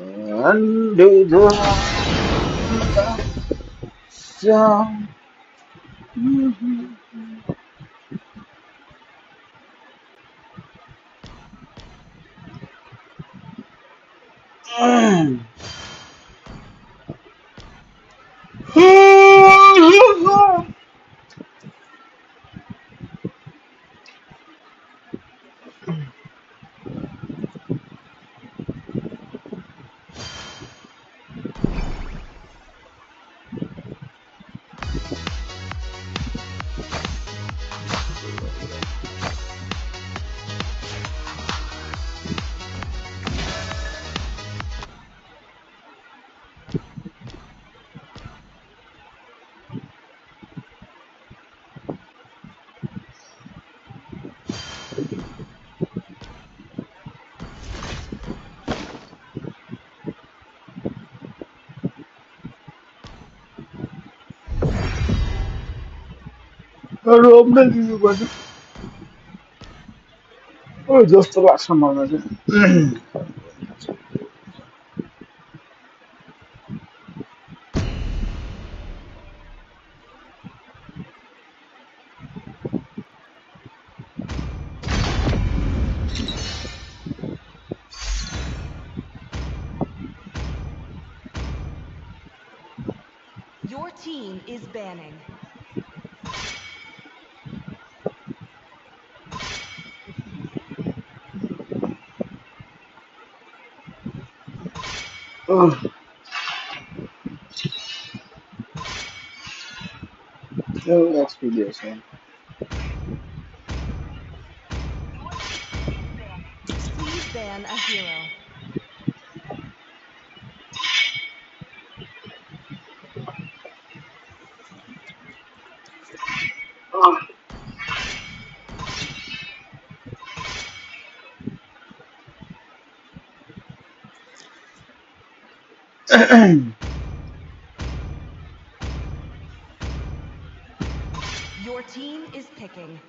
Under the sun. Hello, everybody. Oh, just relax a moment. Your team is banning. Oh, that's video, son. Please ban a hero. Your team is picking.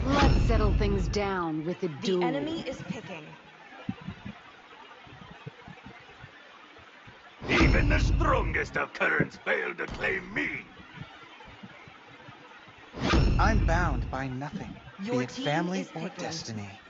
Let's settle things down with a The duel. enemy is picking. Even the strongest of currents fail to claim me. I'm bound by nothing, Your be it team family is or picking. destiny.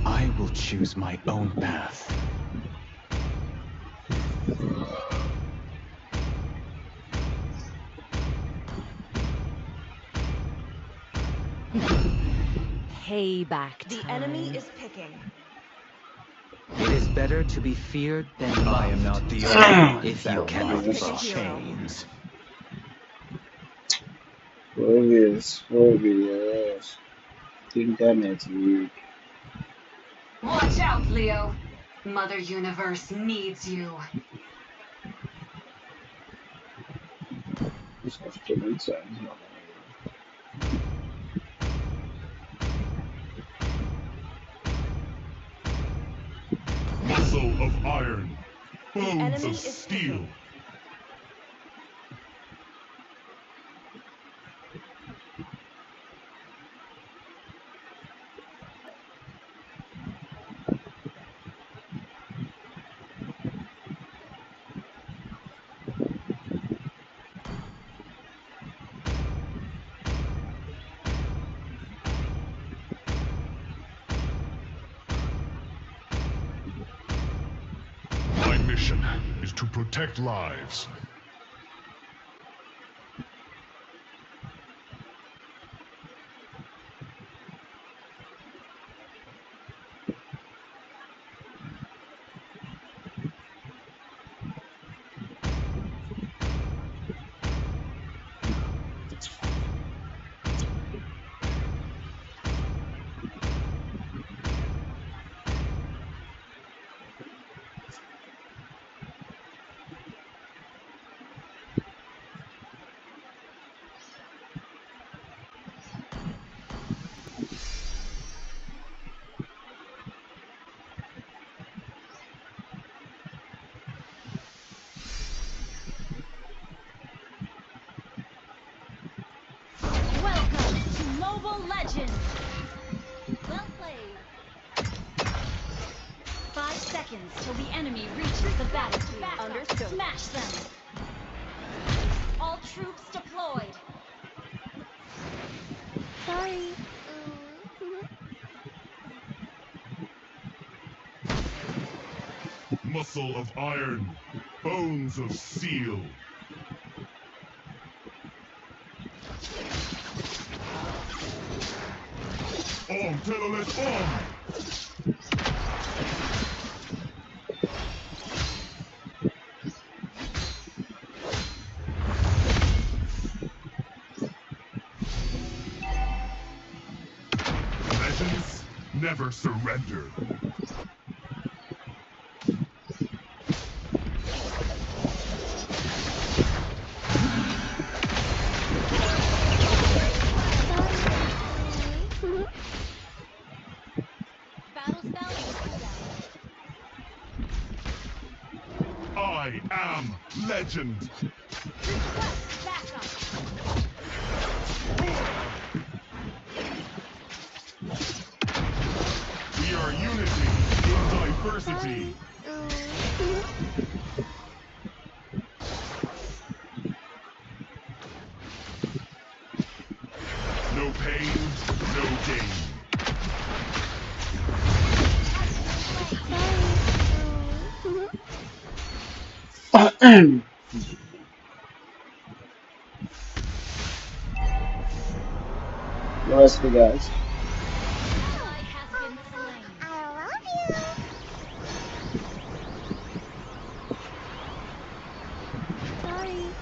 I will choose my own path. Payback The time. enemy is picking. It is better to be feared than loved. I am not the only one If you bound can by Please pick a these hero. chains. Obvious. Internet weak. Watch out, Leo. Mother Universe needs you. This afternoon sounds not Muscle of iron, The bones enemy of is steel. picking. My mission is to protect lives. Mobile Legends! Well played. 5 seconds till the enemy reaches the battlefield. Understood. Smash them! All troops deployed. Sorry. Muscle of iron, bones of steel. On, Telolet, on! Legends never surrender. Battle spell and cooldown. I am legend. Request backup. We are unity in diversity. No pain, no gain. Rest guys. Ally has been slain. Sorry.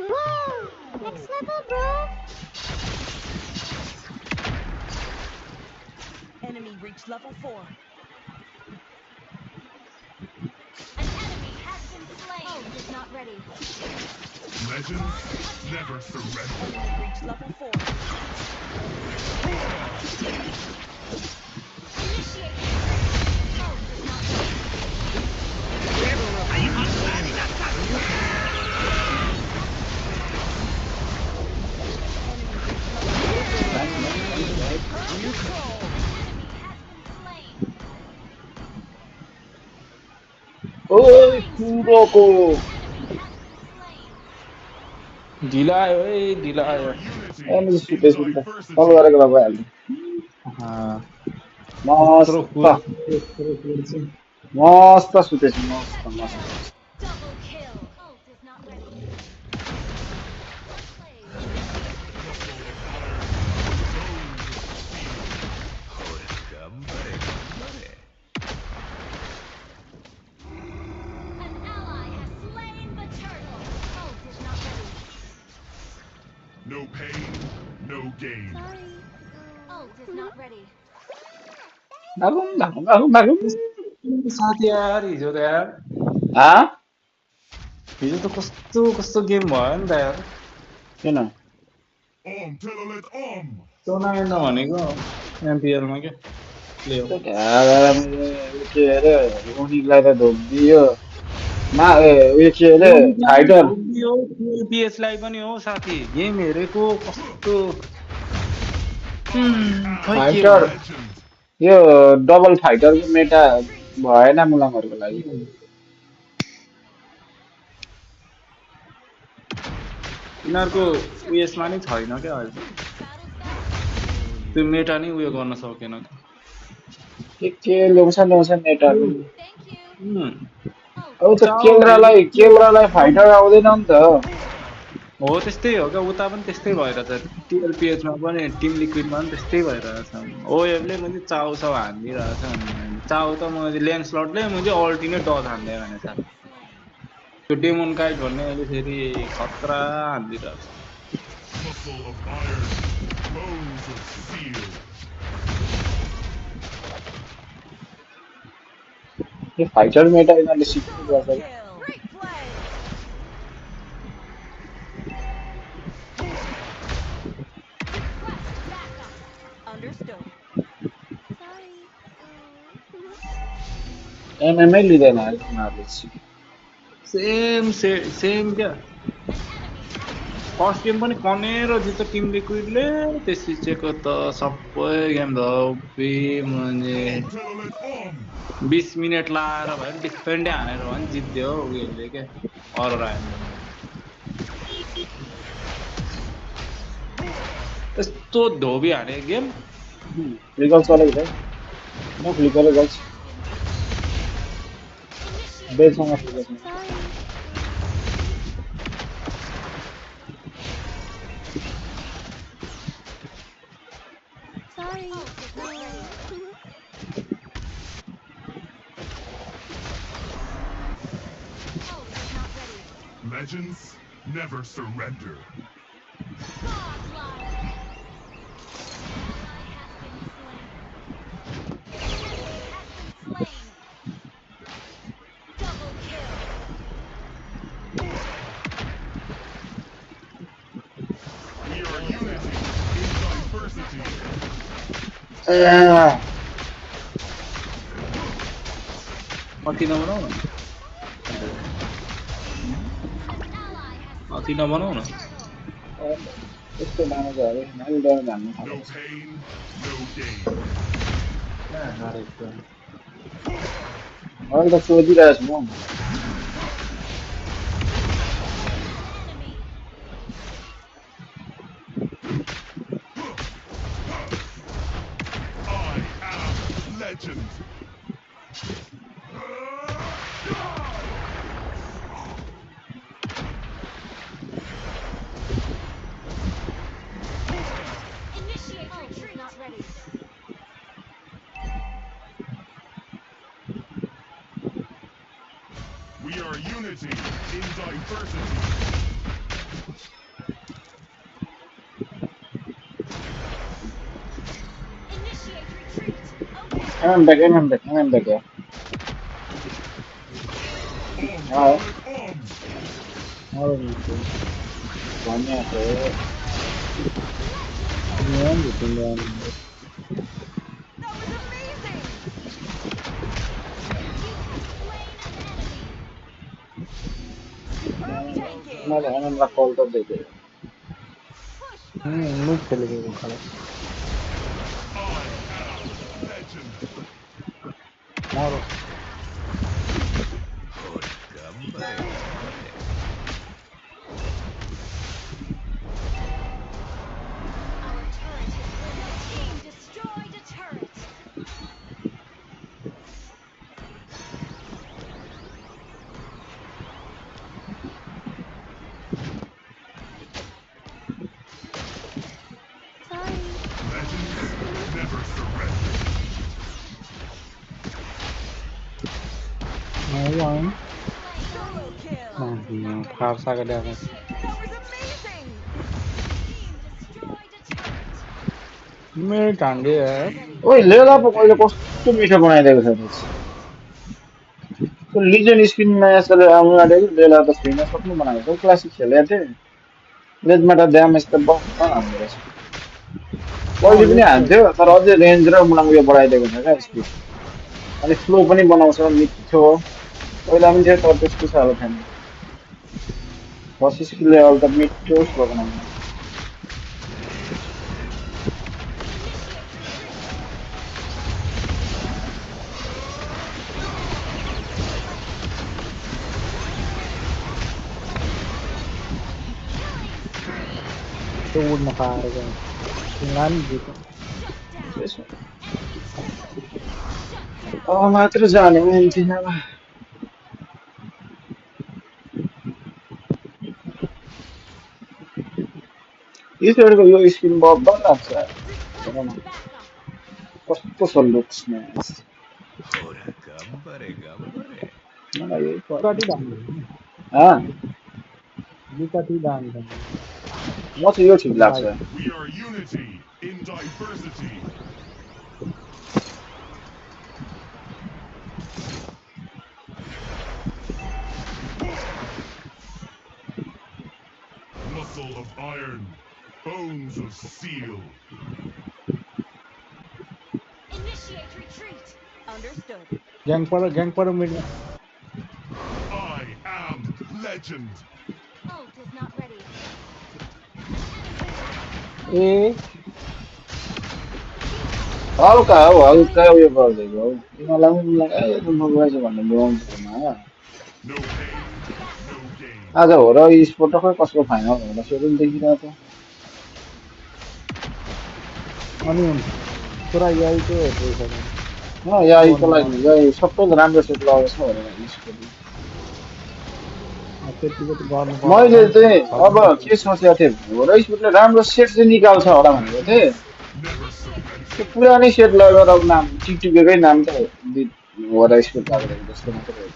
Whoa! Next level, bro. Enemy reached level 4. An enemy has been slain. Ult is not ready. Legends never surrender. Enemy reached level 4. Initiate. Ult is not ready. Control. Enemy has been slain. Oi, कुरोको Enemy has been slain. ढिला आयो है ढिला We आयो are unity ए मैले in सुतेछु नि त diversity. कल गरेको भए भइहाल्यो यत्रो मस्त चाहिँ मस्त सुतेछु मस्त मस्त Double kill. Ult is not ready. Well played. An ally has slain the turtle. Ult is not ready. No pain, no gain. Sorry. Ult is not ready. भागौँ भागौँ भागौँ भागौँ साथी यार हिजो त यार हाँ हिजो त कस्तो कस्तो गेम भयो नि त यार किन On, Telolet, on! टुर्नामेन्ट नभनेको एमपिएलमा क्या प्ले त्यो ढाडा मैले के अरे उनीलाई त धोकिदियो उयो के अरे फाइटर पिएसलाई पनि हो साथी गेम हेरेको कस्तो I खै am के फाइटर भयो legend. यो डबल फाइटरको मेटा भएन मुलामहरूको लागि यिनीहरूको उयसमा नै छैन क्या अहिले Battle spell. त्यो मेटा नै उयो गर्न सकेन के ल्याउँछ नेटहरू Thank you. Ult अब is त केन्द्रलाई फाइटर आउँदैन नि त हो त्यस्तै हो क्या उता पनि त्यस्तै भइरहेछ टिएलपिएचमा पनि टिम लिक्विडमा पनि त्यस्तै भइरहेछ ओएफले मैले चाउ चाउ हानिदिइरहेछ चाउ त मैले लेन्स स्लटले मैले अल्टी नै डट हान्दै भने साथ slain. त्यो डेमोन काइट भन्ने अहिले फेरि खतरा हानिदिइरहेछ Muscle of iron, bones of steel. Yo fighter Meta यिनीहरूले सिक्नु पर्छ Kill. Great play. Request backup. Understood. Sorry. MMA लिँदैन यिनीहरूले सेम क्या An enemy has been first game पनि कनेर जित्छ टिम लिक्विडले त्यसैको त सबै गेम धब्बी म्हणजे Ultimate on. 20 मिनेट लाएर भयो डिफेन्डै हानेर भयो भने जित्यो हो उयोले के अरोरा यस्तो धोबी हाने गेम फ्लिकर चलेको छ म फ्लिकरले गर्छु बेलसँग फ्लिकर छ Sorry. Legends never surrender. We are unity in diversity. अति नबनाऊ न अति नबनाऊ न यस्तो नाम छ अरे नानी डर हान्नु No थाल्छ pain, no gain. अहिले त सोधिरहेको छु म I am legend. We are unity in diversity. I'm back, yeah. Ultimate on. Banyak tuh. That was amazing. Taking. Mana call कर देते I am legend. Destroyed a turret. Sorry. Legends never surrender. Solo kill. That was amazing. Team destroyed a turret. ओए लेला पो कहिले कस्तो मिठो बनाइदिएको छ त्यो लिजन स्पिनमा यसरी आउनु आँटेको लेला त छैन सक्नु बनाएको छ क्लासिक खेलेको थिएँ लेजबाट ड्यामेज त बक्क हान्दो रहेछ पहिले पनि हान्थ्यो तर अझै रेन्ज र उयो बढाइदिएको छ क्या स्पिड अनि फ्लो पनि बनाउँछ मिठो पहिला पनि थियो तर त्यस्तो साह्रो थिएन फर्स्ट स्किल लेभल त मिठो फ्लो बनाउँछ मात्र जाने मान्छेमा यसको यो स्किन बब्बर लाग्छ हेर न कस्तो छ लुक्स मलाई यही म चाहिँ यो ठिक लाग्छ We are unity in diversity. Muscle of iron, bones of steel. Initiate retreat. Understood. I am legend. Ult is not ready. ए हल्का हो हल्का उयो गरिदिएको हो तिमीलाई पनि मलाई ए मोबाइल भन्ने बोलाउँछ No pain, no gain. आज हो र स्पोर्ट खै कसको फाइनल होला सेड्युल देखिरहेको अनि पुरा यहीको हेर्दैछ भने छ यहीको लागि यही सबैले राम्रो सेट लगाएको छ भनेर स्पोर्टले त्यतिको त गर्नु पर्दैन मैले नि चाहिँ त अब के सोचेको थिएँ भने हो र स्पोर्टले राम्रो सेट चाहिँ निकाल्छ होला भनेको थिएँ Never surrender. त्यो पुरानै सेट लगेर अब नाम टिकटुकेकै नाम त हो र स्पोर्ट लाग्दैन जस्तो मात्रै हो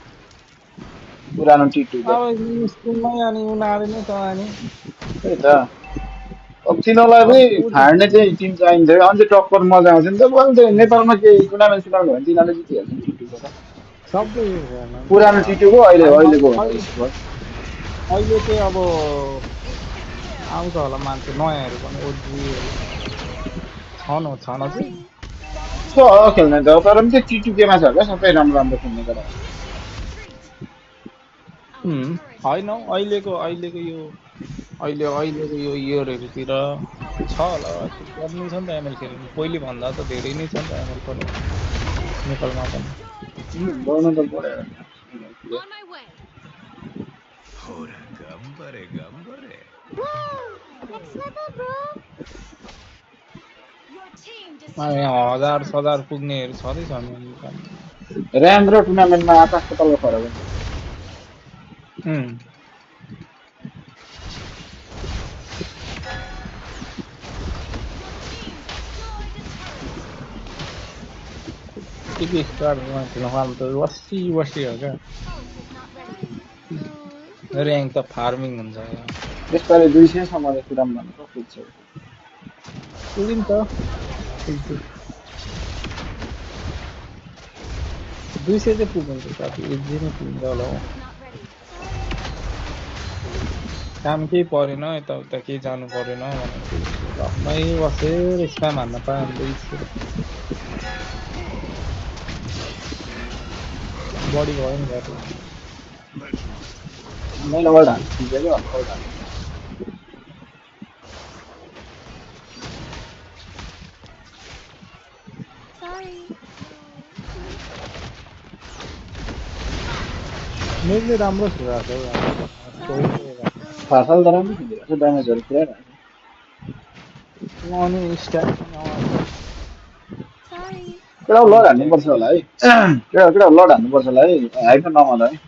पुरानो टिकटुके अब स्कुलमै अनि उनीहरू नै त अनि त्यही त अब तिनीहरूलाई पनि ऊ त फाड्ने चाहिँ टिम चाहिन्थ्यो अझै टक्कर मजा आउँछ नि त बरु त्यो नेपालमा केही टुर्नामेन्ट सुनाउनु भयो भने तिनीहरूले जितिहाल्छ टिकटुको त सबै भएन पुरानो टिकटुको होइन अहिलेको हो स्पोर्ट अहिले चाहिँ अब आउँछ होला मान्छे नयाँहरू पनि ओजीहरू छन चाहिँ छ खेल्ने त तर पनि त्यो टिकटुकेमा छ क्या सबै राम्रो राम्रो खेल्ने केटा होइन हौ, अहिलेको यो अहिलेको यो इयरहरूतिर छ होला गर्नु छ नि त एमएल खेल्नु पहिले भन्दा त धेरै नै छ नि त एमएल पनि नेपालमा पनि गर्नु त पऱ्यो On my way. Ora gambare gambare. Next level, bro. Your team यहाँ destroyed a हजार turret. सजार पुग्नेहरू छँदैछ नि नेपालमा ऱ्याम र टुर्नामेन्टमा आकाशको तल फरक हुन्छ के स्टार्ट नखाल त बसी हो क्या Ult is not ready. Rank त फार्मिङ हुन्छ यहाँ यसपालि 200सम्म त टुर्नामेन्ट भनेको पुग्छ पुगिन्छ 200 चाहिँ पुगिन्छ साथी 1 नै पुगिन्छ होला हौ Ult is not ready. काम केही परेन यताउता केही जानु परेन भनेपछि घरमै बसेर स्प्याम हान्न पाइँदैछ बढी भयो नि घर मैले वर्ल्ड हान्नु ठिकै वर्ल्ड हान्नु Sorry. मेजले राम्रो खेलिरहेको छ हौ फासल त राम्रो खेलिरहेको छ ड्यामेजहरू पुरा रहेको अनि स्ट्याक Sorry. केटा लड हान्नुपर्छ होला है केटा लड हान्नुपर्छ होला है हाइपर नमादा है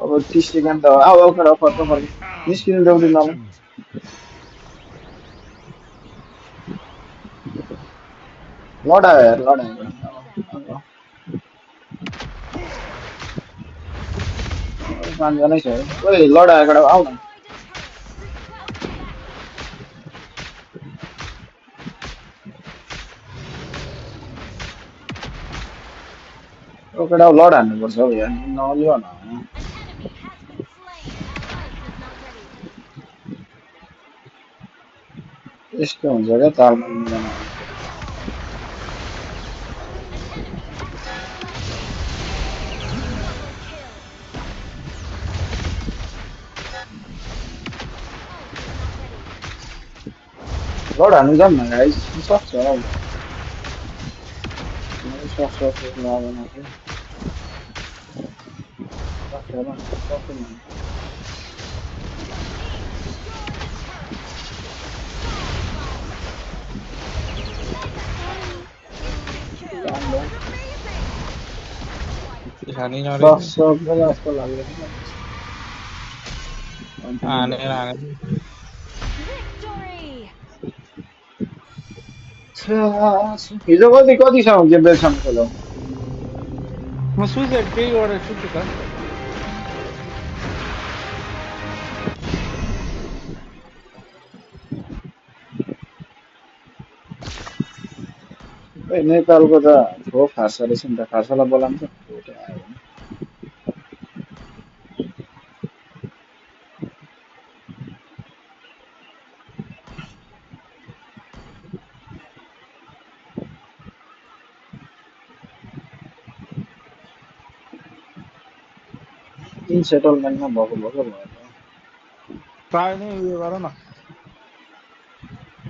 अब 30 सेकेन्ड त आऊ केटा फर्क निस्किनु देऊ नल लड आयो यार लड आयो पाँचजनै छ है ओइ लड आयो केटा आऊ न ओ केटा लड हान्नुपर्छ हौ यार नलियो न An enemy has been slain. Ally is यस्तो हुन्छ क्या तालमा मिलेन लड हान्नु जाऊँ न गाइस सक्छ हौ सक्छ नभन खाने सक्छ जस्तो लाग्दैन हानेर victory. हिजो कतिसम्म गेम बेलसम्म खेलौ म सुइसाइड केही गरेर सुत्छु त नेपालको त ठो फार्सा रहेछ नि त फार्सालाई बोलाउँछ इन सेटलमेन्टमा भएको भयो ट्राई नै उयो गर न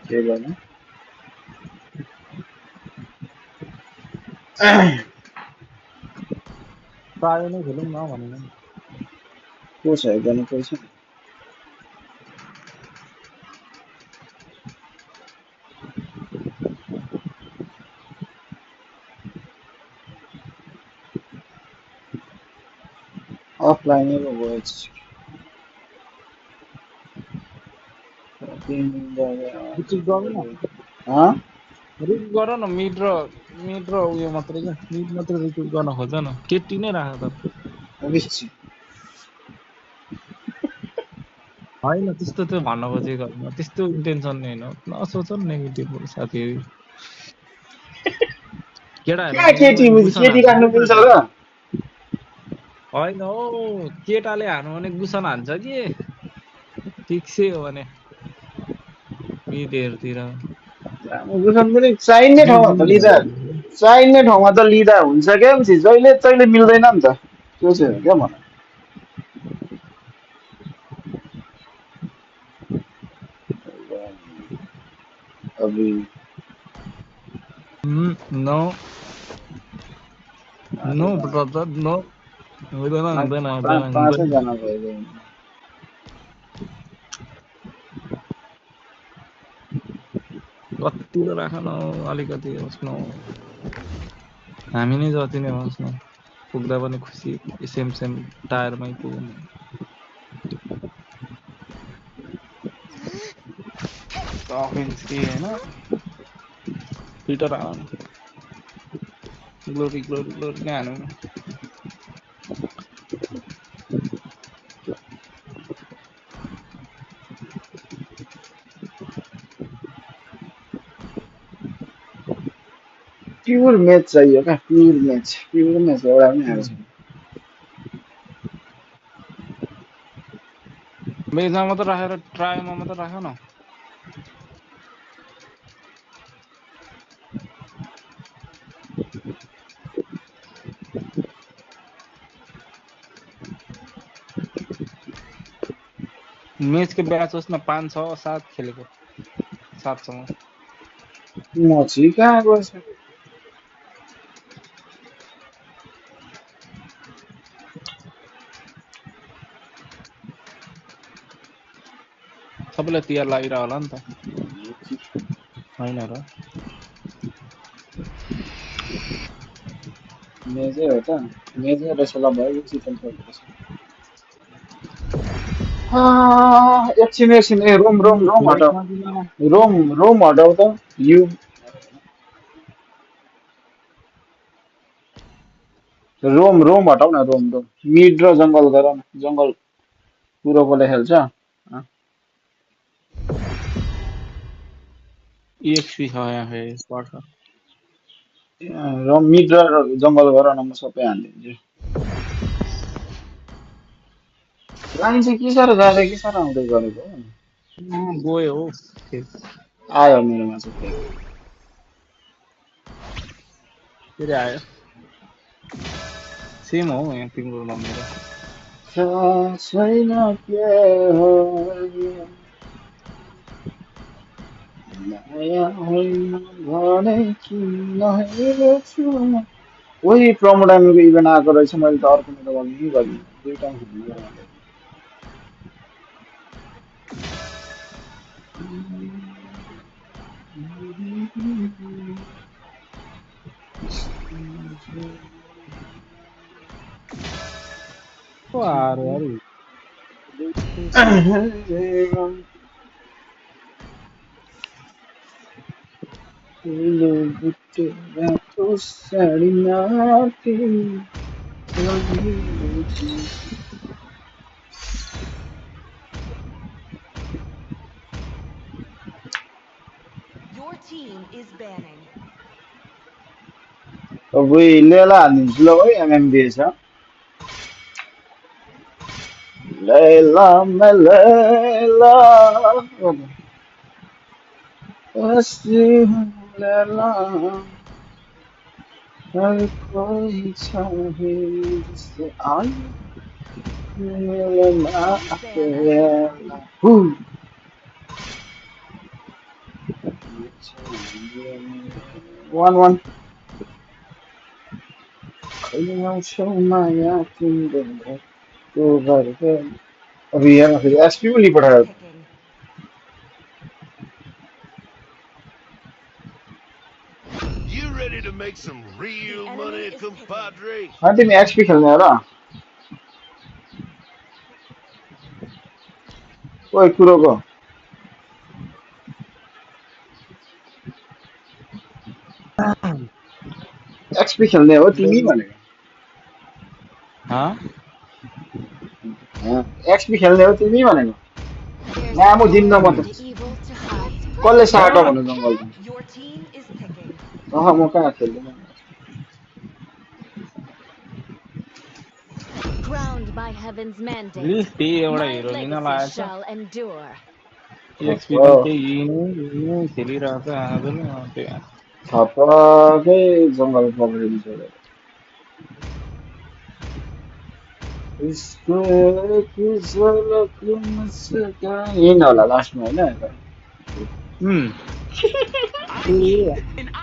के गर्नु ट्राई नै खेलौँ न भनेको नि को छ गर्नु कोही छ अफलाइन नै गयो रिपिट गरौँ न रिपिट गर न मिड र उयो मात्रै क्या मिड मात्रै रिपिट गर्न खोज न केटी नै राख त अभिष्ट होइन त्यस्तो त्यो भन्न खोजेको होइन त्यस्तो इन्टेन्सन नै होइन नसोच न नेगेटिभ साथीहरू केटाहरू क्या केटी गुसन केटी हान्छ राख्नु कि मिल्छ साथी र होइन हौ केटाले हार्नु भने गुसन हान्छ कि ठिक्सै हो भने मिडहरूतिर गुसन पनि चाहिने ठाउँमा त लिँदा चाहिने ठाउँमा त लिँदा हुन्छ क्या जहिले तहिले मिल्दैन नि त त्यो चाहिँ हो क्या मलाई अभी नो नो ब्रदर नो हुँदैन हुँदैन हुँदैन हुँदैन पाँचैजना भयो कतिको राख न अलिकति होस् न हामी नै जति नै होस् न पुग्दा पनि खुसी सेम सेम टायरमै पुगौँ अफेन्स के होइन फिटर आउनु ग्लोरी ग्लोरी ग्लोरी नै हानौँ न प्योर मैच चाहिए क्या प्योर मैच एउटा पनि आएको छैन मेजमा मात्रै राखेर ट्रायलमा मात्रै राख न मेचको ब्याच होस् न 5 6 7 खेलेको 7सँग म चाहिँ कहाँ गर्छ सबैलाई तिहार लागिरह होला नि त होइन र मेजै हो त मेजै रहेछ ल भयो चिकन पर्छ एकछिन ए रोम हटाऊ रोम हटाऊ त यु रोम हटाऊ न रोम मिड र जङ्गल गर न जङ्गल पुरोकोले खेल्छ EXP छ यहाँ फेरि पर्छ र मिड र जङ्गल गर न म सबै हानिदिन्छु लाइन चाहिँ के साह्रो जाँदै के साह्रो आउँदै गरेको गयो हो आयो मेरोमा चाहिँ फेरि फेरि आयो सेम हो यहाँ तिम्रो मेरो छैन के हो यो माया होइन भने किन हेर्छु म कोही प्रमोडामीको इभेन्ट आएको रहेछ मैले त अर्को मेरो गर्नु गरिनँ दुईटा खेल्नु गएर को आएर अरे ठुलो बुट्टे रातो साडीमाथि Your team is banning. अब लेला हालिदिन्छु ल है एमएमबी छ लैला लैला हसी लैला हर कोई चाहे जिसे आई Who? 1-1. कहिले आउँछौ माया तिम्रो घरको घर अब यहाँ फेरि एसपी पनि is पठायो picking. You ready to make some The real enemy money, is picking. compadre? अनि तिमी एक्सपी खेल्ने हो र ओइ कुरोको एक्सपी खेल्ने हो तिमी भनेको हाँ एक्सपी खेल्ने हो तिमी भनेको There's नामो दिन्न nowhere म for त the evil to hide. कसले साट भन्नु जङ्गलमा Your team is picking. म कहाँ खेल्दिनँ Crowned by heaven's mandate, please त्यही एउटा my हिरो लिन legacy लागेको shall endure. छ एक्सपी पनि त्यही यिनै खेलिरहेको छ आजले त्यही छपकै जङ्गल पक्रिनु छोडेर इसको एक झलक मुस्कान हिँड होला लास्टमा होइन त्यही हो।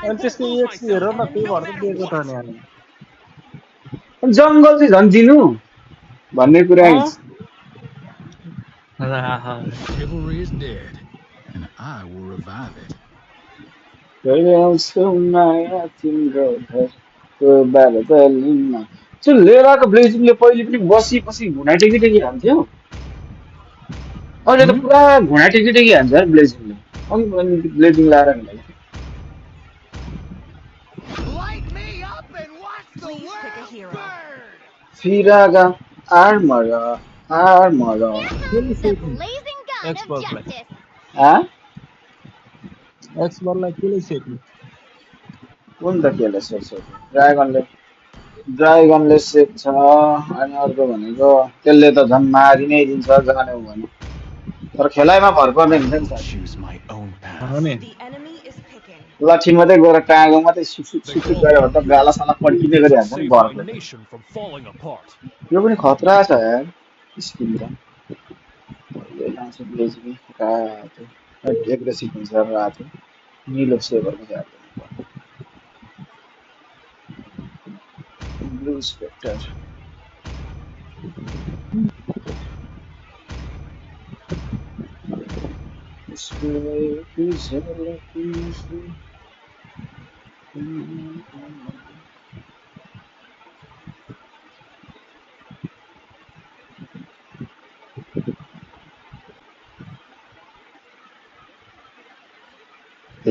अनि त्यसको एक्सपी हेर The न त्यही enemy भएर is त दिएको picking. छ नि अनि जङ्गल चाहिँ झन् दिनु भन्ने कुरा आइन्छ Chivalry is dead, and I will revive it. कहिले आउँछौ माया तिम्रो घरको बालबलिमा त्यो लिएर आएको ब्लेजिङले पहिले पनि बसी घुँडा टेकी टेकी हान्थ्यो अहिले त पुरा घुँडा टेकी टेकी हान्छ यार ब्लेजिङले अनि ब्लेजिङ लाएर हिँड्दैन Light me up and watch the Please pick a world hero. burn! फिरागा आर्मर Here त्यसले comes the सेक्ने blazing gun of एक्सपर्टलाई justice. एक्सपर्टलाई त्यसले सेक्ने कुन त केले सेक्छ ड्राइगनले सेक्छ अनि अर्को भनेको त्यसले त झन् मारि नै दिन्छ जाने भने तर खेलाइमा भर पर्ने हुन्छ नि will साथी choose my own हो path. नि The enemy is picking. लट्ठी मात्रै गएर टाँगो मात्रै They सुसुक call गऱ्यो me भने त गाला साला hero पड्किँदै because I गरिहाल्छ नि saved my बरफले त nation from falling apart. यो पनि खतरा छ यार स्किन त अहिले लाउँछ ब्लेजिङ रातो एग्रेसिभ हुन्छ रातो निलो सेभरको चाहिँ ब्लू स्पेक्टर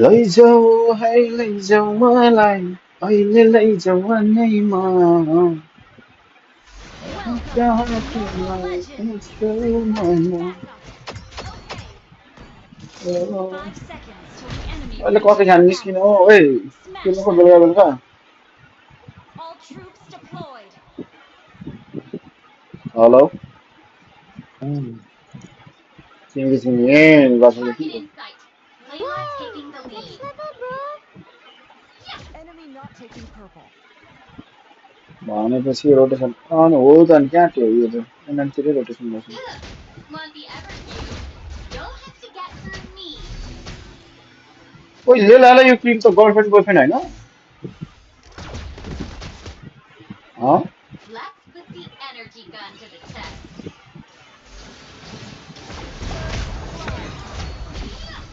लैजाऊ है लैजाऊ मलाई अहिले लैजाऊ Naima Welcome to the Mobile कहाँ Legends! तिमीलाई Requesting मन backup. Okay. 5 seconds till the enemy अहिले reaches coffee the Khan battle निस्किनु हो zone. ओइ Smash बेलुका them! बेलुका बेलुका All troops deployed. हेलो तिमी गर्छौ कि Target in sight. Layla taking the lead. Enemy not taking purple. भनेपछि रोटेसन अनि हो त अनि कहाँ थियो यो त मान्छेले रोटेसन गर्छ Want the Evercube? You'll have to get through me. ओइ लेलाला यो क्रिम त गर्लफ्रेन्ड बोयफ्रेन्ड होइन Let's put the energy gun to the test.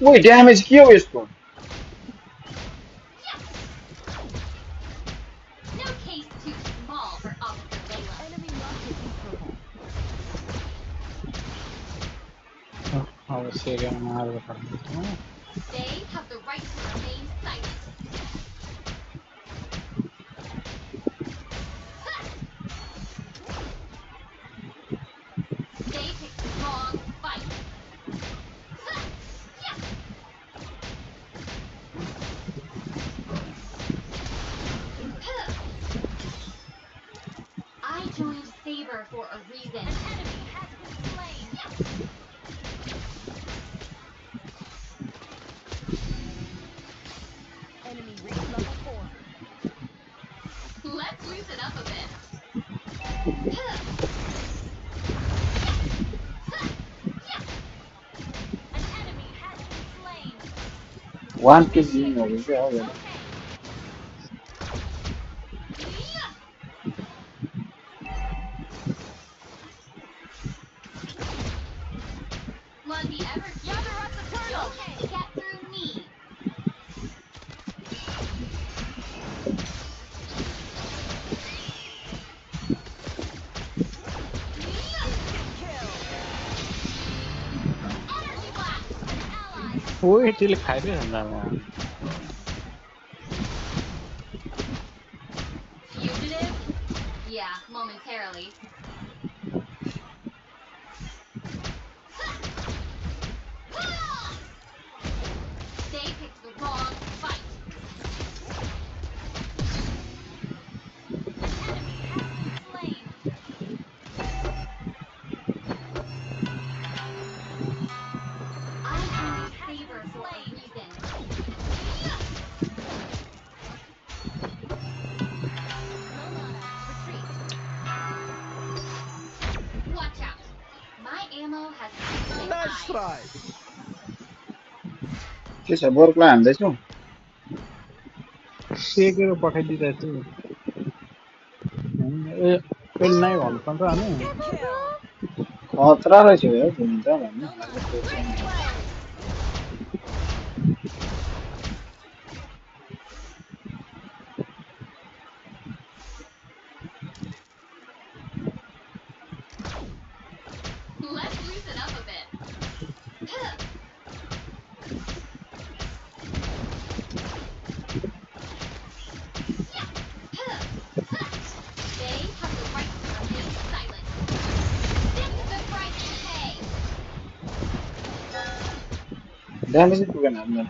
ओइ ड्यामेज के हो यसको No case too small for Officer Layla. Enemy not taking purple. अब सेरिया मारेर पर्ने They have the right to remain silent. They picked the wrong fight. I joined Saber for a reason. An enemy has been slain. Enemy reach level 4. Let's loosen up a bit. One piece din हो गई क्या हो गया? Lucky ever you can't get through me. Energy blast. An ally has ओए त्यसले खाइदियो नि fugitive. Yeah, momentarily. They picked the wrong fight. An enemy has been slain. I only favor for a reason. Retreat. Watch out. My ammo has Nice try. के छ बोर्कलाई हान्दैछु सेकेर पठाइदिँदैछु ए pen नै भन्नुपर्छ अनि खतरा रहेछ यो भूमि त भन्नु Let's loosen up a bit. They have the right to remain silent. This is the price you pay. Damage पुगेन हामीलाई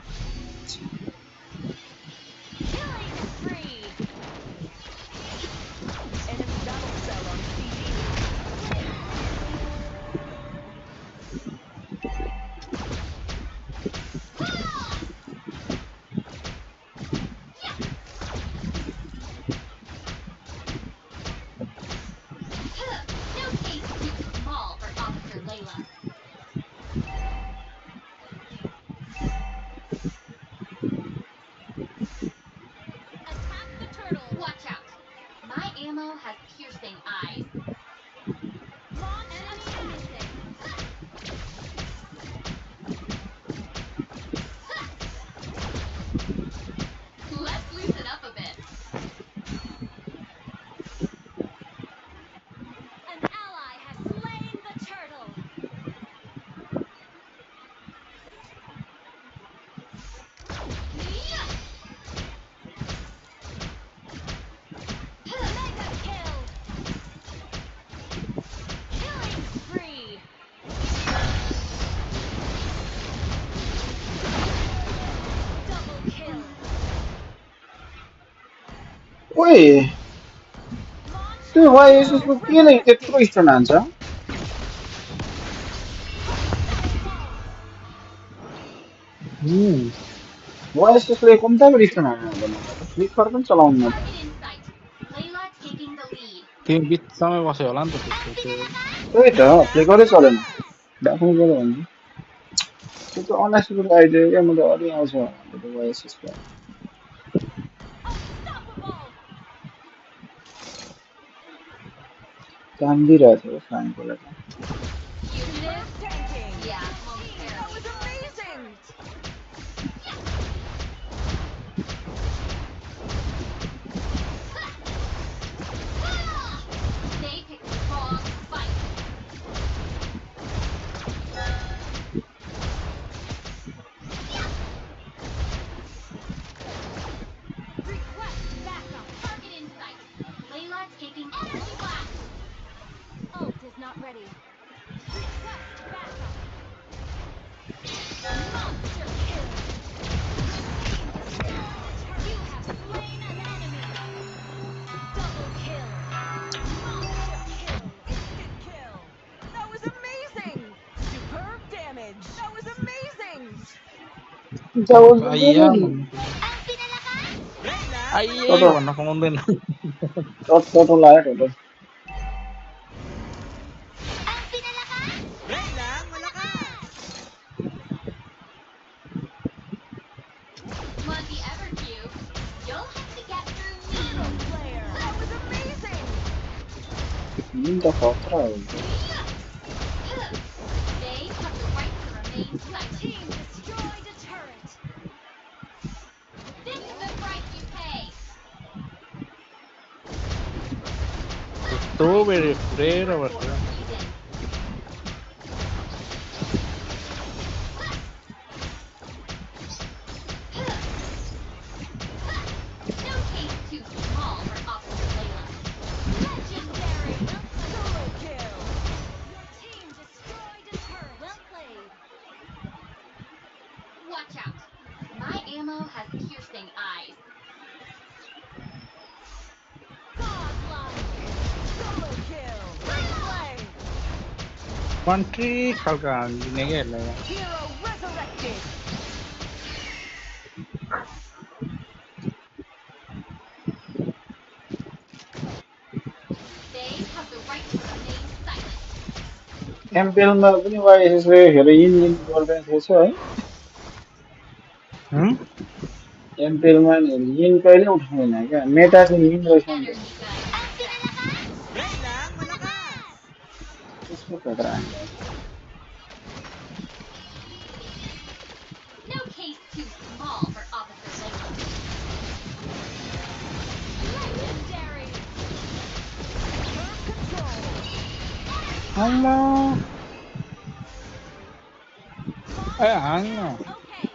Killing spree. Enemy battle cell on CD. No case too small for Officer Layla. Attack the turtle. Watch out. My ammo has piercing eyes. Launch enemy missing. Let's loosen up a bit. An ally has slain the turtle. Mega kill. Killing spree. Double kill. ओइ Launch त्यो वाइ एसएसको के नै त्यत्रो stone हान्छ वाइ एसएसले कम्ताबाट stone हान्नु हुँदैन मलाई त फ्लिकर पनि चलाउनु न target in sight. Layla taking the lead. त्यो बिचमै बस्यो होला नि त त्यसको त्यही त फ्लिकरै चलेन डाक्नु पर्यो भने त्यो त अनएक्सपेक्टेड आइदियो क्या म त अलि आउँछ भनेको त वाइ एसएसको Unstoppable. काम दिइरहेको थियो फ्लाइङको लागि Fugitive. Tanking. Yeah, That momentarily. was amazing. They picked the wrong fight. Request backup. Target in sight. Layla taking energy blast. Ult is not ready. Request backup. Monster kill. You have slain an enemy. Double kill. Monster kill. Instant kill. That was amazing. Superb damage. That was amazing. आइया Layla, आइयै total भन्न पाउँदैन total आयो total Layla, malakas. Minta खतरा हो गया They have the right to remain Your silent. team destroyed a turret. This is the price you pay. तो मेरे फ्रेर For a वर्तला reason. No case too small for Officer Layla. Legendary. Solo kill. Your team destroyed a turret. Well played. Watch out. My ammo has piercing eyes. Godlike. Solo kill. Great play. Country खालका हान्दिने क्या यसलाई Hero resurrected. They have the right to remain silent. MPL मा पनि YSS ले heroin इन गर्दैन रहेछ है हम्म MPL मा नि इन कहिले उठाउँदैन क्या मेटा चाहिँ इन रहेछ नि त Energy gun set. त्यसको खतरा हामीलाई No case too small for Officer Layla. Legendary. Curve control. Allah A Monster Hang न kill. Okay.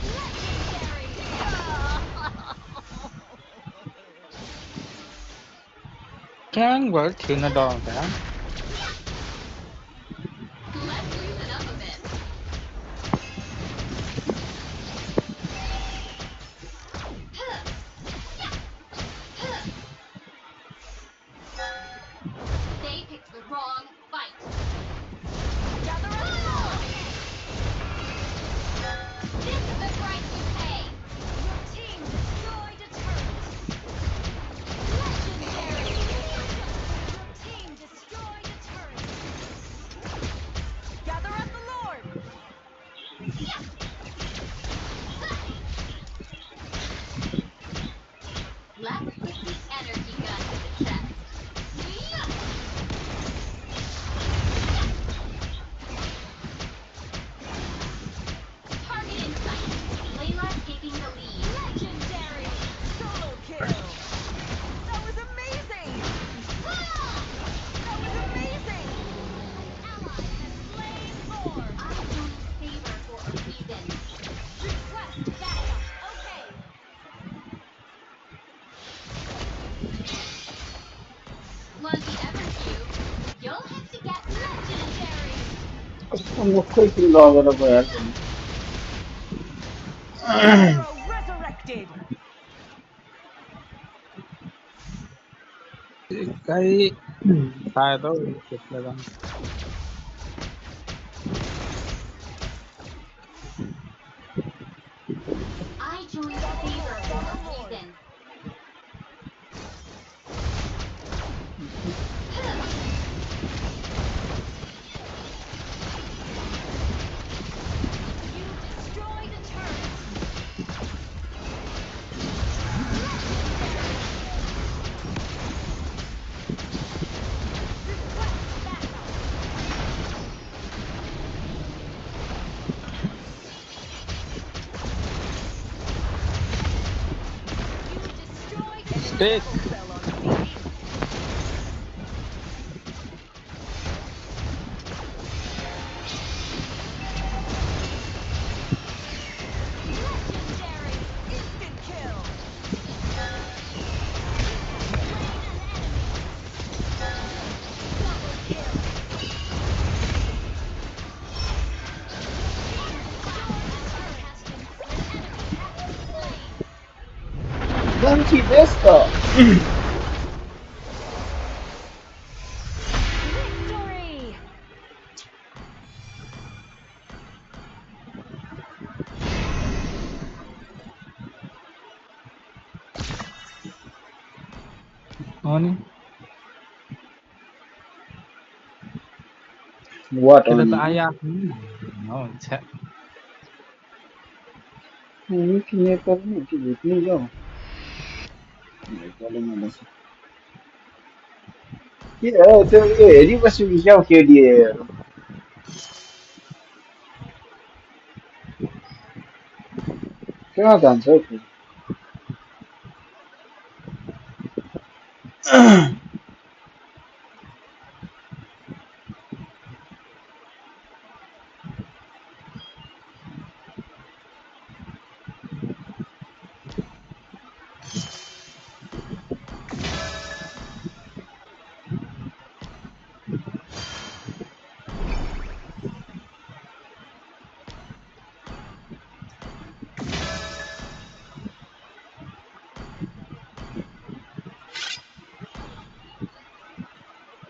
Legendary. क्याङ भयो थिएन डराउँदा Let's loosen up a bit. They picked the wrong fight. Gather up more. This is the price you pay. Your team destroyed a turret. Legendary. Your team destroyed a turret. Gather up the Lord. Let's put the energy gun to the test. Target in sight. Layla taking the lead. Legendary. Solo kill. That was amazing. That was amazing. Ally has slain Lord. I joined Favor for a reason. Request backup. Okay. Want the ever cube? You'll have to get Legendary. कस्तो मुखै किल लगेर गइहाल्छ नि Hero resurrected. एकाइ सायद हौ त्यसले गर्दा I joined Favor for a reason. You destroyed a turret. Request backup. You destroyed a stake double fell on me. Legendary. Instant kill. Donkey Vesta. Victory! अनि What त्यसले on त you? आइआफ्नो हुन्छ किने पर्ने कि झुक्ने जाऊ के हो त्यो यो हेरिबस्यो कि क्या हो केडीहरू कहाँ जान्छ हौ त्यो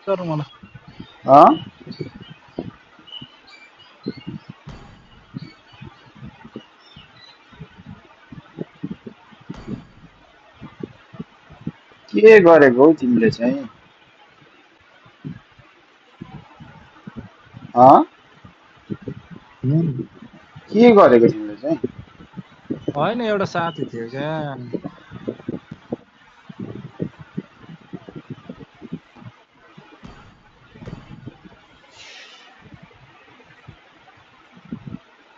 तर मलाई अँ के गरेको हौ तिमीले चाहिँ अँ के गरेको तिमीले चाहिँ होइन एउटा साथी थियो क्या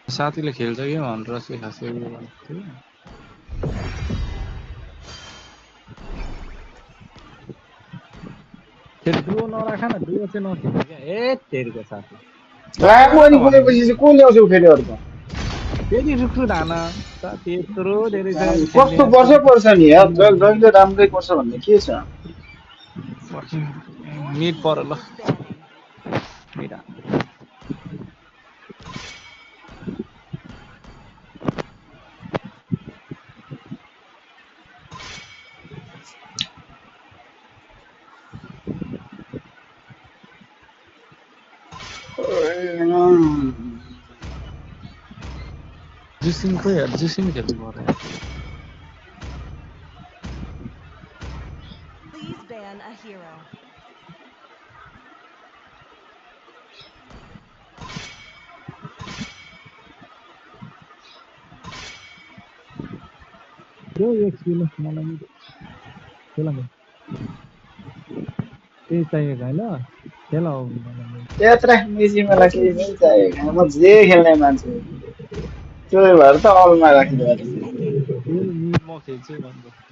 साथीले खेल्छ कि भनेर चाहिँ खासै उयो गरेको थियो फेरि डुओ नराख न डुओ चाहिँ नखेल्नु क्या ए तेरिको साथी राखो नगर अनि न भन्नु गएपछि चाहिँ को ल्याउँछौ फेरि अर्को फेरि रुखरुट हान साथी यत्रो धेरै छ खेल्ने कस्तो वर्ष पर्छ नि यार जहिले राम्रै पर्छ भन्ने के छ मिड पर ल Is banning. मिड हान। जुसिङ खोइ यार जुसिङ खेल्नु पर्यो Please ban a hero. त्यो एक्सपिरियन्स मलाई नि खेल त्यही चाहिएको होइन खेल हो मलाई त्यत्रा मेसी मलाई केही पनि चाहिएको छैन म जे खेल्ने मान्छे हो त्यो भएर त अलमा Enemy is राखिदिएको picking. म खेल्छु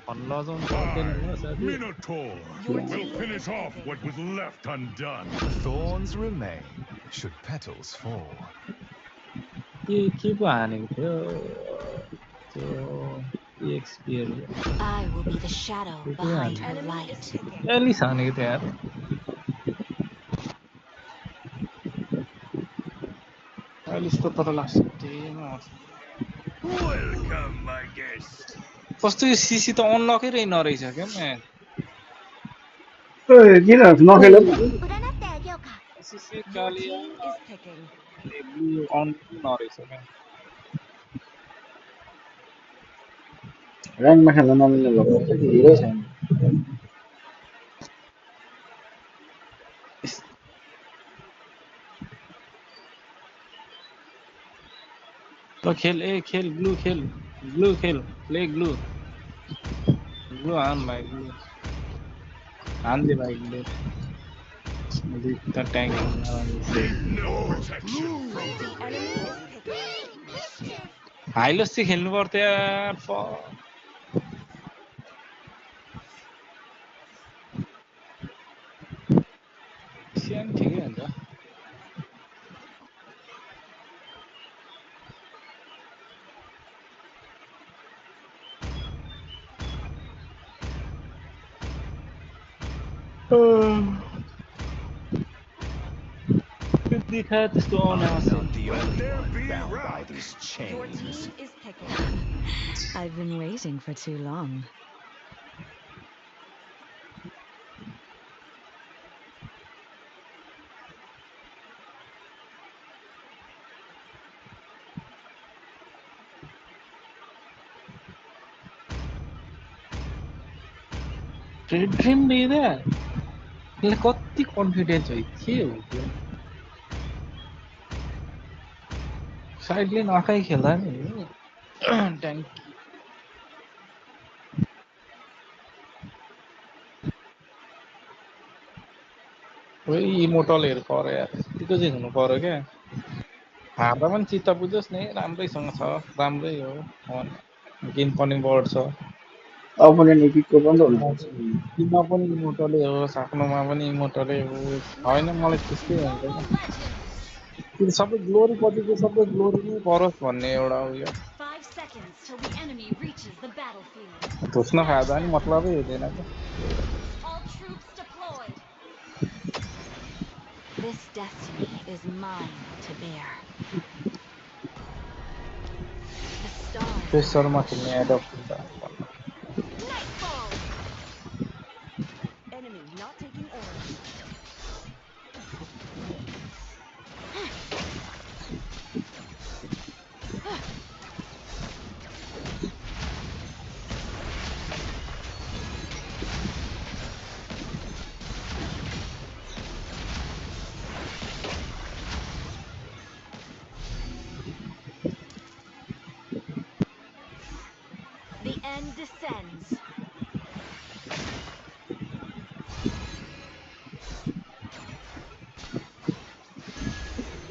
भन्न लजाउनु पर्दैन The ल साथी Minotaur Your will team finish is off picking. what was left undone. Thorns remain should petals fall. के पो हानेको थियो त्यो experience I will be the shadow के behind हानेको her Enemy is light. picking. Alice हानेको थियो यार एलिस त तर लास्ट टेमा Welcome, my guest. कस्तो यो सिसी त अनलकै नरहेछ क्या म्याच किन नखेल त सिसी Your कालिया team is picking. ब्लू अनलकै नरहेछ क्या ऱ्याङ्कमा खेल्न नमिल्ने भएको रहेछ कि हिरै छैन ल खेल ए खेल ब्लू खेल प्ले ब्लू ब्लू हान भाइ ब्लू हान्दे भाइ blue No protection from the The enemy is picking. हाइलोस चाहिँ खेल्नु पर्थ्यो यार सिएम ठिकै हुन्छ देखा त्यस्तो I'm अनावश्यक not the Let only there one be bound by rout. these Your chains. team is picking. I've been waiting for too long. Dream लिँदा यसले कति कन्फिडेन्स हो के हो त्यो साइडले नखाइ खेल्दा नि Tank. Woi immortal हेर पर यार त्यतिको चाहिँ हुनु पर्यो क्या हार्दा पनि चित्त बुझोस् न राम्रैसँग छ राम्रै हो गेम पनि बढ्छ अपोनेन्ट एपिकको पनि त हुनुपर्छ नि। टिममा पनि इमोर्टलै होस् आफ्नोमा पनि इमोर्टलै होस् होइन मलाई त्यस्तै हुन्छ क्या Mobile Legends. त्यो सबै ग्लोरी पछिको सबै ग्लोरी नै परोस् भन्ने एउटा उयो 5 seconds till the enemy reaches the battlefield. धुस्न Smash खाँदा पनि them. मतलबै हुँदैन क्या All troops deployed. This destiny is mine to bear. The stars प्रेसरमा will खेल्ने shine. एडप्ट हुन्छ Nightfall. Enemy not taking orange. The end descends.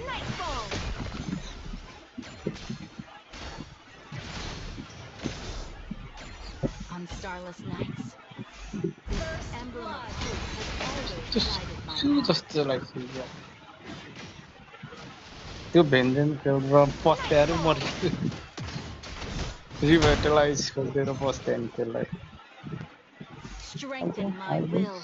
Nightfall. On starless nights, this emblem of hope has always guided my path. जस्तो लाग्छ क्या त्यो भेन्जेन खेलेर पस्त्याएर मर्छु रिभाइटलाइज खोलिदिएर पस्थ्यो नि त्यसलाई Strengthen my will.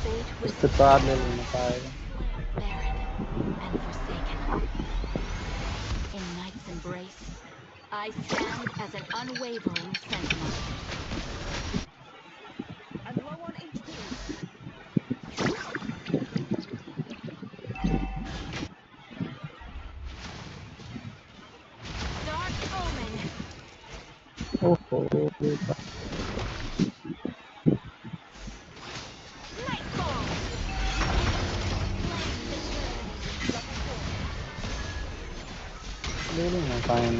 Fate त्यस्तो whispers चारले हुन पाएन barren and forsaken. In night's embrace, I stand as an unwavering sentinel. I'm low on HP. Dark omen. ओहो Nightfall. हुन पाएन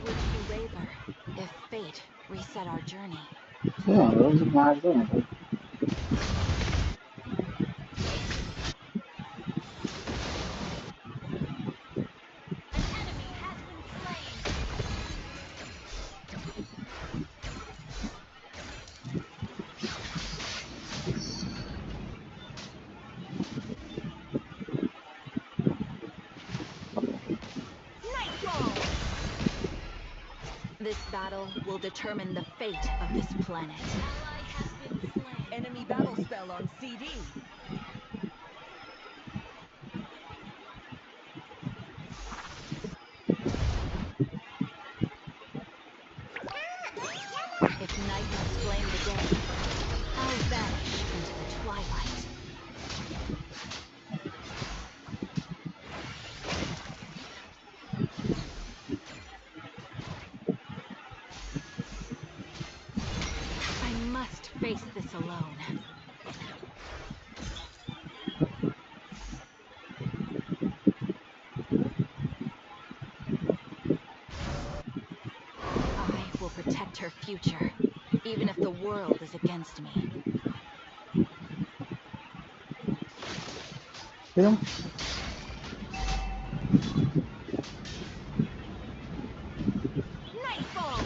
Would you waver if fate reset our journey? हुन्छ मार्छ नि An enemy has been slain. Nightfall. This battle will determine the fate of this planet. Ally has been slain. Enemy battle spell on CD. If night must flame the day, I'll vanish into the twilight. I must face this alone. I will protect her future, even if the world is against me. किन Nightfall!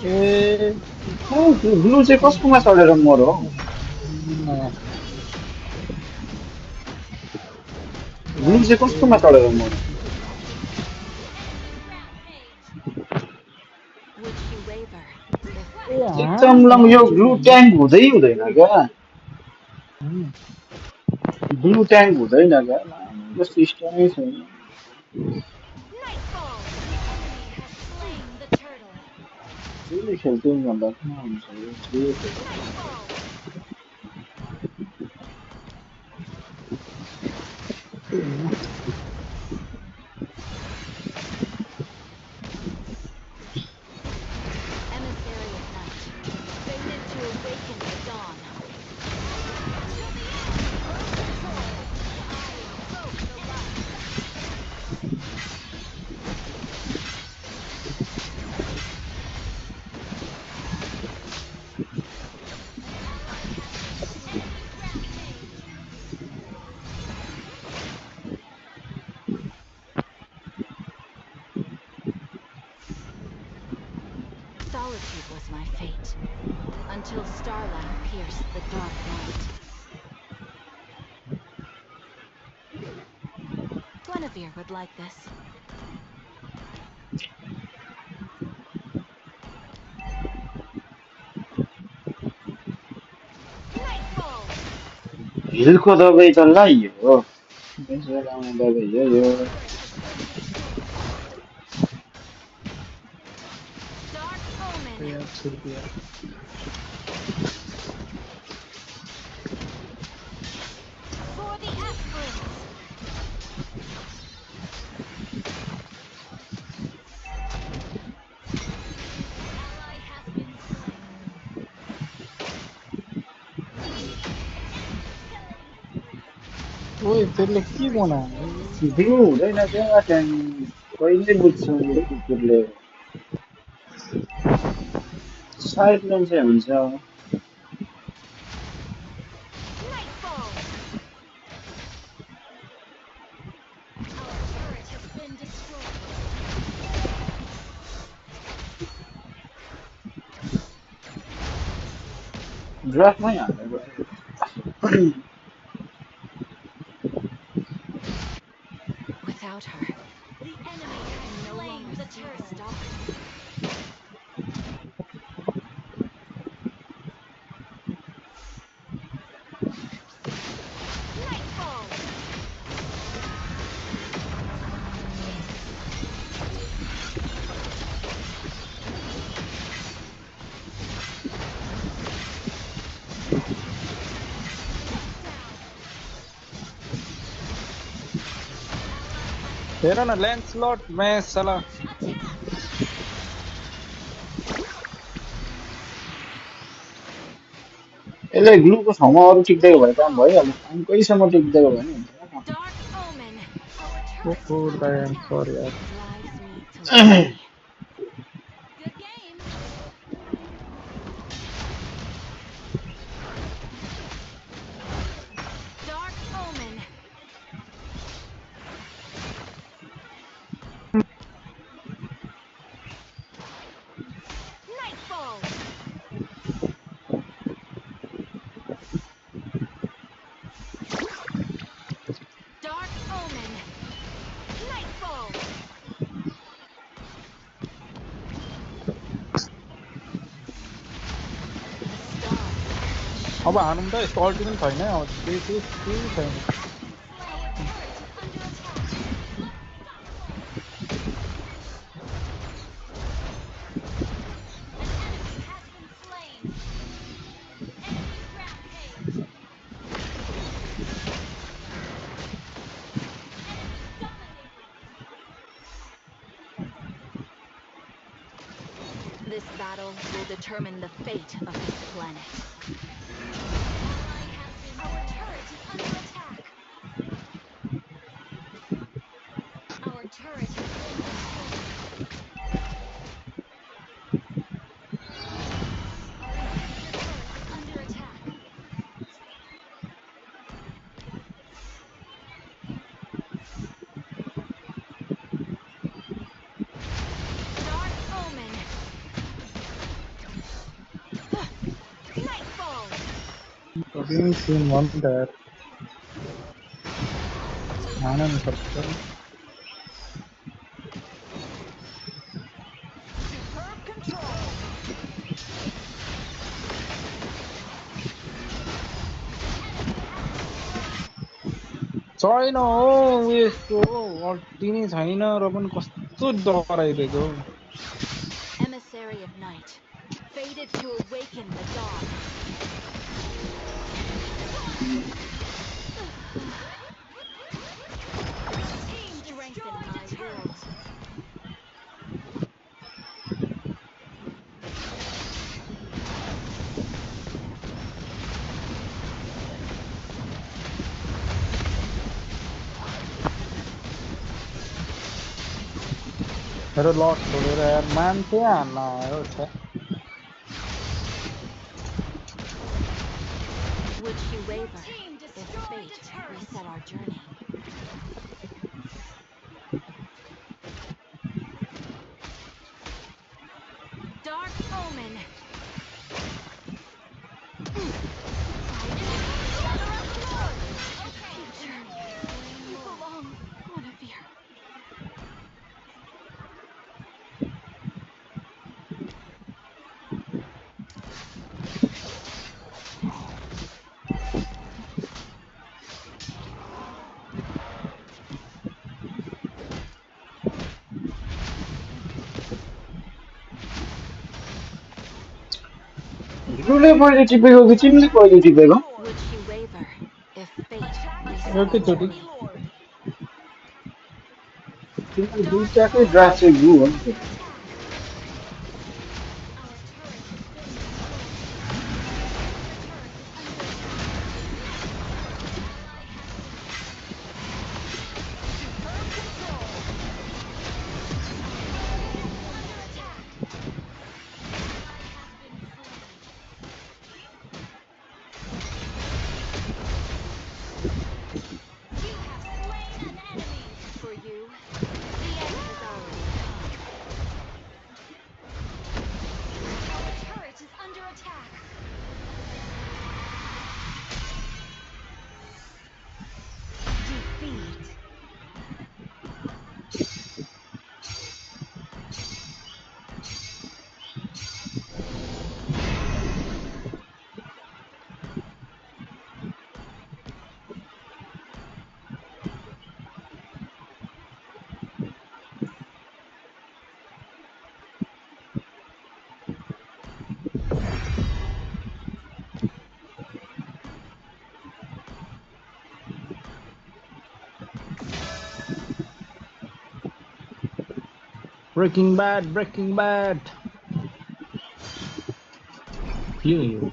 ए blue चाहिँ कसकोमा चढेर मरो हौ blue चाहिँ कस्तोमा चढेर मरो Would she waver? ए एकदम हाँ long यो blue tank हुँदै हुँदैन क्या ब्लू ट्याङ्क हुँदैन क्या लामो सिस्टमै छैन Nightfall! The enemy has slain the turtle. त्यसले खेल्थ्यौँ भन्दा किन हुन्छ यो के खेल्छ Nightfall! Emissary of night. They live to awaken the dawn. To the end! Control! I invoke the light. Solitude was my fate, until starlight pierced the dark night. Guinevere would like this. Nightfall! हिलको दबाई त लाइयो yes बेलामा दबाई हो यो Dark omen! यार छोड़ दिया For the Esprits! Ally has been slain. ओए तेरे के बनायो ब्लू हुँदैन क्या ट्याङ्क कहिले बुझ्छ यो कुकुरले साइड लाइन चाहिँ हुन्छ Nightfall! Our turret has been destroyed. ड्राफ्टमै हाल्ने भयो Without her, the enemy has slain the turtle. Nightfall! हेर न ल्यान्डस्लट म्याच साला यसले ग्लुको ठाउँमा अरू टिक्दै भए काम भइहाल्यो कहीसम्म टिक्दै भने हुन्छ Dark omen! Our O turret is under damn attack. sorry यार Drives me to worry. Good game. Dark omen! Nightfall! Dark omen! Nightfall! The stars. अब हानौँ त यस्तो अल्टी पनि छैन अब केही छैन Our turret is under attack. An enemy has been slain. Enemy rampage. Enemy dominated. This battle will determine the fate of this planet. Our turret is under attack. Our turret has been destroyed. Our inhibitor turret is under attack. Dark omen. Talking scene one there. Anand Sapta. Superb control. छैन हो यस्तो अल्टी नै छैन र पनि कस्तो डराइदिएको Emissary of night, fated to awaken the dawn. Strengthen my will. मेरो लट छोडेर यार मान्छे हान्न आयो छ्या Would she waver if fate reset our journey? Dark omen. Future, you belong, Guinevere. हिरोले पहिले टिपेको कि तिमीले पहिले टिपेको Would she waver if fate reset our एकैचोटि journey? तिमीले Dark दुईटाकै ड्राफ्ट omen. चाहिँ गु हो नि त Under attack. Our turret has been destroyed. Our turret is under attack. Ally has been superb control. Under attack. Ally has been slain. You have slain an enemy. For you, the end has already come. Our turret is under attack. Defeat. Breaking bad के हो यो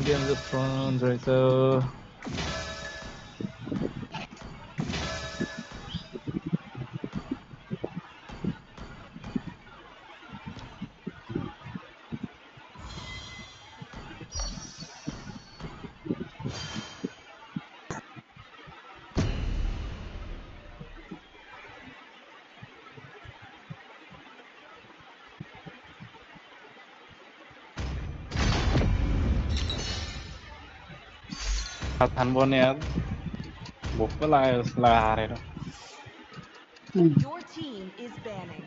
game just thrones रहेछ खान पर्ने यार भोक पो लाग्यो जस्तो लाग्यो हारेर Your team is banning.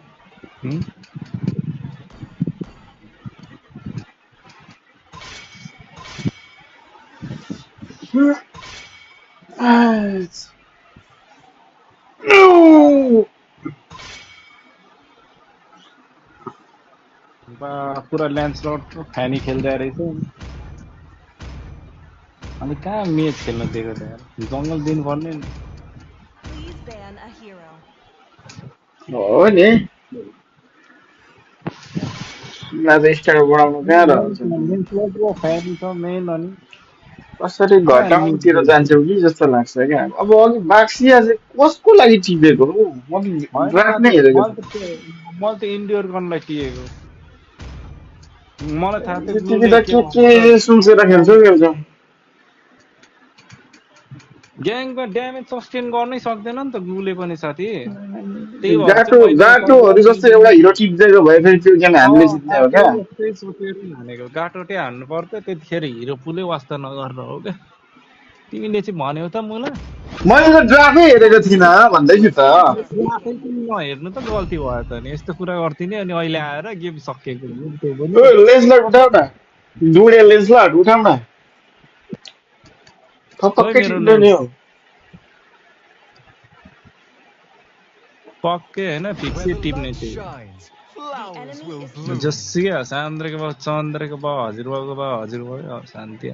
No! पुरा ल्यान्डस्लट फ्यानी खेल्दै रहेछ अनि कहाँ मेच खेल्न दिएको त यार जङ्गल दिनुपर्ने नि Please ban a hero. हो नि तिमीलाई त स्टार बनाउनु कहाँ रहन्छ ल्यान्डस्लट र फ्यानी छ मेन अनि कसरी कहाँ मेच घटाउनुतिर दिएको जान्छौ कि जस्तो लाग्छ क्या अब अघि बाक्सिया चाहिँ कसको लागि टिपेको हो म त होइन ड्राफ्ट नै हेरेको मैले त इन्ड्योर गर्नलाई टिएको मलाई थाहा थियो थिएँ तिमी ब्लूले त के के भन्छ सोचेर खेल्छौ ग्याङमा ड्यामेज सस्टेन गर्नै सक्दैन नि त गुले पनि साथी त्यही भएर चाहिँ गाटो मैले गाटोहरू जस्तो एउटा हिरो टिप्दैको भए फेरि त्यो गेम हामीले जित्ने हो क्या। त्यही सोचेर हानेको गाटोटे हान्नु पर्थ्यो त्यतिखेर हिरो पुलै वास्ता नगरेर हो क्या तिमीले चाहिँ भन्यौ त मलाई मैले त ड्राफै हेरेको थिइनँ भन्दैछु त। आफै पनि नहेर्नु त गल्ती भयो त नि यस्तो कुरा गर्थेँ अनि अहिले आएर गेम सकिएको त्यो पनि ओ लेन्सलाई उठाउ न, डुडे लेन्सलाई उठाउ न, खोइ थपक्कै मेरो टिप्नु लेन्स नि हो। पक्कै होइन फिक्सै टिप्ने light थियो shines, flowers enemy will is bloom. जसुकै सान्द्रेको भयो चन्द्रेको भयो हजुरबाउको भयो हजुरबाउ शान्ति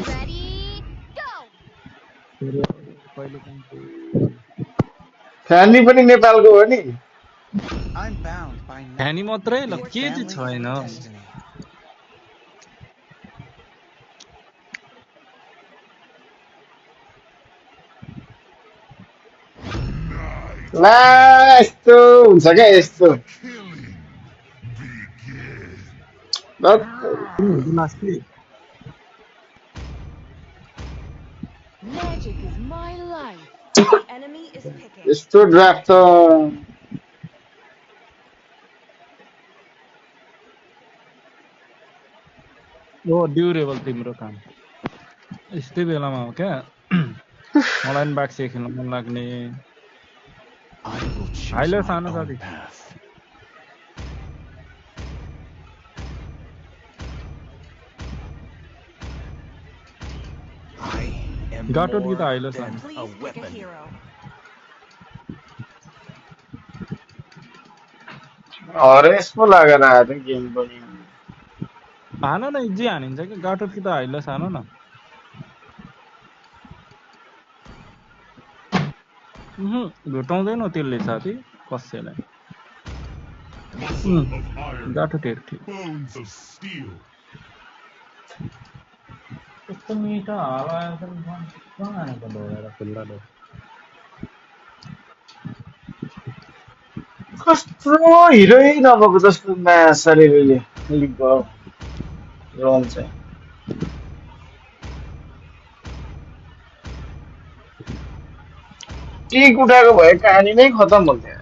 Ready, go! कहिले काहीँ फ्यानी पनि नेपालको हो नि। I'm bound by खानी nothing. मात्रै ल Be it के चाहिँ family छैन or destiny. ला यस्तो हुन्छ क्या यस्तो। Killing begin. धत्, Magic is my life. The enemy is picking. यस्तो ड्राफ्ट त हो ड्युरेबल तिम्रो काम यस्तै बेलामा हो क्या मलाई पनि बाक्से खेल्न मन लाग्ने I will choose high-low my सानो own साथी path. I am गाटो कि त more हाइलो than सानो a Please pick a weapon. hero. हरेस पो लागेर आयो त गेम पनि। हान न इजी हानिन्छ कि गाटो कि त हाइलो सानो न भेटाउँदैन त्यसले साथी कसैलाई Muscle of iron, गाटो टेर्थ्यो bones of steel. कस्तो मिठो हावा हानेको ढोगेर खुल्ला ढोग कस्तो हिरोै नभएको जस्तो नयाँ शरीरले लिएको रोल चाहिँ। टिक उठाएको भए कहानी नै खतम हुन्थ्यो।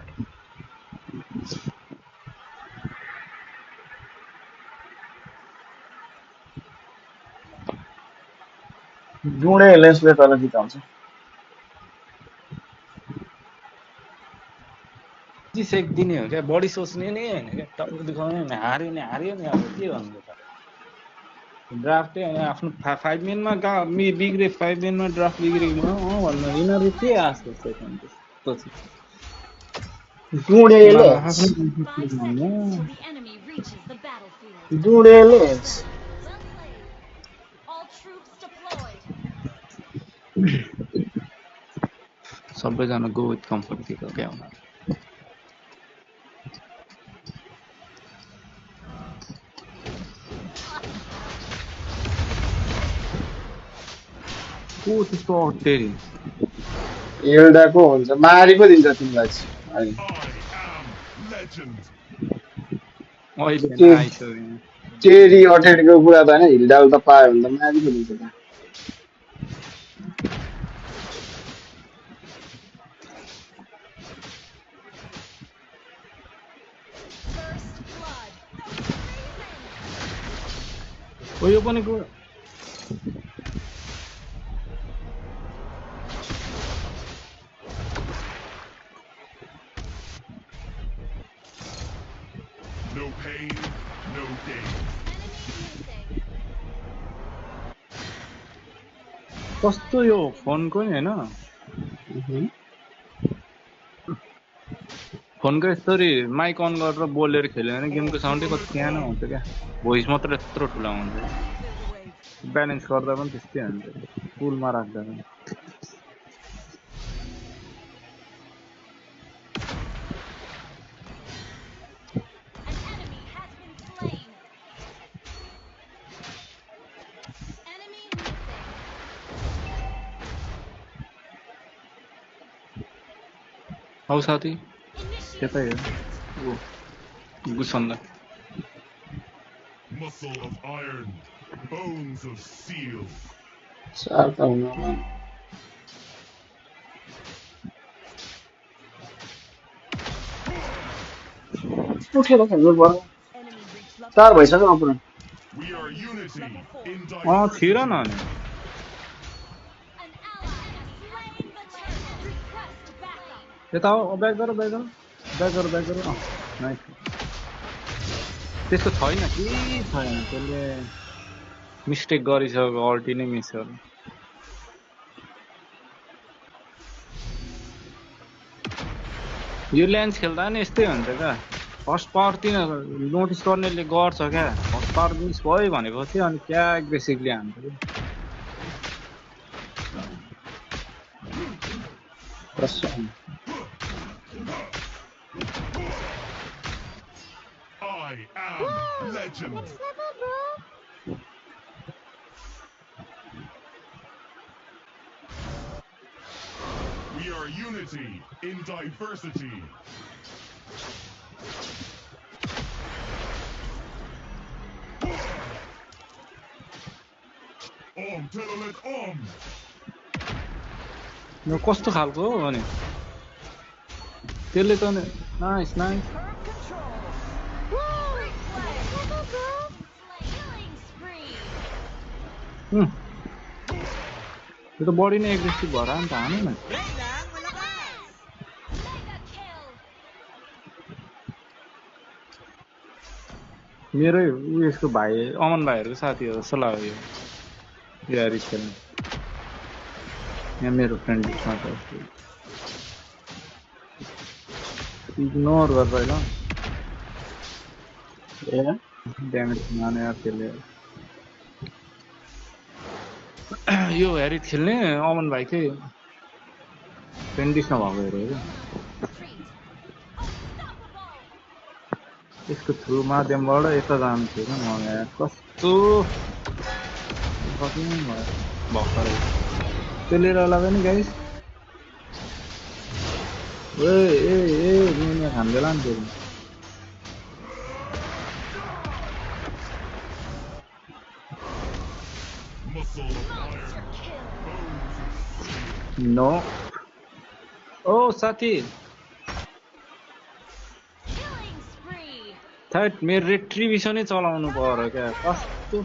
डुडे लेन्सले तल जिताउँछ। सेक दिने हो क्या बढी सोच्ने नै होइन क्या टाउको दुखाउने नि हार्यो नि अब के भन्नु त ड्राफ्टै होइन आफ्नो 5 मिनटमा बिग्रे 5 मिनटमा ड्राफ्ट बिग्रेको भन्नु यिनीहरू के आश गर्छ डुडे यिनीहरू लेन्स, आफ्नो 5 seconds till the enemy reaches the battlefield. डुडे लेन्स। Well played. All troops deployed. सबैजना गो विथ कम्फर्ट दिएको क्या उनीहरू को त्यस्तो अटेरी एल्डाको हुन्छ मारि पो दिन्छ तिमीलाई चाहिँ। I am legend. अहिले होइन त्यो आइसक्यो टेरी अटेडीको कुरा त होइन, हिल्डाल त पायो भने त मारि पो दिन्छ त। First blood. ओ यो पनि को No pain, no gain. कस्तो यो फोनको नि होइन फोनको यस्तरी माइक अन गरेर बोलेर खेल्यो भने गेमको साउन्डै कति सानो हुन्छ क्या भोइस मात्र यत्रो ठुलो हुन्छ ब्यालेन्स गर्दा पनि त्यस्तै हुन्छ फुलमा राख्दा पनि An enemy has been slain. Enemy missing. हौ साथी Initiate. त्यतै हो गुसन्दा Muscle of iron, bones of steel. चार त हुनमा उठेर खेल्नु पर्यो Enemy reached level 4 4. भइसक्यो अपुरो We are Enemy reached unity level 4. in थिर diversity. न अनि An ally has slain the turret. Request backup. यता हो ब्याक गर ब्याक गर ब्याक गर ब्याक गर नाइस त्यसको छैन केही छैन त्यसले मिस्टेक गरिसक्यो अल्टी नै मिस गर्यो यो ल्यान्स खेल्दा नि यस्तै हुन्छ क्या फर्स्ट पावर तिन नोटिस गर्नेले गर्छ क्या फर्स्ट पावर मिस भयो भनेपछि अनि क्या एग्रेसिभली हान्छ क्या कसो I am legend. Next level, bro. We are unity in diversity. Telolet यो कस्तो खालको हो भने त्यसले त नाइस नाइस Killing spree. त्यो त बढी नै एग्रेसिभ भएर नि त हानु न Mega kill. मेरै उयसको भाइ अमन भाइहरूको साथी हो जस्तो लाग्यो यो यारिस खेल्ने यहाँ मेरो फ्रेन्ड लिस्टमा छ इग्नोर गरेर ल ए ड्यामेज माने यार त्यसले यो हेरिट खेल्ने अमन भाइकै फ्रेन्ड लिस्टमा भएको हेऱ्यो क्या यसको थ्रु माध्यमबाट यता जानु थियो क्या म यार कस्तो कति भयो भर्खरै त्यसले होला पनि गाइस ए ए ए मिने खान्देला नि त्यो muscle of iron. नो ओ साथी Killing spree. थर्ड मेरो रिट्रिब्युसनै चलाउनु पर्यो क्या कस्तो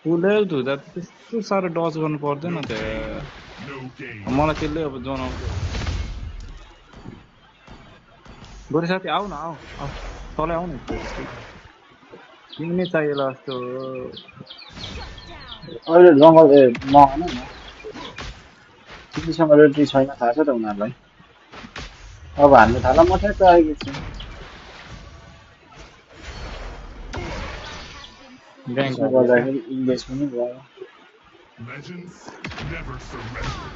फुल हुँदा त्यस्तो साह्रो डज गर्नु पर्दैन त No game. मलाई त्यसले अब जनाउँछ गोरे साथी आऊ न आऊ आऊ तलै आऊ न किन्नै चाहिएला जस्तो अहिले जङ्गल ए नआउनु न तिमीसँग रेट्री छैन थाहा छ त उनीहरूलाई अब हान्नु थाला म ठ्याक्क आएको छु ब्याङ्क त्यसो गर्दाखेरि इङ्गेज पनि भयो Legends never surrender.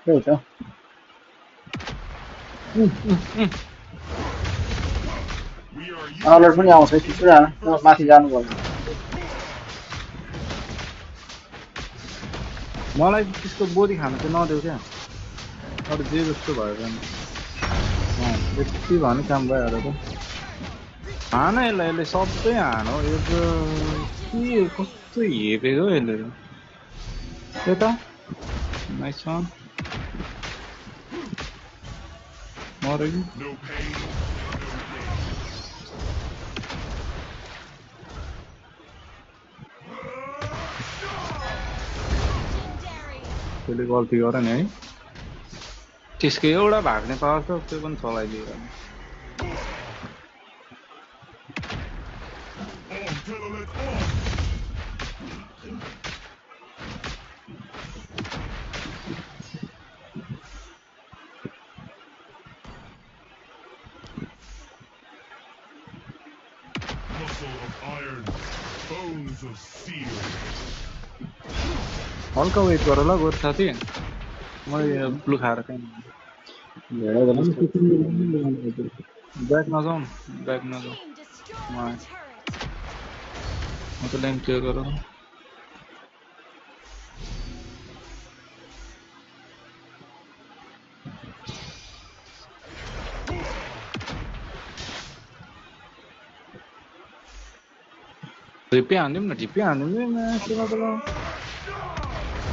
त्यही त We are अलर्ट पनि आउँछ छिटो माथि जानु पर्छ मलाई त्यसको बोडी खानु चाहिँ नदेऊ क्या अरू जे जस्तो भयो भने यति भने काम भइहाल्यो त हान यसलाई यसले सबै हानो यो त के कस्तो हेपेको यसले यता नाइस वान मर्यो कि no pain, no त्यसले गल्ती गर नि है त्यसको एउटा भाग्ने पावर छ त्यो पनि चलाइदिएर Telolet muscle of iron, bones of steel. हल्का वेट गर ल गोरु साथी मैले ब्लु खाएर कहीँ ब्याक नजाउँ ब्याक नजाउँ Team destroyed the turret. म त लाइन क्लियर गर झिप्पी हान्दिउँ न झिप्पी हान्दिउँ न सुन त ल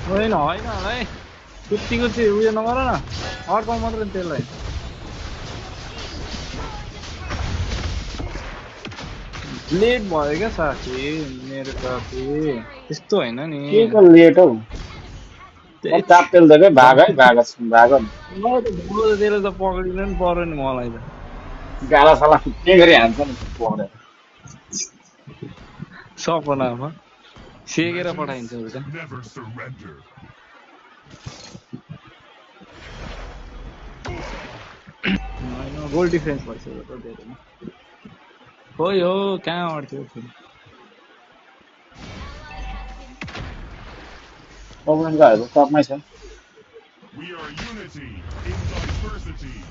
होइन होइन होला है त्यतिको चाहिँ उयो नगर न अर्को मात्रै त्यसलाई लेट भयो क्या साथी मेरो साथी त्यस्तो होइन नि के को लेट हौ म चाप्टेल त के भाग है भाग भाग त्यसले त पक्रिनु नि पर्यो नि मलाई त गाला साला के गरी हान्छ नि पक्रेर सपनामा सेकेर पठाइन्छ Legends उल्टा never surrender. होइन गोल डिफरेन्स भइसक्यो त धेरै खोइ हो कहाँ अड्थ्यो फेरि ओपनिङको टपमै छ We are unity in diversity.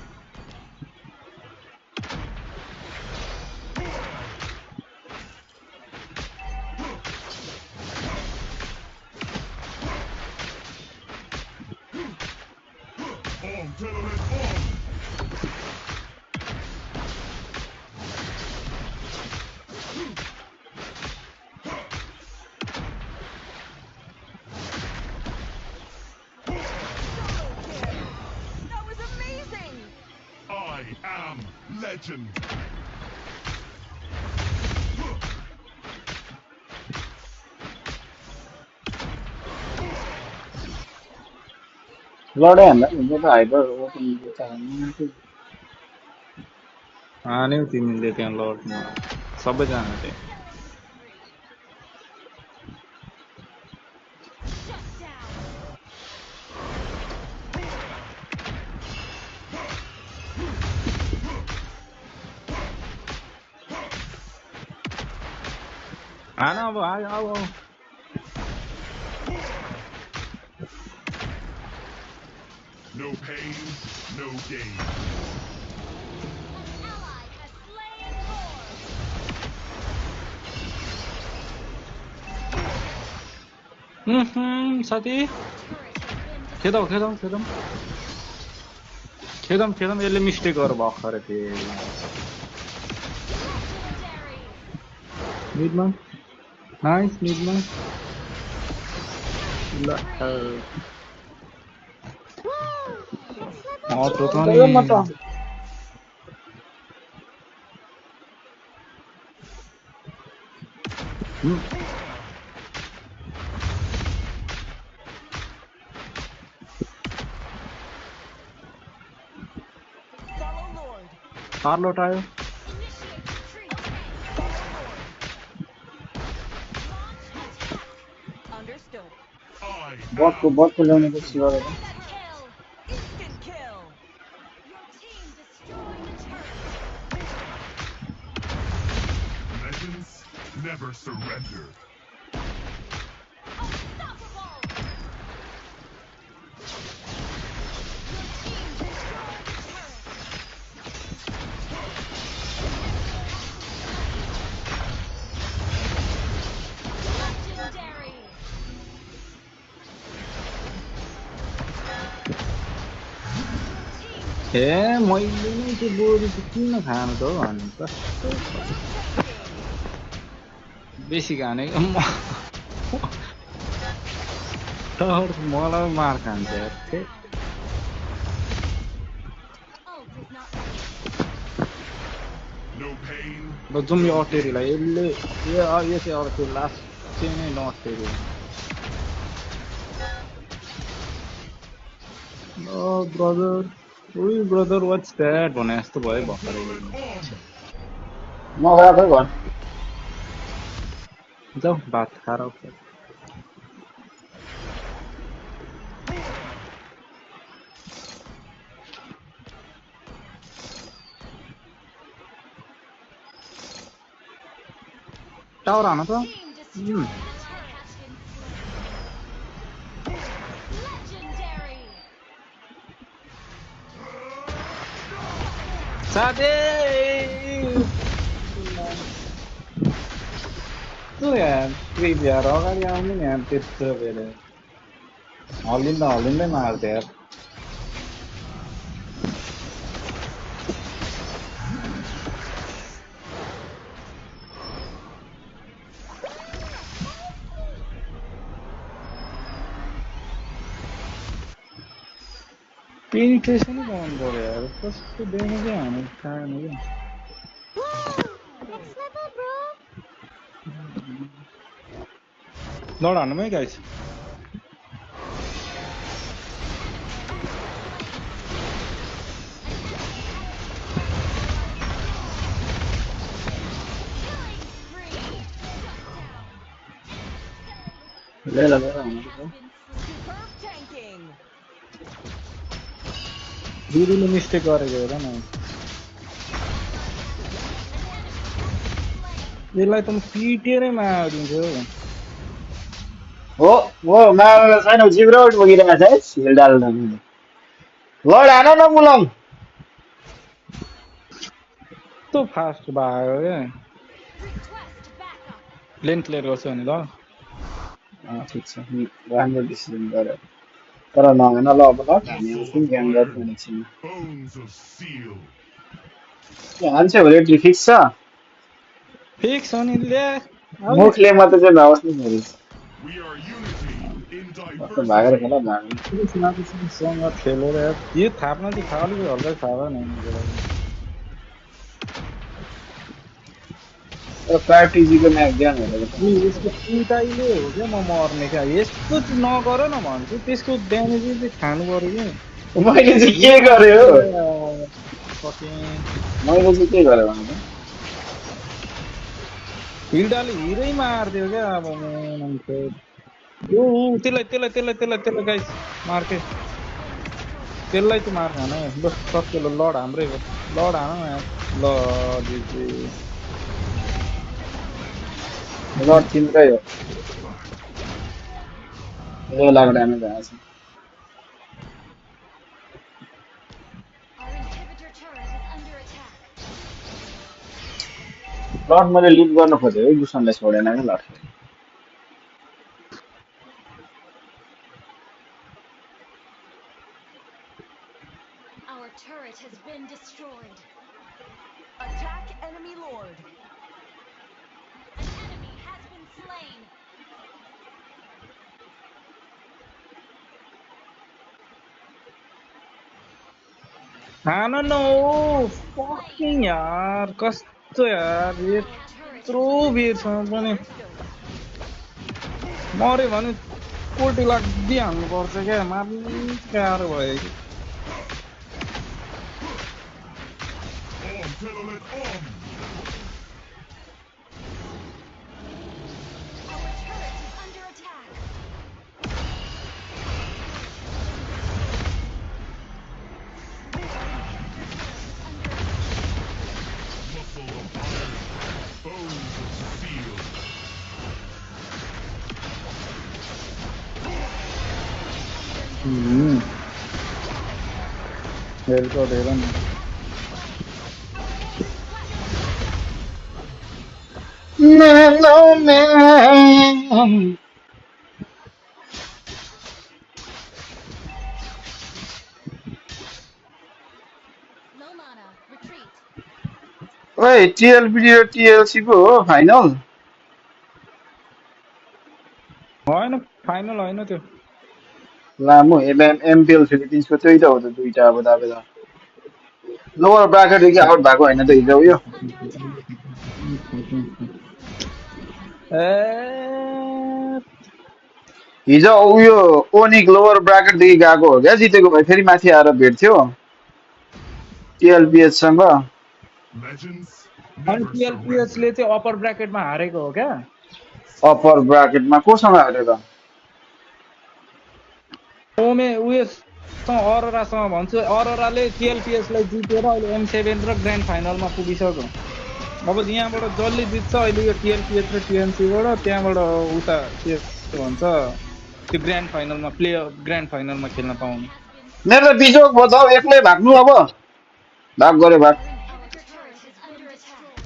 On, gentlemen, on! That was amazing! I am legend. लडै हान्दा हुन्छ त हाइपर ओपनिङको त हान्यौ तिमीले त्यहाँ लड्नु सबैजना त्यहाँ Shut down! हान अब आयो अब No pain, no gain. An ally has slain Lord! साथी Turret has been खेदौँ खेदौँ खेदौँ खेदौँ खेदौँ यसले मिस्टेक गरेर भर्खर थिएँ legendary! मिडमा नाइस मिडमा ल अटो त नि म त Follow Lord! कार्लोट आयो Initiate retreat! Follow Lord! Launch attack! Understood. I बटको ल्याउने Mega पछि गरेर kill! Instant kill! Your team destroyed a turret! legends never surrender. Unstoppable! Your team destroyed a turret! Legendary! ए मैले नै त्यो बोडी चाहिँ किन खानु त हौ भन्नु त बेसी खानेको मलाई मार खान्छ यार छे Ult is not ready. No pain, ल जाउँ यो अटेरीलाई यसले यो चाहिँ अब त्यो लास्ट चाहिँ नै नअटेरी ब्रदर उइ ब्रदर वाट्स द्याट भने जस्तो भयो भर्खरै म गएको घर जाऊ भात खाएर आउँछ टावर हान त Team destroyed a turret! Legendary! साथी तँ यहाँ कृपया अगाडि आउनु नि यहाँ त्यस्तो बेला हल्लिँदै मार्थ्यो यार पेनिट्रेसन नै बनाउनु पर्यो यार कस्तो ड्यामेजै हाने खाएन क्या Next level, bro. लड हान्नुमै गाइस ले ल ले ल Superb tanking. दिदीले मिस्टेक गरेको हेर न यसलाई त म पिटेरै मारिदिन्छु हो हो मारेर छैन जिब्रो बगिरहेको छ है हिल डाल्दा लड हान न मुलम कस्तो फास्ट भयो क्या Request backup. लेन क्लियर गर्छु भने ल ठिक छ राम्रो डिसिजन गरे तर नभएन ल अब ल हामी आउँछौँ ग्याङ गर्छौँ एकछिन Bones of steel. के हान्छ भने फिक्स छ फिक्स हो नि ल्या मुखले मात्रै चाहिँ नहोस् नि फेरि We are unity in कस्तो भागेर diversity. खेला भाग्नु सँग खेलेर यो थाप्न चाहिँ थाहा अलिक हल्का थाहा भएन तर प्रायोरिटिजीको म्याच ध्यान हेरेको त यसको पिटाइले हो क्या म मर्ने क्या यस्तो चाहिँ नगर न भन्छु त्यसको ड्यामेज चाहिँ खानु पर्यो क्या मैले चाहिँ के गरेँ हो fucking मैले चाहिँ के गरेँ भने हिल्डाले हिरै मारिदियो क्या अब त्यसलाई गाइस मार्के त्यसलाई चाहिँ मार खान ल सक्यो ल लड हाम्रै हो लड हान न यार ल दिदी लड तिम्रै हो यो लाग्यो ड्यामेज आएछ Our inhibitor turret is under attack. लड मैले लिड गर्न खोजेँ है गुसनले छोडेन क्या लड Our turret has been destroyed. Attack enemy lord. An enemy has been slain. हान न ओ फकिङ यार कस्तो यार Our turret यत्रो has been बेरसम्म पनि destroyed. मऱ्यो भने कोल्टी लाग्दिहाल्नुपर्छ क्या मार्नु गाह्रो भयो कि On, Telolet, on! Our turret is under attack. Muscle of iron. Bones of steel. Help हेर न मेलो म्यान Low mana. Retreat. ओए टिएलबी र टिएलसी को हो फाइनल होइन फाइनल होइन त्यो लामो एमपिएल फिलिपिन्सको त्यही त हो त दुईटा अब दाबेदा लोवर ब्राकेटदेखि आउट भएको होइन त हिजो उयो ए हिजो उयो ओनिक लोवर ब्राकेटदेखि गएको हो क्या जितेको भए फेरि माथि आएर भेट्थ्यो टिएलपिएचसँग Legends अनि never टिएलपिएच surrender. ले चाहिँ अप्पर ब्राकेटमा हारेको हो क्या अप्पर ब्राकेटमा कोसँग हारेर ओमे उयोसँग अरोरासँग भन्छु अरोराले टिएलपिएच लाई जितेर अहिले M7 र ग्रान्ड फाइनलमा पुगिसक्यो अब यहाँबाट जसले जित्छ अहिले यो टिएलपिएच र टिएनसी बाट त्यहाँबाट उता के भन्छ त्यो ग्रान्ड फाइनलमा खेल्न पाउने मेरो त बिजोक भयो त हौ, एक्लै भाग्नु अब भाग गरे भाग Our turret is under attack.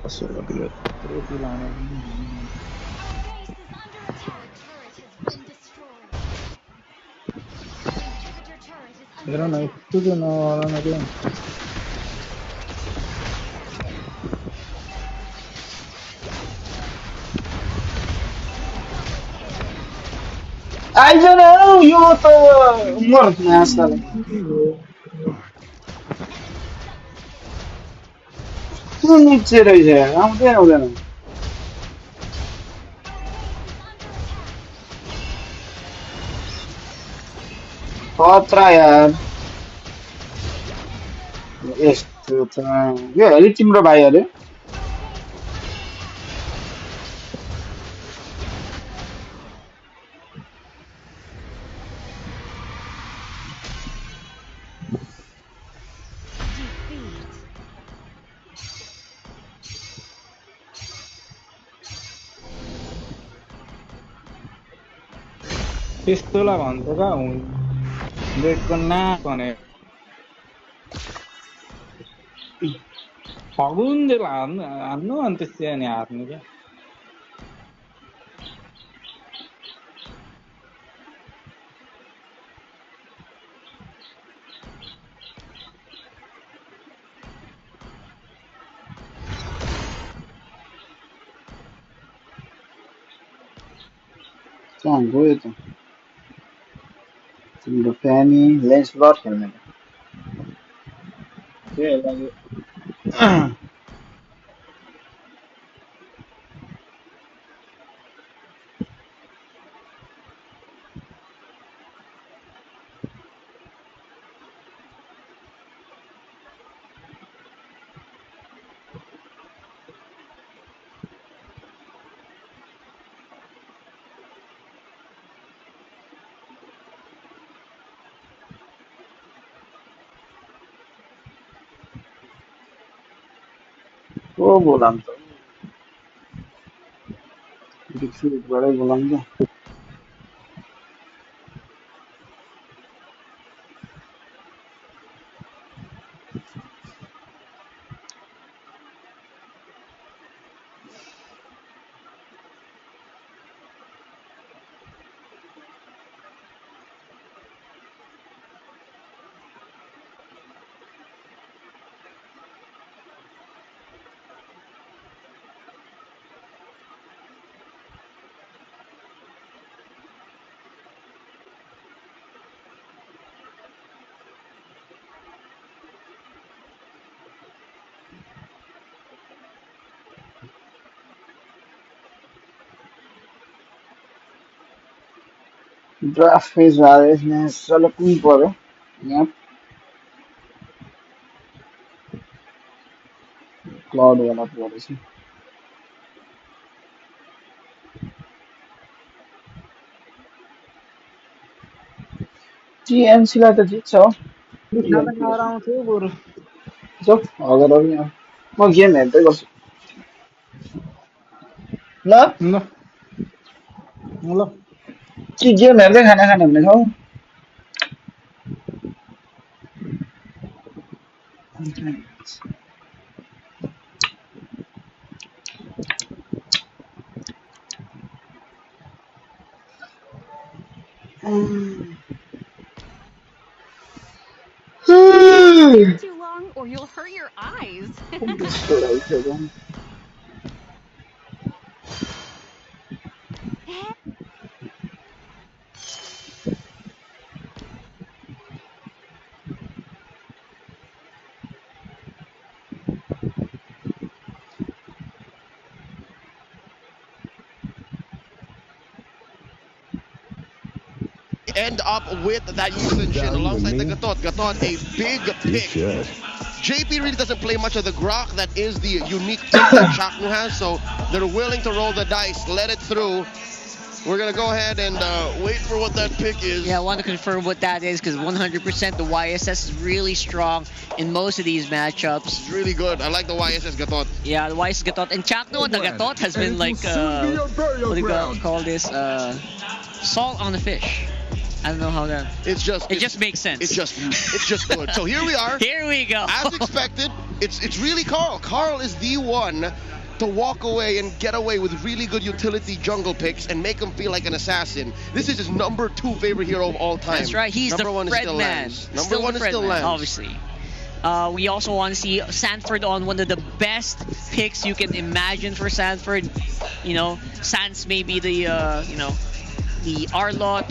कसो गरियो यत्रो चिलाउनु Our base is under attack. Our turret has been destroyed. Our inhibitor turret is hair under न attack. यस्तो चाहिँ नगर न क्या आइजन यो त मर नास्ताले कस्तो निचे रहेछ आउँदै आउँदैन खतरा यार यस्तो त यो हेरी तिम्रो भाइ अरे Defeat. त्यस्तोलाई भन्छ क्या हुँडेको ना भने फगुन्जेल हान्नु अनि त्यसै अनि हार्नु क्या कहाँ गयो त तिम्रो फ्यानी लेन्स लट खेल्ने के लाग्यो को बोलाम त डिक्सुटबाटै बोलाम त ड्राफ्ट फेज हालेँ साला कुन पर्यो यहाँ क्लाउड वाला परेछ टिएमसी लाई त जित्छ हो खाना खाएर आउँछु बरु जो अगर पनि म गेम हेर्दै गर्छु ल ल ल कि गेम हेर्दै खाना खाने भने खाऊ Stare too long or you'll hurt your eyes. End up with that Yusen alongside the Gatot. Gatot, a big pick. JP really doesn't play much of the Grok. That is the unique pick that Chaknu has, so they're willing to roll the dice, let it through. We're going to go ahead and wait for what that pick is. Yeah, I want to confirm what that is because 100% the YSS is really strong in most of these matchups. It's really good. I like the YSS Gatot. Yeah, the YSS Gatot. And Chakno, the Gatot has been like, what do you call this? Salt on the fish. I don't know how that. It just makes sense. It's just good. So here we are. Here we go. As expected, it's really Carl. Carl is the one to walk away and get away with really good utility jungle picks and make him feel like an assassin. This is his #2 favorite hero of all time. That's right. He's number the one Fred is still man. Lance. Number one is still Lance. Obviously. We also want to see Sanford on one of the best picks you can imagine for Sanford. You know, Sans may be the the Arlot.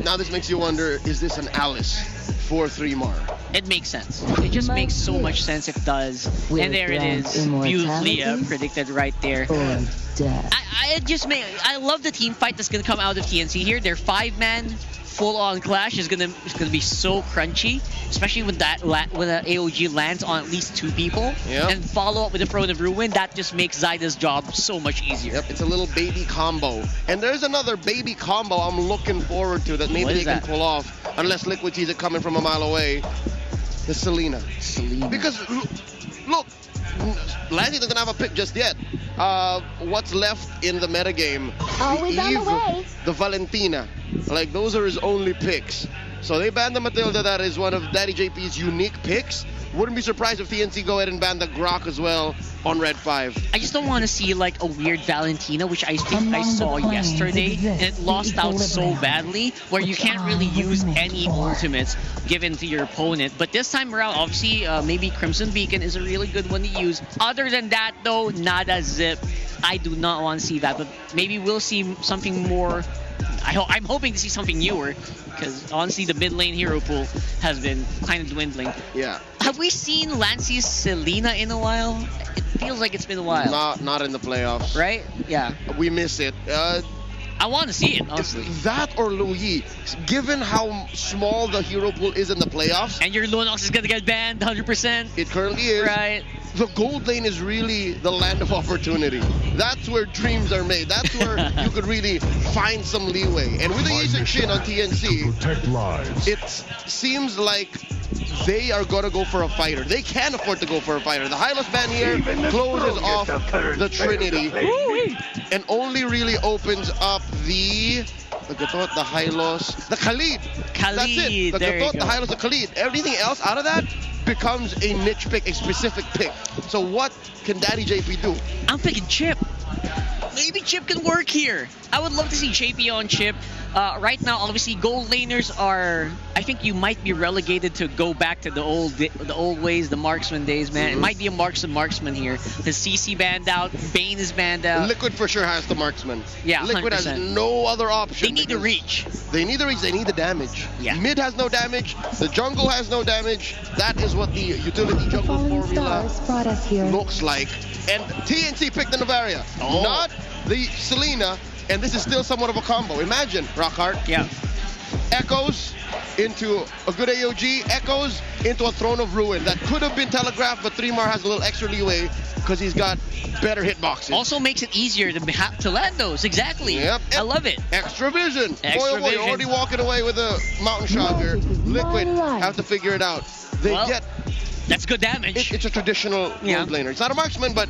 Now this makes you wonder, is this an Alice for 3mar? It makes sense. It just makes so much sense. It does. And there it is, beautifully predicted right there. I love the team fight that's gonna come out of TNC here. Their 5-man full-on clash is gonna be so crunchy, especially when when an AOG lands on at least 2 people, and follow up with the Throne of Ruin. That just makes Zyda's job so much easier. Yep, it's a little baby combo, and there's another baby combo I'm looking forward to that maybe they can pull off, unless Liquid sees it coming from a mile away. The Selena. Because look, Lancy doesn't have a pick just yet. What's left in the metagame? Always the on the way. The Valentina. Like, those are his only picks. So they banned the Matilda. That is one of Daddy JP's unique picks. Wouldn't be surprised if TNC go ahead and ban the Grok as well on Red 5. I just don't want to see like a weird Valentina, which I think I saw yesterday, and it lost out so badly, where you can't really use any ultimates given to your opponent. But this time around, obviously, maybe Crimson Beacon is a really good one to use. Other than that, though, nada zip. I do not want to see that, but maybe we'll see something more. I'm hoping to see something newer, because honestly the mid lane hero pool has been kind of dwindling. Yeah. Have we seen Lancy's Selena in a while? It feels like it's been a while. Not in the playoffs. Right? Yeah. We miss it. I want to see it, honestly. That or Louis, given how small the hero pool is in the playoffs. And your Lunox is going to get banned 100%. It currently is. Right. The gold lane is really the land of opportunity. That's where dreams are made. That's where you could really find some leeway. And with the Yusik Shin on TNC, it seems like they are going to go for a fighter. They can afford to go for a fighter. The Hylos ban here closes off the Trinity and only really opens up the Gatot, the Hylos, the Khalid. That's it. The Gatot, the Hylos, the Khalid. Everything else out of that becomes a niche pick, a specific pick. So what can Daddy JP do? I'm picking Chip. Maybe Chip can work here. I would love to see JP on Chip. Right now, obviously, gold laners are. I think you might be relegated to go back to the old ways, the marksman days, man. It might be a marksman here. The CC banned out, Bane is banned out. Liquid for sure has the marksman. Yeah, Liquid 100%. has no other option. They need the reach. They need the reach. They need the damage. Yeah. Mid has no damage. The jungle has no damage. That is what the utility jungle formula looks like. And TNC picked the Navaria, not the Selena. And this is still somewhat of a combo. Imagine, Rockhart. Yeah. Echoes into a good AOG. Echoes into a Throne of Ruin. That could have been telegraphed, but 3mar has a little extra leeway because he's got better hitboxes. Also makes it easier to land those. Exactly. Yep. I love it. Extra vision. Extra boy, you're already walking away with a Mountain Shocker. Liquid have to figure it out. They get... That's good damage. It's a traditional gold laner. It's not a marksman, but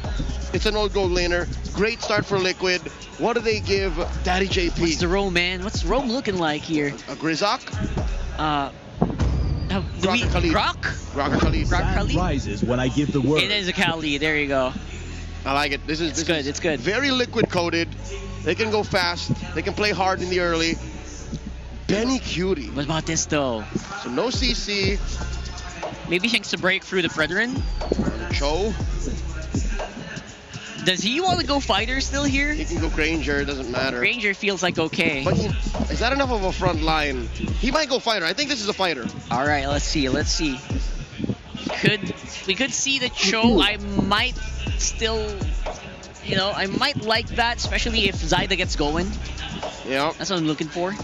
it's an old gold laner. Great start for Liquid. What do they give Daddy JP? What's the Rome, man? What's Rome looking like here? A Grizok? Grok Khalid? Rises when I give the word. It is a Khalid. There you go. I like it. This is good. It's good. Very Liquid coded. They can go fast. They can play hard in the early. Benny Cutie. What about this though? So no CC. Maybe he thinks to break through the Brethren. Cho. Does he want to go fighter still here? He can go Granger, it doesn't matter. Granger feels like okay. But is that enough of a front line? He might go fighter. I think this is a fighter. All right, let's see. We could see the Cho. I might still, I might like that, especially if Zyda gets going. Yeah. That's what I'm looking for.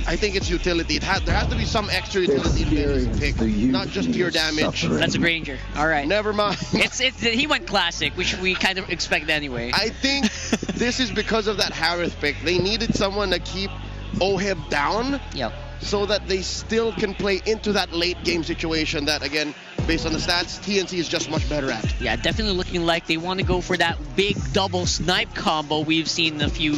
I think it's utility. There has to be some extra utility in Benny's pick, not just pure damage. That's a Granger. All right. Never mind. He went classic, which we kind of expect anyway. I think this is because of that Harith pick. They needed someone to keep Oheb down. Yep. So that they still can play into that late game situation that, again, based on the stats, TNC is just much better at. Yeah, definitely looking like they want to go for that big double snipe combo we've seen a few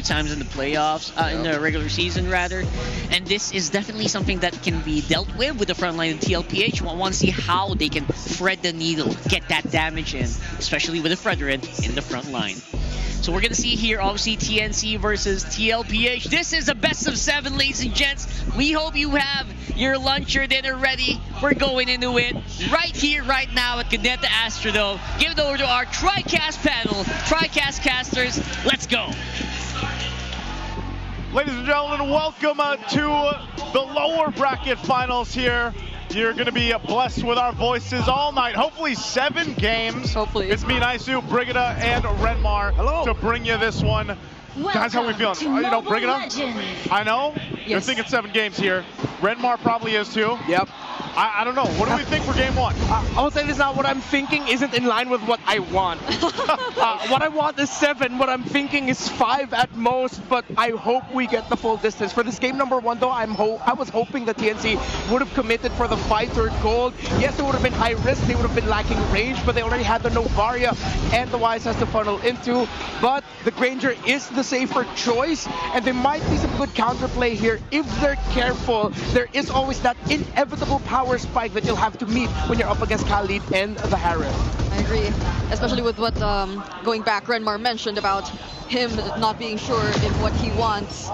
times in the playoffs, in the regular season rather. And this is definitely something that can be dealt with the front line of TLPH. We want to see how they can thread the needle, get that damage in, especially with the Fredrin in the front line. So we're going to see here, obviously, TNC versus TLPH. This is a best of 7, ladies and gents. We hope you have your lunch or dinner ready. We're going into it right here, right now at Cadetta Astrodome. Give it over to our TriCast panel. TriCast casters, let's go. Ladies and gentlemen, welcome to the lower bracket finals here. You're going to be blessed with our voices all night. Hopefully 7 games. Hopefully. It's me, Naisu, Brigida, and Renmar to bring you this one. Guys, how are we feeling? You know, Brigida? I know. Yes. You're thinking 7 games here. Renmar probably is too. Yep. I don't know. What do we think for game 1? I'll say this now. What I'm thinking isn't in line with what I want. What I want is 7. What I'm thinking is 5 at most, but I hope we get the full distance. For this game number 1, though, I was hoping the TNC would have committed for the fighter gold. Yes, it would have been high risk. They would have been lacking range, but they already had the Novaria and the Wise has to funnel into. But the Granger is the safer choice, and there might be some good counterplay here if they're careful. There is always that inevitable power spike that you'll have to meet when you're up against Khalid and the Harem. I agree, especially with what going back Renmar mentioned about him not being sure if what he wants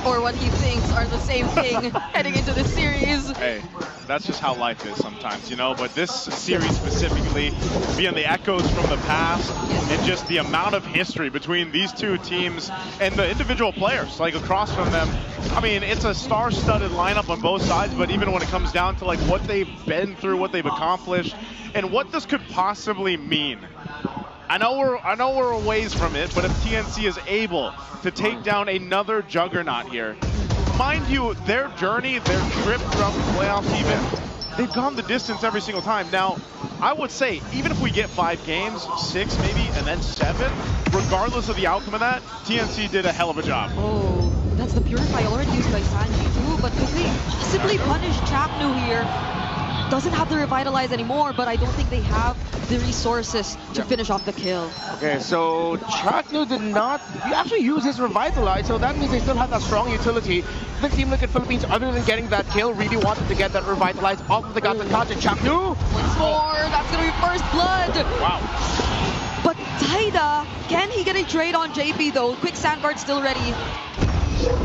or what he thinks are the same thing heading into the series. Hey, that's just how life is sometimes, you know, but this series specifically, being the echoes from the past and just the amount of history between these two teams and the individual players, like across from them. I mean, it's a star-studded lineup on both sides, but even when it comes down to like what they've been through, what they've accomplished, and what this could possibly mean. I know we're a ways from it, but if TNC is able to take down another juggernaut here, mind you, their journey, their trip throughout the playoffs even, they've gone the distance every single time. Now, I would say, even if we get 5 games, 6 maybe, and then 7, regardless of the outcome of that, TNC did a hell of a job. Oh, that's the Purify already used by Sanji too, but could they possibly punish Chapnu here? Doesn't have the Revitalize anymore, but I don't think they have the resources to finish off the kill. Okay, so Chaknu did not actually use his Revitalize, so that means they still have that strong utility. The Team Liquid Philippines, other than getting that kill, really wanted to get that Revitalize off of the Gatakacha. Chaknu! Once more, that's gonna be first blood! Wow. But Taida, can he get a trade on JP though? Quick Sandguard still ready.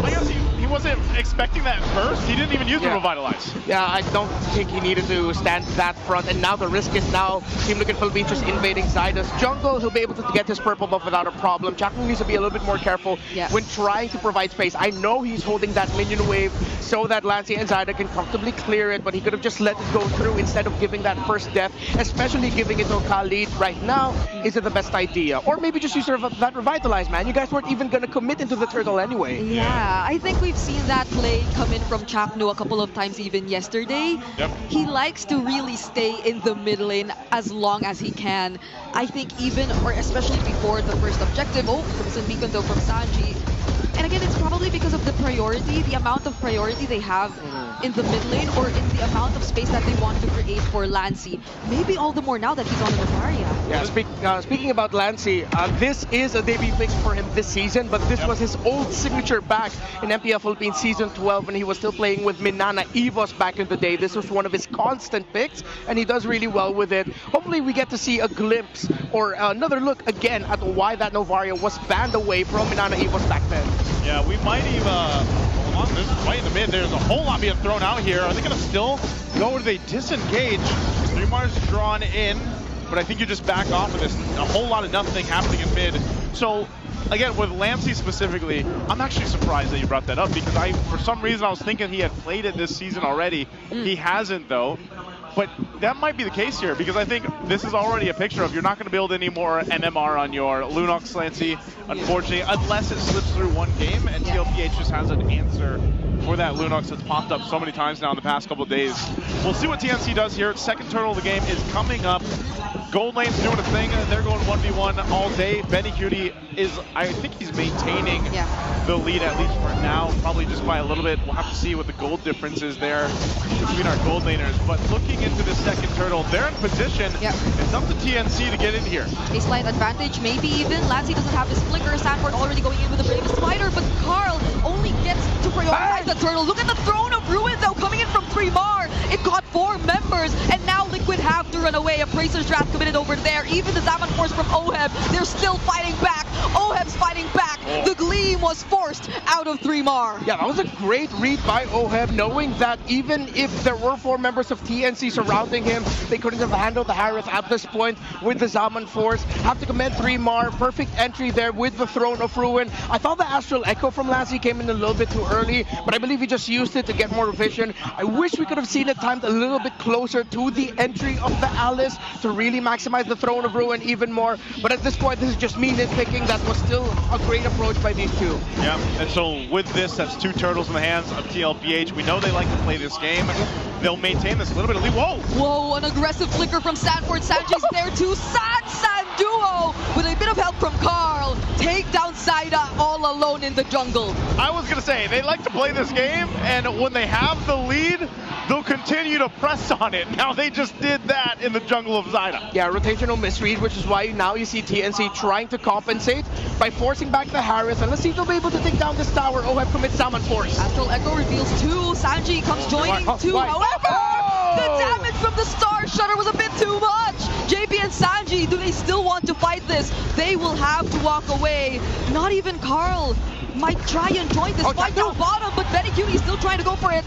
I guess he wasn't expecting that first. He didn't even use the Revitalize. Yeah, I don't think he needed to stand that front. And now the risk is now Team Liquid Philippines just invading Zyda's jungle. He'll be able to get his purple buff without a problem. Chakmu needs to be a little bit more careful when trying to provide space. I know he's holding that minion wave so that Lancey and Zyda can comfortably clear it, but he could have just let it go through instead of giving that first death, especially giving it to Khalid right now. Is it the best idea? Or maybe just use that Revitalize, man. You guys weren't even going to commit into the turtle anyway. Yeah, I think we've seen that play come in from Chapnu a couple of times even yesterday. Yep. He likes to really stay in the mid lane as long as he can. I think even, or especially before the first objective, Crimson Beacon though from Sanji. And again, it's probably because of the priority, the amount of priority they have in the mid lane or in the amount of space that they want to create for Lancey. Maybe all the more now that he's on the Novaria. Yeah, speaking about Lancey, this is a debut fix for him this season, but this was his old signature back in MPL Philippines Season 12 when he was still playing with Minana Evos back in the day. This was one of his constant picks, and he does really well with it. Hopefully we get to see a glimpse or another look again at why that Novaria was banned away from Minana Evos back then. Yeah, we might even, hold on, this is right in the mid. There's a whole lot being thrown out here. Are they going to still go or do they disengage? 3 Mars drawn in, but I think you just back off of this. A whole lot of nothing happening in mid. So, again, with Lancey specifically, I'm actually surprised that you brought that up because for some reason, I was thinking he had played it this season already. He hasn't, though. But that might be the case here because I think this is already a picture of you're not going to build any more MMR on your Lunox Lancey, unfortunately, unless it slips through one game and TLPH just has an answer for that Lunox that's popped up so many times now in the past couple of days. We'll see what TNC does here. Second turtle of the game is coming up. Gold Lane's doing a thing. They're going 1v1 all day. Benny Cutie is, I think he's maintaining the lead at least for now, probably just by a little bit. We'll have to see what the gold difference is there between our gold laners. But looking into the second turtle, they're in position. It's up to TNC to get in here. A slight advantage, maybe even. Lancey doesn't have his flicker. Sanford already going in with the Brave Spider, but Carl only gets to prioritize the turtle. Look at the Throne of Ruin though, coming in from 3mar. It got 4 members, and now Liquid have to run away. A Bracer's Draft committed over there. Even the Zaman Force from Oheb, they're still fighting back. Oheb's fighting back. The Gleam was forced out of 3mar. Yeah, that was a great read by Oheb, knowing that even if there were 4 members of TNC surrounding him. They couldn't have handled the Harith at this point with the Zaman Force. Have to commend 3mar. Perfect entry there with the Throne of Ruin. I thought the Astral Echo from Lassie came in a little bit too early, but I believe he just used it to get more vision. I wish we could have seen it timed a little bit closer to the entry of the Alice to really maximize the Throne of Ruin even more. But at this point, this is just me nitpicking. That was still a great approach by these two. Yeah, and so with this, that's 2 turtles in the hands of TLPH. We know they like to play this game. They'll maintain this a little bit of lead. Whoa! Whoa, an aggressive flicker from Sanford. Sanji's there too. San duo with a bit of help from Carl. Take down Zaida all alone in the jungle. I was going to say, they like to play this game, and when they have the lead, they'll continue to press on it. Now they just did that in the jungle of Zaida. Yeah, rotational misread, which is why now you see TNC trying to compensate by forcing back the Harris. And let's see if they'll be able to take down this tower. OHEB commits Salmon Force. Astral Echo reveals 2. Sanji comes joining 2. However, the damage from the Star Shutter was a bit too much. JP and Sanji, do they still want to fight this? They will have to walk away. Not even Carl might try and join this fight down bottom, but Benny Cutie is still trying to go for it.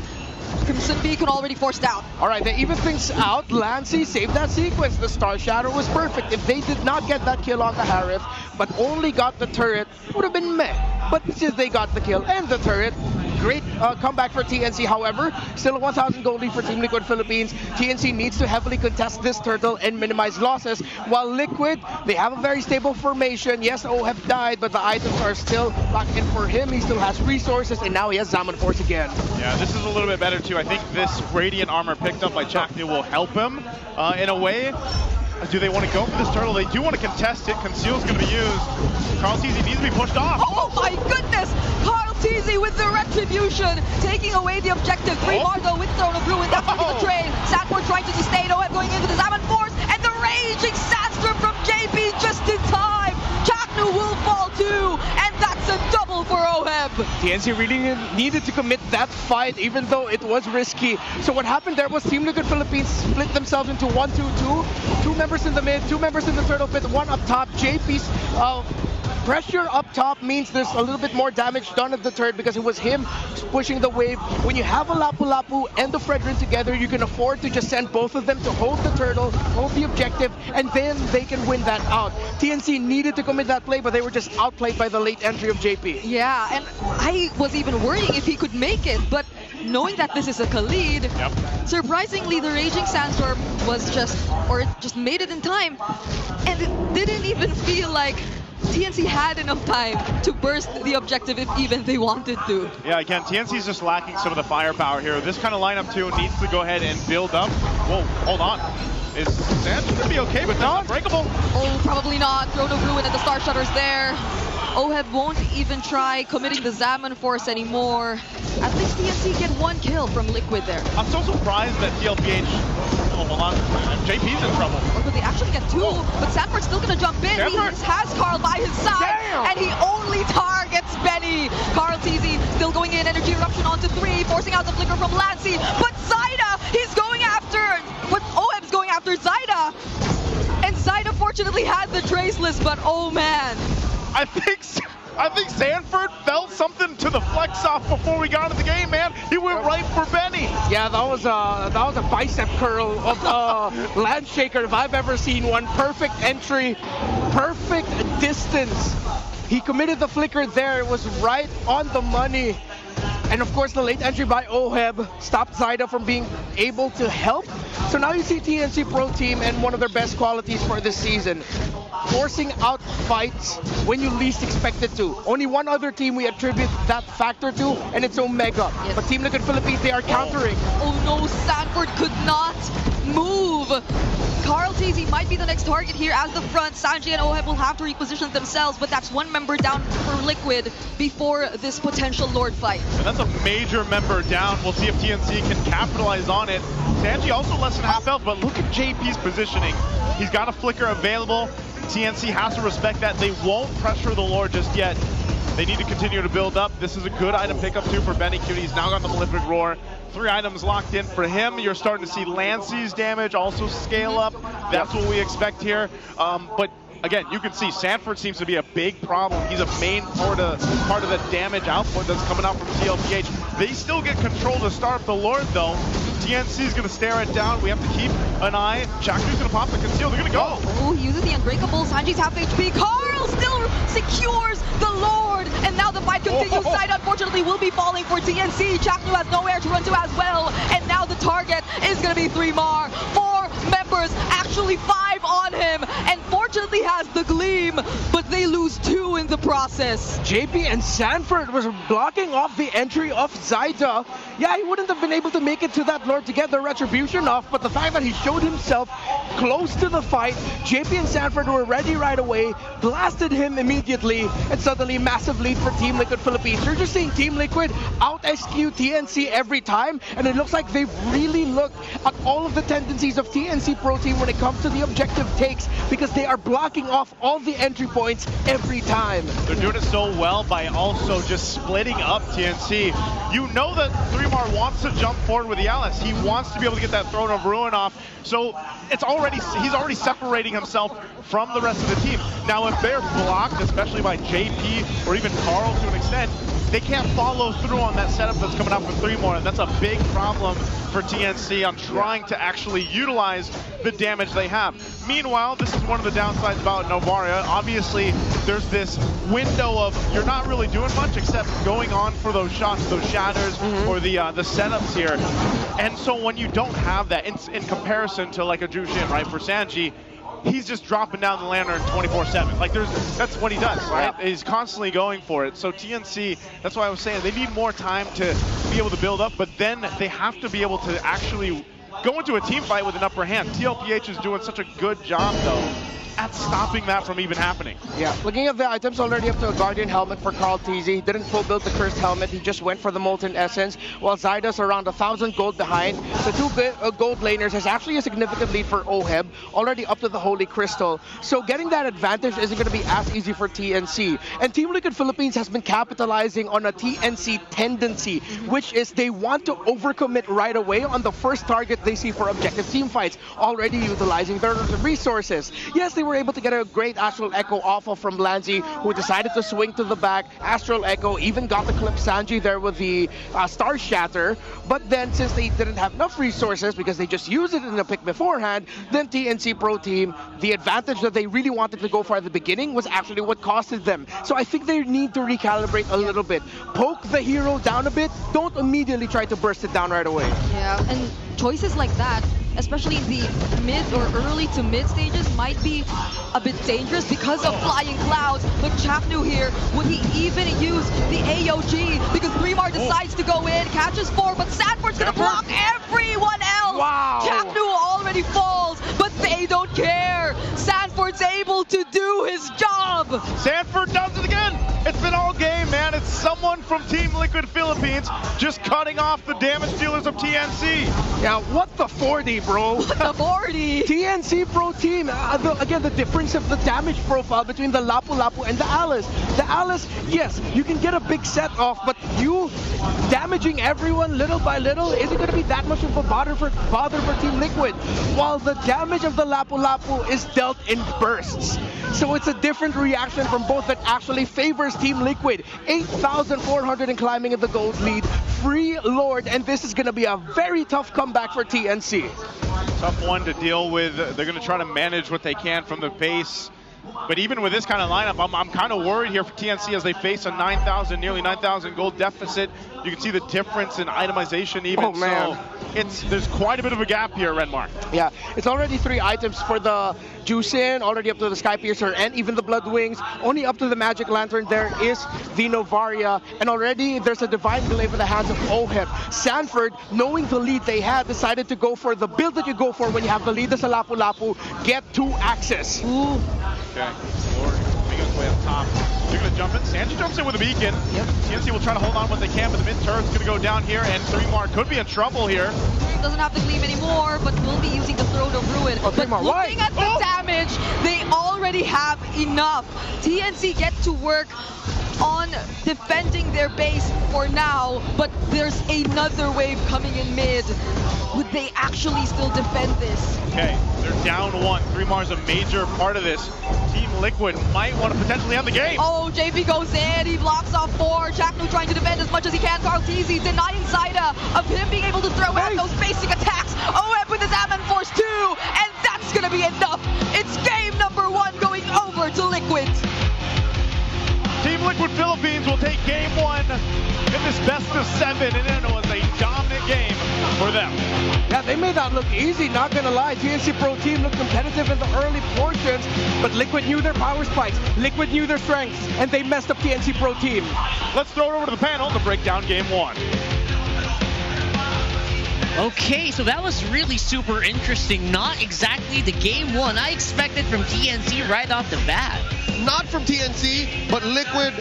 Crimson Beacon already forced out. All right, they even things out. Lancy saved that sequence. The Star Shadow was perfect. If they did not get that kill on the Harith, but only got the turret, would have been meh. But since they got the kill and the turret, great comeback for TNC. However, still a 1,000 gold lead for Team Liquid Philippines. TNC needs to heavily contest this turtle and minimize losses. While Liquid, they have a very stable formation. Yes, OHEB died, but the items are still locked in for him. He still has resources, and now he has Zaman Force again. Yeah, this is a little bit better too. I think this Radiant armor picked up by Chaknu will help him in a way. Do they want to go for this turtle? They do want to contest it. Conceal's going to be used. Carl TZ needs to be pushed off. Oh my goodness! Carl TZ with the retribution, taking away the objective. 3mar though with Throne of Ruin. That's going to be the trade. Sanford trying to sustain. OHEB going into the Zaman Force, and the raging Sandstorm from JP just in time. Chaknu will fall too, and that's a double for OHEB. TNC really needed to commit that fight, even though it was risky. So what happened there was Team Liquid Philippines split themselves into 1-2-2. 2 members in the mid, 2 members in the turtle pit, 1 up top. JP's pressure up top means there's a little bit more damage done at the turret because it was him pushing the wave. When you have a Lapu-Lapu and the Fredrin together, you can afford to just send both of them to hold the turtle, hold the objective, and then they can win that out. TNC needed to commit that play, but they were just outplayed by the late entry of JP. Yeah, and I was even worrying if he could make it, but knowing that this is a Khalid, surprisingly the Raging Sandstorm was just made it in time, and it didn't even feel like TNC had enough time to burst the objective if even they wanted to. Yeah, again, TNC's just lacking some of the firepower here. This kind of lineup too needs to go ahead and build up. Whoa, hold on. Is Sands gonna be okay with that? Unbreakable? Oh, probably not. Throne of Ruin and the Star Shutter's there. OHEB won't even try committing the Zaman Force anymore. At least TNC get 1 kill from Liquid there. I'm so surprised that TLPH... Oh, hold on. JP's in trouble. Oh, but they actually get 2, but Sanford's still gonna jump in. He has Carl by his side, and he only targets Benny. Carl TZ still going in, energy eruption onto 3, forcing out the flicker from Lancy, but Zaida, he's going after, but OHEB's going after Zaida. And Zaida fortunately had the traceless, but oh man. I think Sanford felt something to the flex off before we got into the game, man. He went right for Benny. Yeah, that was a bicep curl of Landshaker if I've ever seen one. Perfect entry, perfect distance. He committed the flicker there. It was right on the money. And of course, the late entry by OHEB stopped Zaida from being able to help. So now you see TNC Pro Team and one of their best qualities for this season, forcing out fights when you least expect it to. Only one other team we attribute that factor to, and it's Omega. Yes. But Team Liquid Philippines, they are countering. Oh no, Sanford could not move. Carl TZ might be the next target here as the front. Sanji and OHEB will have to reposition themselves, but that's 1 member down for Liquid before this potential Lord fight. And that's a major member down. We'll see if TNC can capitalize on it. Sanji also less than half health, but look at JP's positioning. He's got a flicker available. TNC has to respect that. They won't pressure the Lord just yet. They need to continue to build up. This is a good item pickup too for Benny Cutie. He's now got the Malefic Roar. 3 items locked in for him. You're starting to see Lancy's damage also scale up. That's what we expect here. But again, you can see Sanford seems to be a big problem. He's a main part of the damage output that's coming out from TLPH. They still get control to start the Lord though. TNC is going to stare it down. We have to keep an eye. Chaknu's going to pop the conceal. They're going to go. Oh, he uses the Unbreakable. Sanji's half HP. Carl still secures the Lord. And now the fight continues. Side, unfortunately, will be falling for TNC. Chaknu has nowhere to run to as well. And now the target is going to be 3mar. 4 members, actually 5 on him. And fortunately has the Gleam, but they lose 2 in the process. JP and Sanford was blocking off the entry of Zaida. Yeah, he wouldn't have been able to make it to that Lord to get the retribution off, but the fact that he showed himself close to the fight, JP and Sanford were ready right away, blasted him immediately, and suddenly massive lead for Team Liquid Philippines. You're just seeing Team Liquid out-SQ TNC every time, and it looks like they've really looked at all of the tendencies of TNC Pro Team when it comes to the objective takes, because they are blocking off all the entry points every time. They're doing it so well by also just splitting up TNC. You know that 3mar wants to jump forward with the Alice. He wants to be able to get that Throne of Ruin off. So he's already separating himself from the rest of the team. Now if they're blocked, especially by JP or even Carl to an extent, they can't follow through on that setup that's coming up for 3mar, and that's a big problem for TNC on trying to actually utilize the damage they have. Meanwhile, this is one of the downsides about Novaria. Obviously, there's this window of you're not really doing much except going on for those shots, those shatters, or the setups here. And so when you don't have that, in comparison to like a Jushin, right, for Sanji, he's just dropping down the lantern 24/7. Like that's what he does, right? Yeah. He's constantly going for it. So TNC, that's why I was saying they need more time to be able to build up, but then they have to be able to actually go into a team fight with an upper hand. TLPH is doing such a good job though at stopping that from even happening. Yeah, looking at the items, already up to a Guardian helmet for Carl TZ. He didn't full build the Cursed helmet, he just went for the Molten Essence, while Zaida's around 1,000 gold behind. The 2 gold laners is actually a significant lead for Oheb, already up to the Holy Crystal. So getting that advantage isn't going to be as easy for TNC. And Team Liquid Philippines has been capitalizing on a TNC tendency, which is they want to overcommit right away on the first target they see for objective team fights, already utilizing their resources. Yes, they were able to get a great Astral Echo off of from Lanzi, who decided to swing to the back. Astral Echo even got the clip Sanji there with the Star Shatter, but then since they didn't have enough resources because they just used it in the pick beforehand, then TNC Pro Team, the advantage that they really wanted to go for at the beginning was actually what costed them. So I think they need to recalibrate a little bit. Poke the hero down a bit, don't immediately try to burst it down right away. Yeah, and choices like that, especially in the mid or early to mid stages, might be a bit dangerous because of flying clouds. But Chaknu here, would he even use the AOG? Because 3mar decides to go in, catches 4, but Sanford's gonna block everyone else. Wow. Chaknu already falls, but they don't care. Sanford's able to do his job. Sanford does it again. It's been all game, man. It's someone from Team Liquid Philippines just cutting off the damage dealers of TNC. Yeah, what the 40, bro? What the 40? TNC Pro Team, again, the difference of the damage profile between the Lapu Lapu and the Alice. The Alice, yes, you can get a big set off, but you damaging everyone little by little isn't going to be that much of a bother for Team Liquid, while the damage of the Lapu Lapu is dealt in bursts. So it's a different reaction from both that actually favors Team Liquid. 8,400 and climbing in the gold lead. Free Lord, and this is going to be a very tough comeback for TNC. Tough one to deal with. They're going to try to manage what they can from the base. But even with this kind of lineup, I'm kind of worried here for TNC as they face a 9,000, nearly 9,000 gold deficit. You can see the difference in itemization even. Oh, man. So there's quite a bit of a gap here, Renmark. Yeah, it's already 3 items for the Jushin, already up to the Skypiercer and even the Blood Wings. Only up to the Magic Lantern there is the Novaria, and already there's a Divine Glaive in the hands of Oheb. Sanford, knowing the lead they had, decided to go for the build that you go for when you have the lead as a Lapu Lapu, get 2 access. Ooh. Okay, Lord making his way up top. They're going to jump in. Sanji jumps in with a beacon. Yep. TNC will try to hold on what they can, but the mid-turret's going to go down here, and 3mar could be in trouble here. Doesn't have the Gleam anymore, but will be using the Throne of Ruin. Oh, but looking at the damage, they already have enough. TNC get to work on defending their base for now, but there's another wave coming in mid. Would they actually still defend this? Okay, they're down one. 3mar's a major part of this. Team Liquid might want to potentially have the game. Oh, JP goes in, he blocks off 4. Chaknu trying to defend as much as he can. Carl Teasy denying Zaida of him being able to throw out those basic attacks. OM with his Ammon Force 2, and that's gonna be enough. It's game number 1 going over to Liquid. Team Liquid Philippines will take game 1 in this best of 7, and it was a dominant game for them. Yeah, they made that look easy, not gonna lie. TNC Pro Team looked competitive in the early portions, but Liquid knew their power spikes, Liquid knew their strengths, and they messed up TNC Pro Team. Let's throw it over to the panel to break down game 1. Okay, so that was really super interesting. Not exactly the game 1 I expected from TNC right off the bat. Not from TNC, but Liquid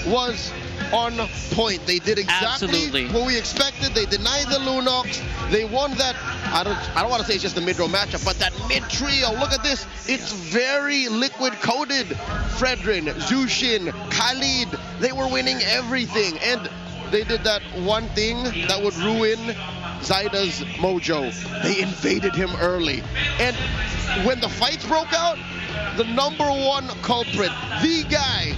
was on point. They did exactly what we expected. They denied the Lunox. They won that, I don't want to say it's just the mid-row matchup, but that mid-trio, look at this. It's very Liquid-coded. Fredrin, Zushin, Khalid, they were winning everything. And they did that one thing that would ruin Zaida's mojo. They invaded him early. And when the fights broke out, the number 1 culprit, the guy,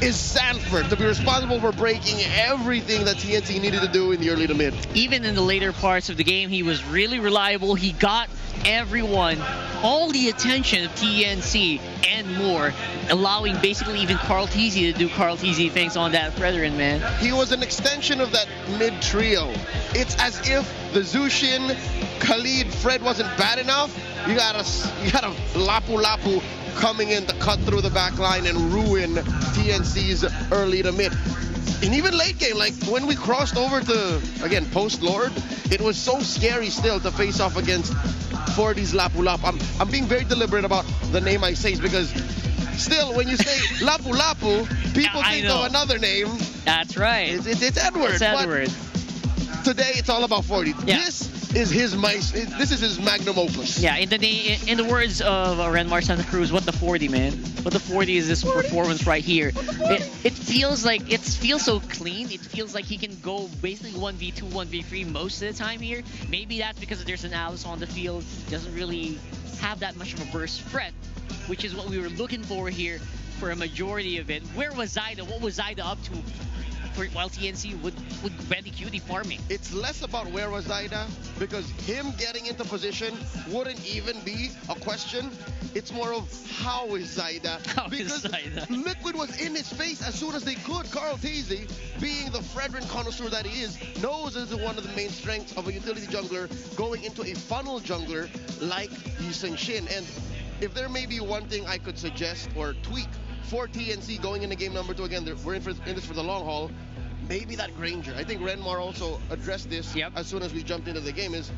is Sanford, to be responsible for breaking everything that TNC needed to do in the early to mid. Even in the later parts of the game, he was really reliable. He got everyone, all the attention of TNC and more, allowing basically even Carl Teasy to do Carl Teasy things on that Fredrin, man. He was an extension of that mid trio. It's as if the Zushin, Khalid, Fred wasn't bad enough. You got a Lapu Lapu coming in to cut through the back line and ruin TNC's early to mid. And even late game, like when we crossed over to, again, post-Lord, it was so scary still to face off against 40's Lapu Lapu. I'm being very deliberate about the name I say because still, when you say Lapu Lapu, people think of another name. That's right. It's Edward. It's Edward. But today, it's all about 40. Yeah. This is his magnum opus. Yeah, in the words of Renmar Santa Cruz, what the 40, man? What the 40 is this performance right here. It feels so clean. It feels like he can go basically 1v2, 1v3 most of the time here. Maybe that's because there's an Alice on the field. Doesn't really have that much of a burst threat, which is what we were looking for here for a majority of it. Where was Zaida? What was Zaida up to? While TNC would Benny Cutie farming. It's less about where was Zaida, because him getting into position wouldn't even be a question. It's more of how is Zaida? Because Liquid was in his face as soon as they could. Carl Teasy, being the Fredrin connoisseur that he is, knows this is one of the main strengths of a utility jungler going into a funnel jungler like Yisun Shin. And if there may be one thing I could suggest or tweak for TNC going into game number 2, again, we're in this for the long haul, maybe that Granger. I think Renmar also addressed this as soon as we jumped into the game, is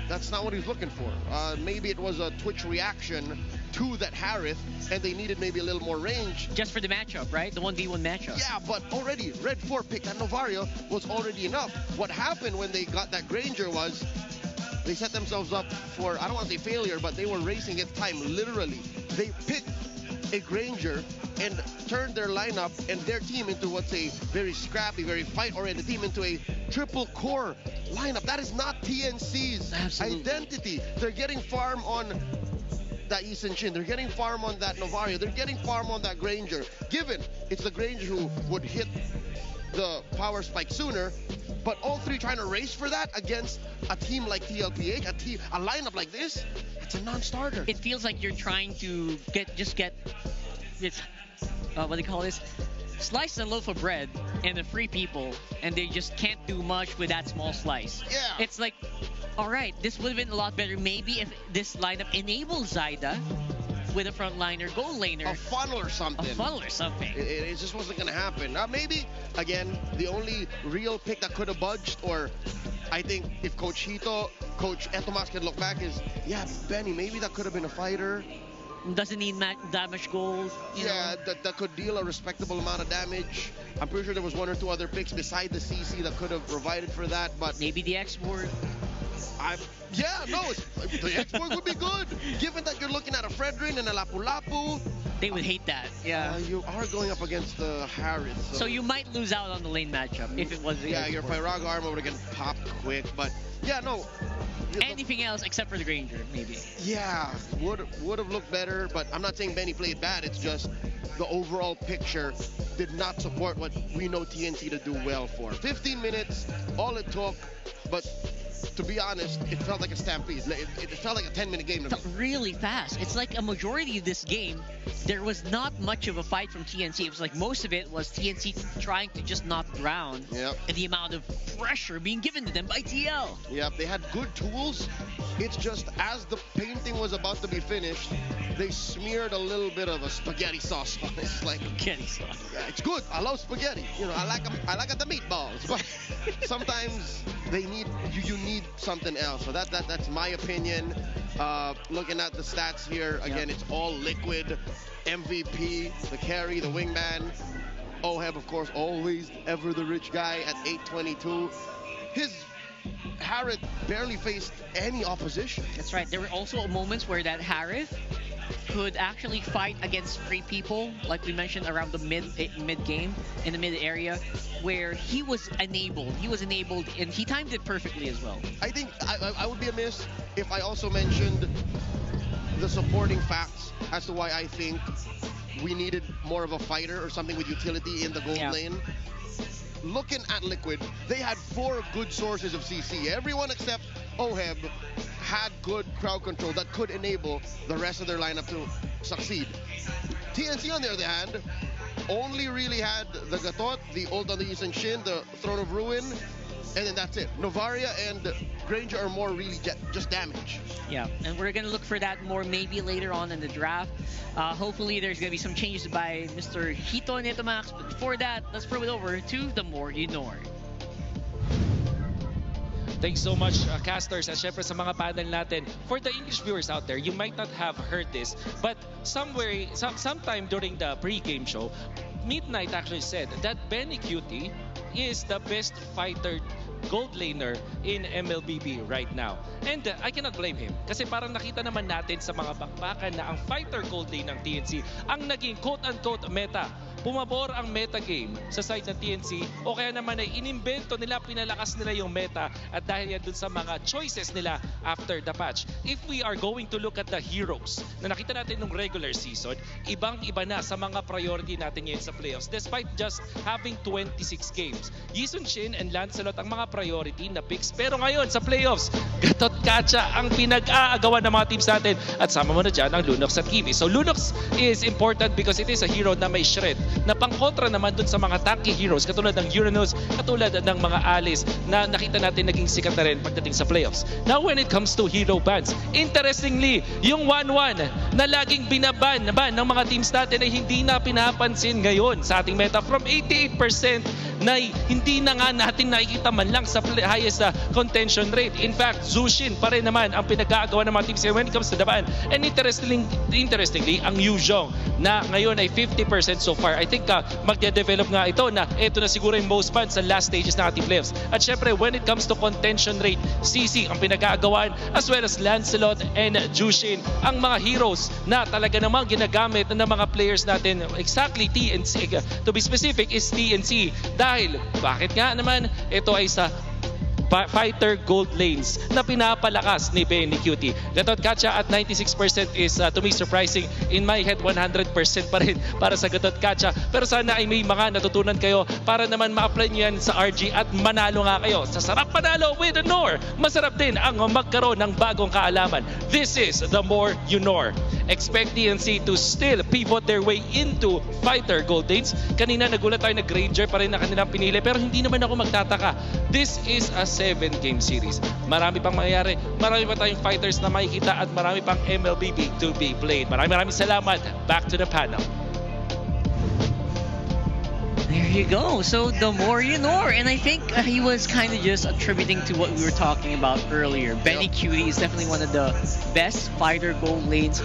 that's not what he's looking for. Maybe it was a Twitch reaction to that Harith, and they needed maybe a little more range. Just for the matchup, right? The 1v1 matchup. Yeah, but already, Red 4 picked that Novario was already enough. What happened when they got that Granger was they set themselves up for, I don't want to say failure, but they were racing against time, literally. They picked a Granger and turned their lineup and their team into what's a very scrappy, very fight-oriented team, into a triple core lineup. That is not TNC's identity. They're getting farm on that Yisun Shin. They're getting farm on that Novario. They're getting farm on that Granger. Given it's the Granger who would hit the power spike sooner, but all three trying to race for that against a team like TLPH, a lineup like this, it's a non-starter. It feels like you're trying to get this, what do you call this? Slice a loaf of bread and the free people, and they just can't do much with that small slice. Yeah. It's like, all right, this would have been a lot better maybe if this lineup enabled Zaida with a frontliner, goal laner. A funnel or something. It just wasn't going to happen. Maybe, again, the only real pick that could have budged, or I think if Coach Hito, Coach Etomas can look back, is, yeah, Benny, maybe that could have been a fighter. Doesn't need that much gold. Yeah, that could deal a respectable amount of damage. I'm pretty sure there was one or two other picks beside the CC that could have provided for that, but... Maybe the X-Ward. The X-Ward would be good. Given that you're looking at a Fredrin and a Lapu Lapu, They would hate that. Yeah. You are going up against the Harris. So you might lose out on the lane matchup if it was. Yeah, your Pyraga armor would have gotten popped quick, but yeah, no. Anything else except for the Granger, maybe. Yeah, would have looked better, but I'm not saying Benny played bad. It's just the overall picture did not support what we know TNC to do well for. 15 minutes, all it took, but to be honest, it felt like a stampede. It felt like a 10-minute game to me. It felt really fast. It's like a majority of this game, there was not much of a fight from TNC. It was like most of it was TNC trying to just knock ground. Yep. And the amount of pressure being given to them by TL. Yep, they had good tools. It's just as the painting was about to be finished, they smeared a little bit of a spaghetti sauce on it. It's like spaghetti sauce. Yeah, it's good. I love spaghetti. You know, I like the meatballs, but sometimes they need you need something else. So that's my opinion. Looking at the stats here, again, it's all liquid. MVP, the carry, the wingman. Oheb, of course, always ever the rich guy at 822. His Harith barely faced any opposition. That's right. There were also moments where that Harith could actually fight against free people, like we mentioned around the mid game, in the mid area, where he was enabled. He was enabled, and he timed it perfectly as well. I think I would be amiss if I also mentioned the supporting facts as to why I think we needed more of a fighter or something with utility in the gold lane. Looking at Liquid, they had 4 good sources of CC. Everyone except Oheb had good crowd control that could enable the rest of their lineup to succeed. TNC, on the other hand, only really had the Gatot, the Ult on the Yisun Shin, the Throne of Ruin, and then that's it. Novaria and Granger are more really just damage. Yeah, and we're going to look for that more maybe later on in the draft. Hopefully there's going to be some changes by Mr. Hito Netomax, but before that, let's throw it over to The More You Know. Thanks so much, casters, at syempre sa mga panel natin. For the English viewers out there, you might not have heard this, but sometime during the pre-game show, Midnight actually said that Benny Cutie is the best fighter gold laner in MLBB right now. And I cannot blame him kasi parang nakita naman natin sa mga bakbakan na ang fighter gold lane ng TNC ang naging quote-unquote meta. Pumabor ang meta game sa side ng TNC o kaya naman ay inimbento nila, pinalakas nila yung meta at dahil yan dun sa mga choices nila after the patch. If we are going to look at the heroes na nakita natin nung regular season, ibang-iba na sa mga priority natin ngayon sa playoffs despite just having 26 games. Yisun Shin and Lancelot ang mga priority na picks, pero ngayon sa playoffs, Gatot Kacha ang pinag-aagawan ng mga teams natin at sama mo na dyan ang Lunox at Kiwi. So Lunox is important because it is a hero na may shred na pangkontra naman dun sa mga tanky heroes katulad ng Uranus, katulad ng mga Alice na nakita natin naging sikat na rin pagdating sa playoffs. Now when it comes to hero bans, interestingly, yung 1-1 na laging binaban ng mga teams natin ay hindi na pinapansin ngayon sa ating meta from 88% na hindi na nga natin nakikita man lang sa highest contention rate. In fact, Zushin pa rin naman ang pinag-aagawa ng mga teams when it comes to the ban. And interestingly, ang Yuzhong na ngayon ay 50% so far. I think magde-develop nga ito na ito na siguro yung most banned sa last stages ng ating playoffs. At syempre, when it comes to contention rate, CC ang pinag-aagawan as well as Lancelot and Jushin ang mga heroes na talaga namang ginagamit ng mga players natin. Exactly, TNC. To be specific is TNC. Dahil, bakit nga naman ito ay sa fighter gold lanes na pinapalakas ni Benny Cutie. Gatot Kacha at 96% is to me surprising. In my head, 100% pa rin para sa Gatot Kacha. Pero sana ay may mga natutunan kayo para naman ma-apply nyo yan sa RG at manalo nga kayo. Sa sarap panalo with the Nor, masarap din ang magkaroon ng bagong kaalaman. This is The More You Know. Expect TNC to still pivot their way into fighter gold lanes. Kanina nagulat tayo na Granger pa rin na kanilang pinili pero hindi naman ako magtataka. This is a 7-game series. Marami pang mangyayari. Marami pa tayong fighters na makikita at marami pang MLBB to be played. Maraming salamat. Back to the panel. There you go. So The More You Know. And I think he was kind of just attributing to what we were talking about earlier. Benny Cutie is definitely one of the best fighter gold lanes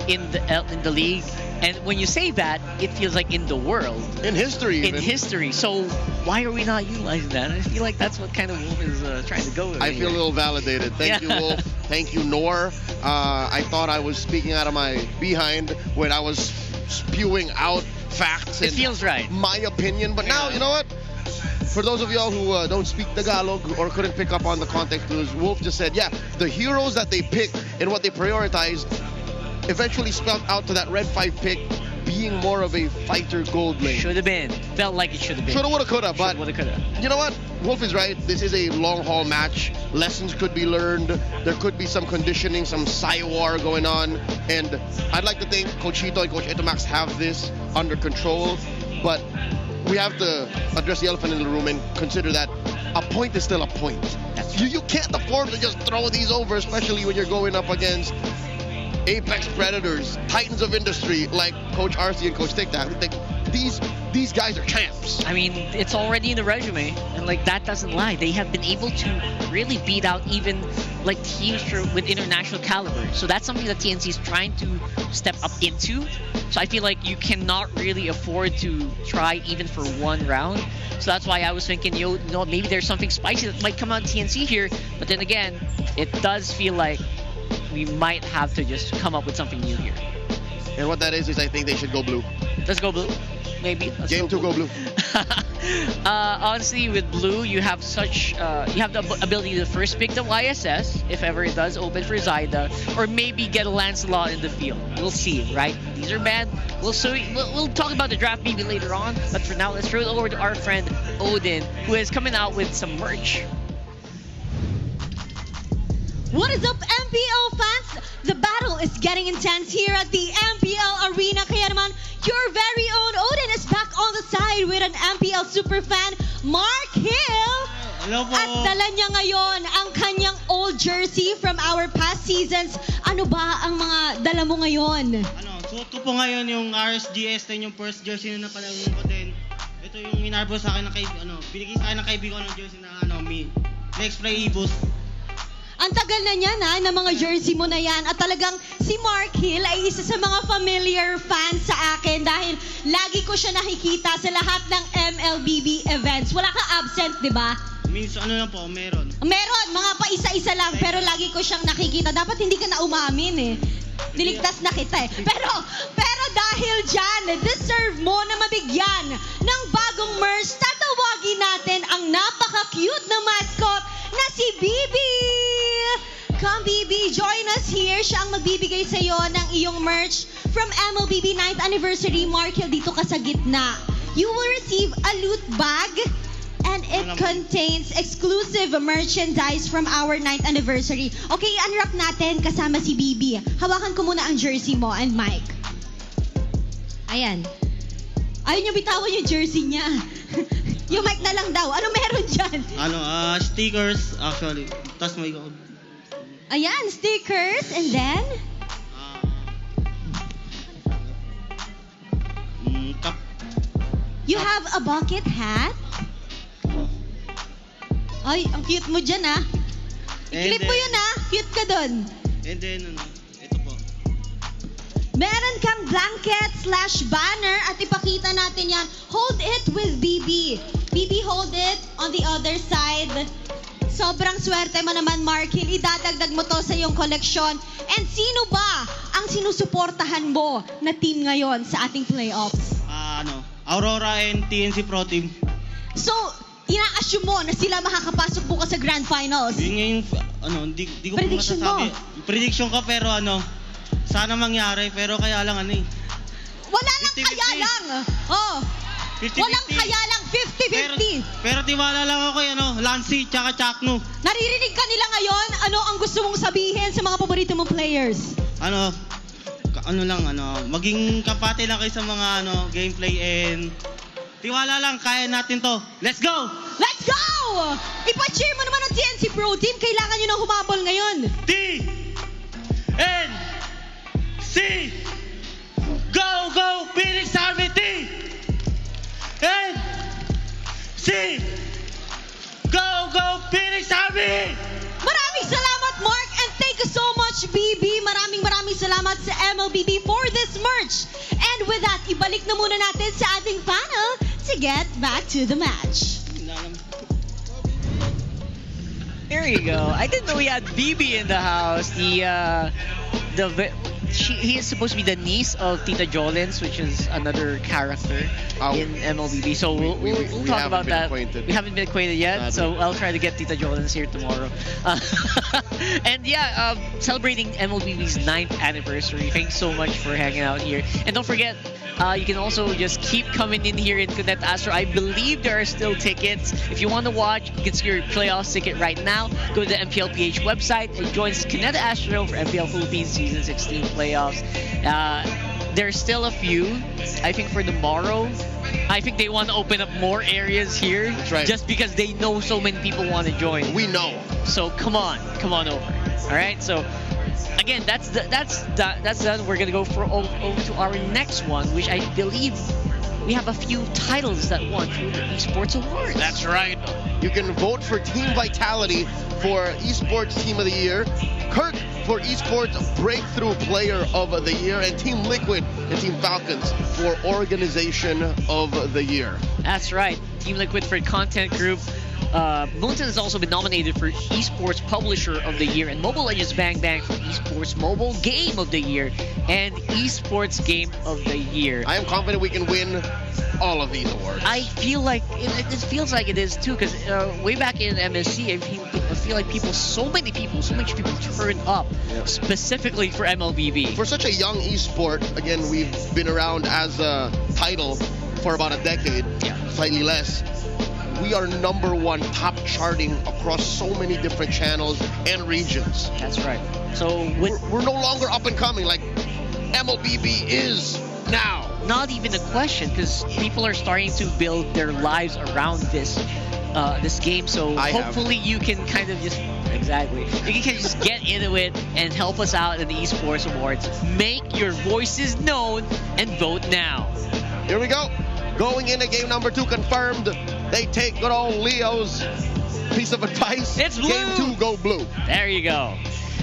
in the league. And when you say that, it feels like in the world. In history even. In history. So why are we not utilizing that? I feel like that's what kind of Wolf is trying to go with. I feel a little validated. Thank you, Wolf. Thank you, Nor. I thought I was speaking out of my behind when I was spewing out facts It and feels right. my opinion. But now, you know what? For those of y'all who don't speak Tagalog or couldn't pick up on the context clues, Wolf just said, yeah, the heroes that they picked and what they prioritized eventually spelled out to that red 5 pick being more of a fighter gold lane. Should have been. Felt like it should have been. Shoulda, woulda, coulda. But woulda, coulda. You know what? Wolf is right. This is a long haul match. Lessons could be learned. There could be some conditioning, some war going on. And I'd like to think Coach Hito and Coach Itomax have this under control. But we have to address the elephant in the room and consider that a point is still a point. You can't afford to just throw these over, especially when you're going up against apex predators, titans of industry like Coach RC and Coach Tic-Tac. These guys are champs. I mean, it's already in the resume, and like that doesn't lie. They have been able to really beat out even like teams with international caliber. So that's something that TNC is trying to step up into. So I feel like you cannot really afford to try even for one round. So that's why I was thinking, you know, maybe there's something spicy that might come out of TNC here. But then again, it does feel like we might have to just come up with something new here. And what that is I think they should go blue. Let's go blue. Maybe. Game 2, go blue. Honestly, with blue, you have such you have the ability to first pick the YSS if ever it does open for Zyda, or maybe get a Lancelot in the field. We'll see, right? These are bad. We'll talk about the draft maybe later on, but for now, let's throw it over to our friend Odin, who is coming out with some merch. What is up, MPL fans? The battle is getting intense here at the MPL Arena. Kaya naman, your very own Odin is back on the side with an MPL superfan, Mark Hill. Hello po. At dala niya ngayon ang kanyang old jersey from our past seasons. Ano ba ang mga dala mo ngayon? Suot ko po ngayon yung RSGS 10, yung first jersey na napalagyan ko din. Ito yung minarbo sa akin ng binigay sa akin ng kaibigan ko ng jersey na Next Play Eboost. Ang tagal na niya na mga jersey mo na yan. At talagang si Mark Hill ay isa sa mga familiar fans sa akin dahil lagi ko siya nakikita sa lahat ng MLBB events. Wala ka absent, di ba? Minsan lang po, meron. Meron, mga pa-isa-isa lang, pero lagi ko siyang nakikita. Dapat hindi ka na umamin eh. Niligtas na kita eh. Pero dahil dyan, deserve mo na mabigyan ng bagong merch. Tatawagin natin ang napaka-cute na mascot na si Bibi. Come Bibi, join us here. Siya ang magbibigay sa iyo ng iyong merch from MLBB 9th Anniversary. Mark Hill, dito ka sa gitna. You will receive a loot bag and it contains exclusive merchandise from our 9th anniversary. Okay, unwrap natin kasama si Bibi. Hawakan ko muna ang jersey mo and Mike. Ayan. Ayaw niyo bitawan yung jersey niya. Yung mic na lang daw. Ano meron dyan? Stickers, actually. Tapos may Ayan, stickers. And then? Cup. You have a bucket hat? Ay, ang cute mo dyan ah. I-clip mo yun ah. Cute ka dun. And then, ito po. Meron kang blanket/banner at ipakita natin yan. Hold it with BB. BB, hold it on the other side. Sobrang swerte mo naman, Mark Hill. Idadagdag mo to sa iyong koleksyon. And sino ba ang sinusuportahan mo na team ngayon sa ating playoffs? Aurora and TNC Pro Team. So, ina-assume mo na sila makakapasok bukas sa Grand Finals? Yun ngayon, di ko Prediction po masasabi. Prediction ko, pero sana mangyari, pero kaya lang Wala lang kaya lang. Oh. 50-50. Walang kaya lang, 50-50. Pero tiwala lang ako kay Lancy tsaka Chakno. Naririnig ka nila ngayon? Ano ang gusto mong sabihin sa mga paborito mong players? Maging kapate lang kayo sa mga gameplay and tiwala lang, kaya natin to. Let's go! Let's go! Ipa-cheer mo naman ang TNC Pro Team. Kailangan nyo nang humabol ngayon. TNC! Go, go, Phoenix Army T! NC! Go, go, Phoenix Army! Maraming salamat, Mark, and thank you so much, BB. Maraming salamat sa MLBB for this merch. And with that, ibalik na muna natin sa ating panel to get back to the match. There you go. I didn't know we had BB in the house. he is supposed to be the niece of Tita Jolens, which is another character in MLBB. So we'll talk about that. Acquainted. We haven't been acquainted yet, so I'll try to get Tita Jolens here tomorrow. And yeah, celebrating MLBB's 9th anniversary. Thanks so much for hanging out here. And don't forget, you can also just keep coming in here in Connect Astro. I believe there are still tickets. If you want to watch, you can secure your playoffs ticket right now. Go to the MPLPH website and join Connect Astro for MPL Philippines Season 16 playoffs. There's still a few. I think for tomorrow, I think they want to open up more areas here. That's right. Just because they know so many people want to join. We know. So come on over. All right. So again, that's done. We're gonna go over to our next one, which I believe we have a few titles that won through the Esports Awards. That's right. You can vote for Team Vitality for Esports Team of the Year, Kirk for Esports Breakthrough Player of the Year, and Team Liquid and Team Falcons for Organization of the Year. That's right. Team Liquid for Content Group. Moonton has also been nominated for Esports Publisher of the Year, and Mobile Legends Bang Bang for Esports Mobile Game of the Year and Esports Game of the Year. I am confident we can win all of these awards. I feel like it feels like it is too, because way back in MSC, I feel like so many people turned up specifically for MLBB. For such a young esport, again, we've been around as a title for about a decade, slightly less. We are #1 top charting across so many different channels and regions. That's right. So we're no longer up and coming like MLBB is now. Not even a question, because people are starting to build their lives around this game. So hopefully you can kind of just you can just get into it and help us out in the Esports Awards. Make your voices known and vote now. Here we go. Going into game number 2 confirmed. They take good old Leo's piece of advice. It's blue. Game 2, go blue. There you go.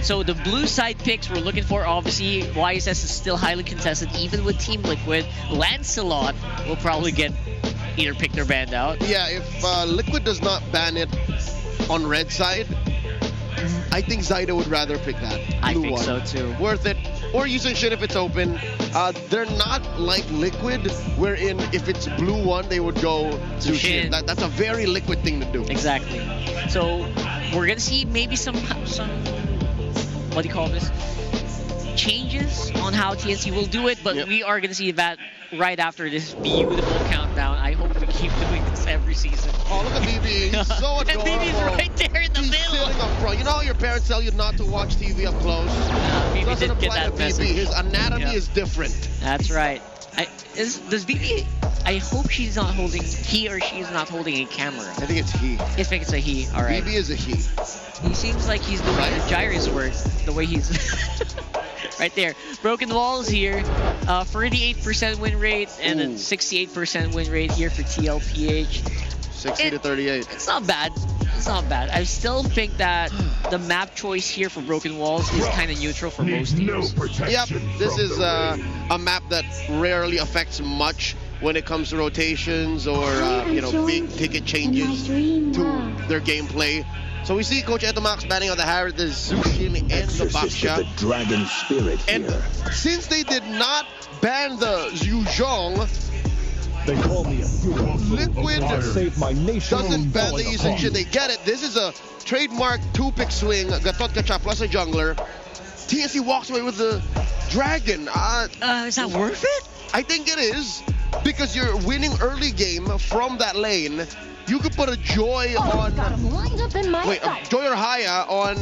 So the blue side picks we're looking for, obviously, YSS is still highly contested, even with Team Liquid. Lancelot will probably get either picked or banned out. Yeah, if Liquid does not ban it on red side, I think Zyda would rather pick that. I blue think one. so too. Worth it. Or using shit if it's open. They're not like Liquid, wherein if it's blue one, they would go to Shin. That's a very Liquid thing to do. Exactly. So we're gonna see maybe some what do you call this? Changes on how TNC will do it, but we are gonna see that right after this beautiful countdown. I hope we keep doing this every season. Oh, look at BB. He's so adorable. And BB's right there in the middle. Sitting up front. You know how your parents tell you not to watch TV up close? BB didn't get that message. His anatomy is different. That's right. Does BB... I hope he's not holding... He or she is not holding a camera. I think it's he. I think it's a he. All right. BB is a he. He seems like he's doing the gyrus work. The way he's... right there. Broken Walls here. 38% win rate and a 68% win rate here for TLPH. 60 to 38. It's not bad. It's not bad. I still think that the map choice here for Broken Walls is kind of neutral for most teams. Yep, this is a map that rarely affects much when it comes to rotations or big ticket changes to their gameplay. So we see Coach Etomax banning on the Harriet, the Zushin, and the Baksha. The dragon spirit and here. Since they did not ban the Zhuzhong, they call me a hero. Liquid save my nation doesn't ban the Zushin. They get it. This is a trademark 2-pick swing. Gatot Kacha plus a jungler. TNC walks away with the dragon. Is that worth it? I think it is, because you're winning early game from that lane. You could put a Joy on... Joy or Haya on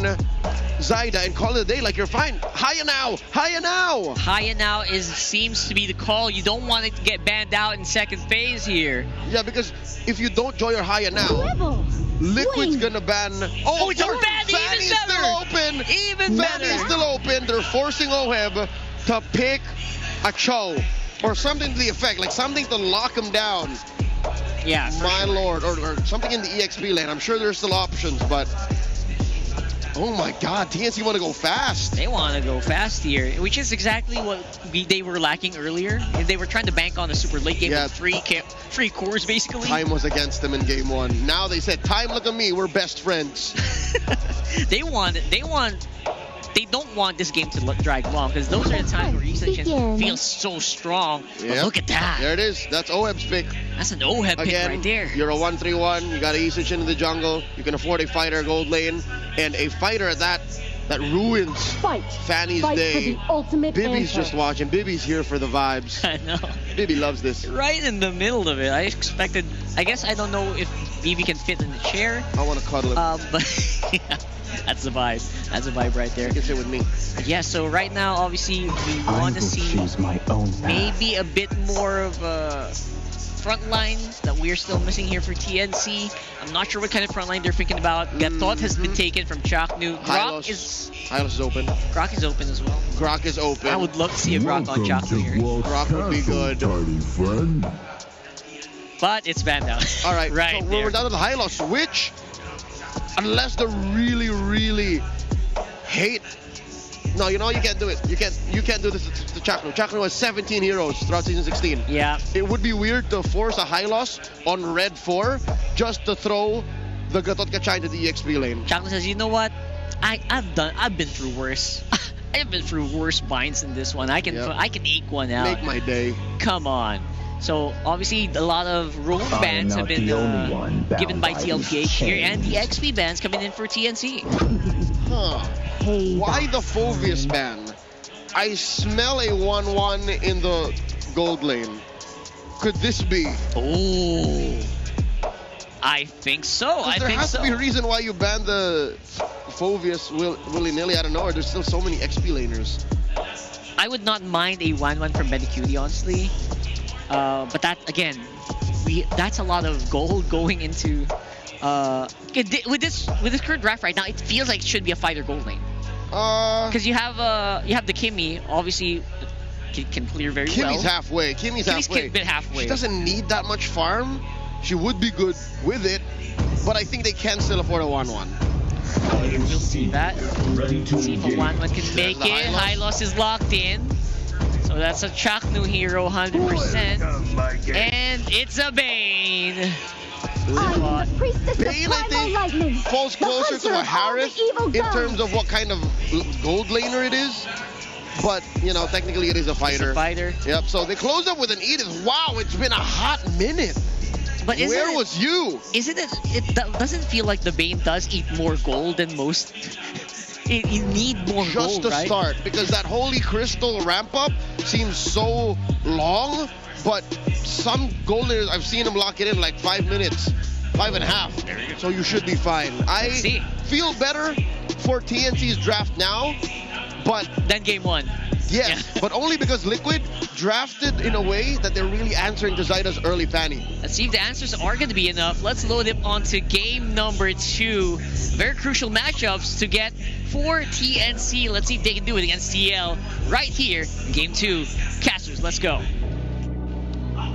Zyda and call it a day like you're fine. Haya now! Haya now! Haya now seems to be the call. You don't want it to get banned out in second phase here. Yeah, because if you don't Joy or Haya now, Liquid's gonna ban... Oh, it's a ban! Fanny's still open! Even better! Fanny's still open. They're forcing Oheb to pick a Cho. Or something to the effect, like something to lock him down. Yeah, my lord, or something in the EXP lane. I'm sure there's still options, but oh my God, TNC want to go fast. They want to go fast here, which is exactly what they were lacking earlier. They were trying to bank on a super late game with three cores basically. Time was against them in game 1. Now they said, "Time, look at me, we're best friends." They want they don't want this game to drag long, because those are the times where Eaststation feels so strong. Yep. But look at that. There it is. That's Oheb's pick. That's an Oheb pick right there. You're a 1-3-1. You got an Eaststation in the jungle. You can afford a fighter gold lane, and a fighter that ruins Fanny's day. Bibby's just watching. Bibby's here for the vibes. I know. Bibby loves this. Right in the middle of it. I guess I don't know if Bibi can fit in the chair. I want to cuddle him. But yeah, that's the vibe. That's the vibe right there. You can sit with me. Yeah, so right now, obviously, we want to see maybe a bit more of a front line that we're still missing here for TNC. I'm not sure what kind of front line they're thinking about. Gatot has been taken from Chaknu. Hylos is open. Grok is open as well. Grok is open. I would love to see a Grok on Chaknu here. Grok would be good. But it's banned out. All right, right so there. we're down to the Hylos, which, unless they really, really hate. No, you know you can't do it. You can't do this to Chaknu. Chaknu has 17 heroes throughout season 16. Yeah. It would be weird to force a Hylos on red 4 just to throw the Gatot Kacha into the EXP lane. Chaknu says, you know what? I've been through worse. I've been through worse binds than this one. I can eke one out. Make my day. Come on. So obviously a lot of roam bans have been given by TLPH here, and the XP bans coming in for TNC. Huh. Why the Phoveus ban? I smell a 1-1 in the gold lane. Could this be? Oh, I think so. There has to be a reason why you banned the Phoveus willy-nilly out of nowhere. There's still so many XP laners. I would not mind a 1-1 from Benikuti, honestly. But that, again, that's a lot of gold going into... with this current draft right now, it feels like it should be a fighter gold lane. Because you have the Kimmy, obviously can clear very well. Kimmy's halfway. Kimmy's halfway. Been halfway. She doesn't need that much farm. She would be good with it, but I think they can still afford a 1-1. We'll see that. See if a 1-1 can make it. Hylos is locked in. So that's a Chaknu hero, 100%. And it's a Bane. Bane, I think, falls closer to a Harith in terms of what kind of gold laner it is. But, you know, technically it is a fighter. It's a fighter. Yep, so they close up with an Edith. Wow, it's been a hot minute. But where was you? Isn't it doesn't feel like the Bane does eat more gold than most. You need more gold, just to start, because that Holy Crystal ramp up seems so long, but some gold laners, I've seen them lock it in like 5 minutes, 5.5. So you should be fine. I feel better for TNC's draft now, but then game 1. Yes, but only because Liquid drafted in a way that they're really answering to Zyda's early Fanny. Let's see if the answers are going to be enough. Let's load it onto game number 2. Very crucial matchups to get for TNC. Let's see if they can do it against TL right here in game 2. Casters, let's go.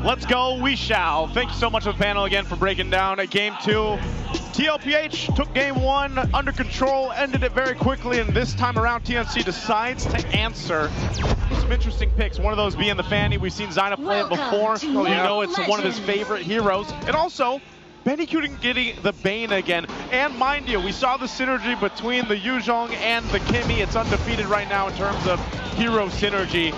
Let's go, we shall. Thank you so much to the panel again for breaking down game 2. TLPH took game 1 under control, ended it very quickly, and this time around TNC decides to answer some interesting picks. One of those being the Fanny. We've seen Zyda play it before, so you know it's one of his favorite heroes. And also, Benikuti getting the Bane again. And mind you, we saw the synergy between the Yuzhong and the Kimmy. It's undefeated right now in terms of hero synergy.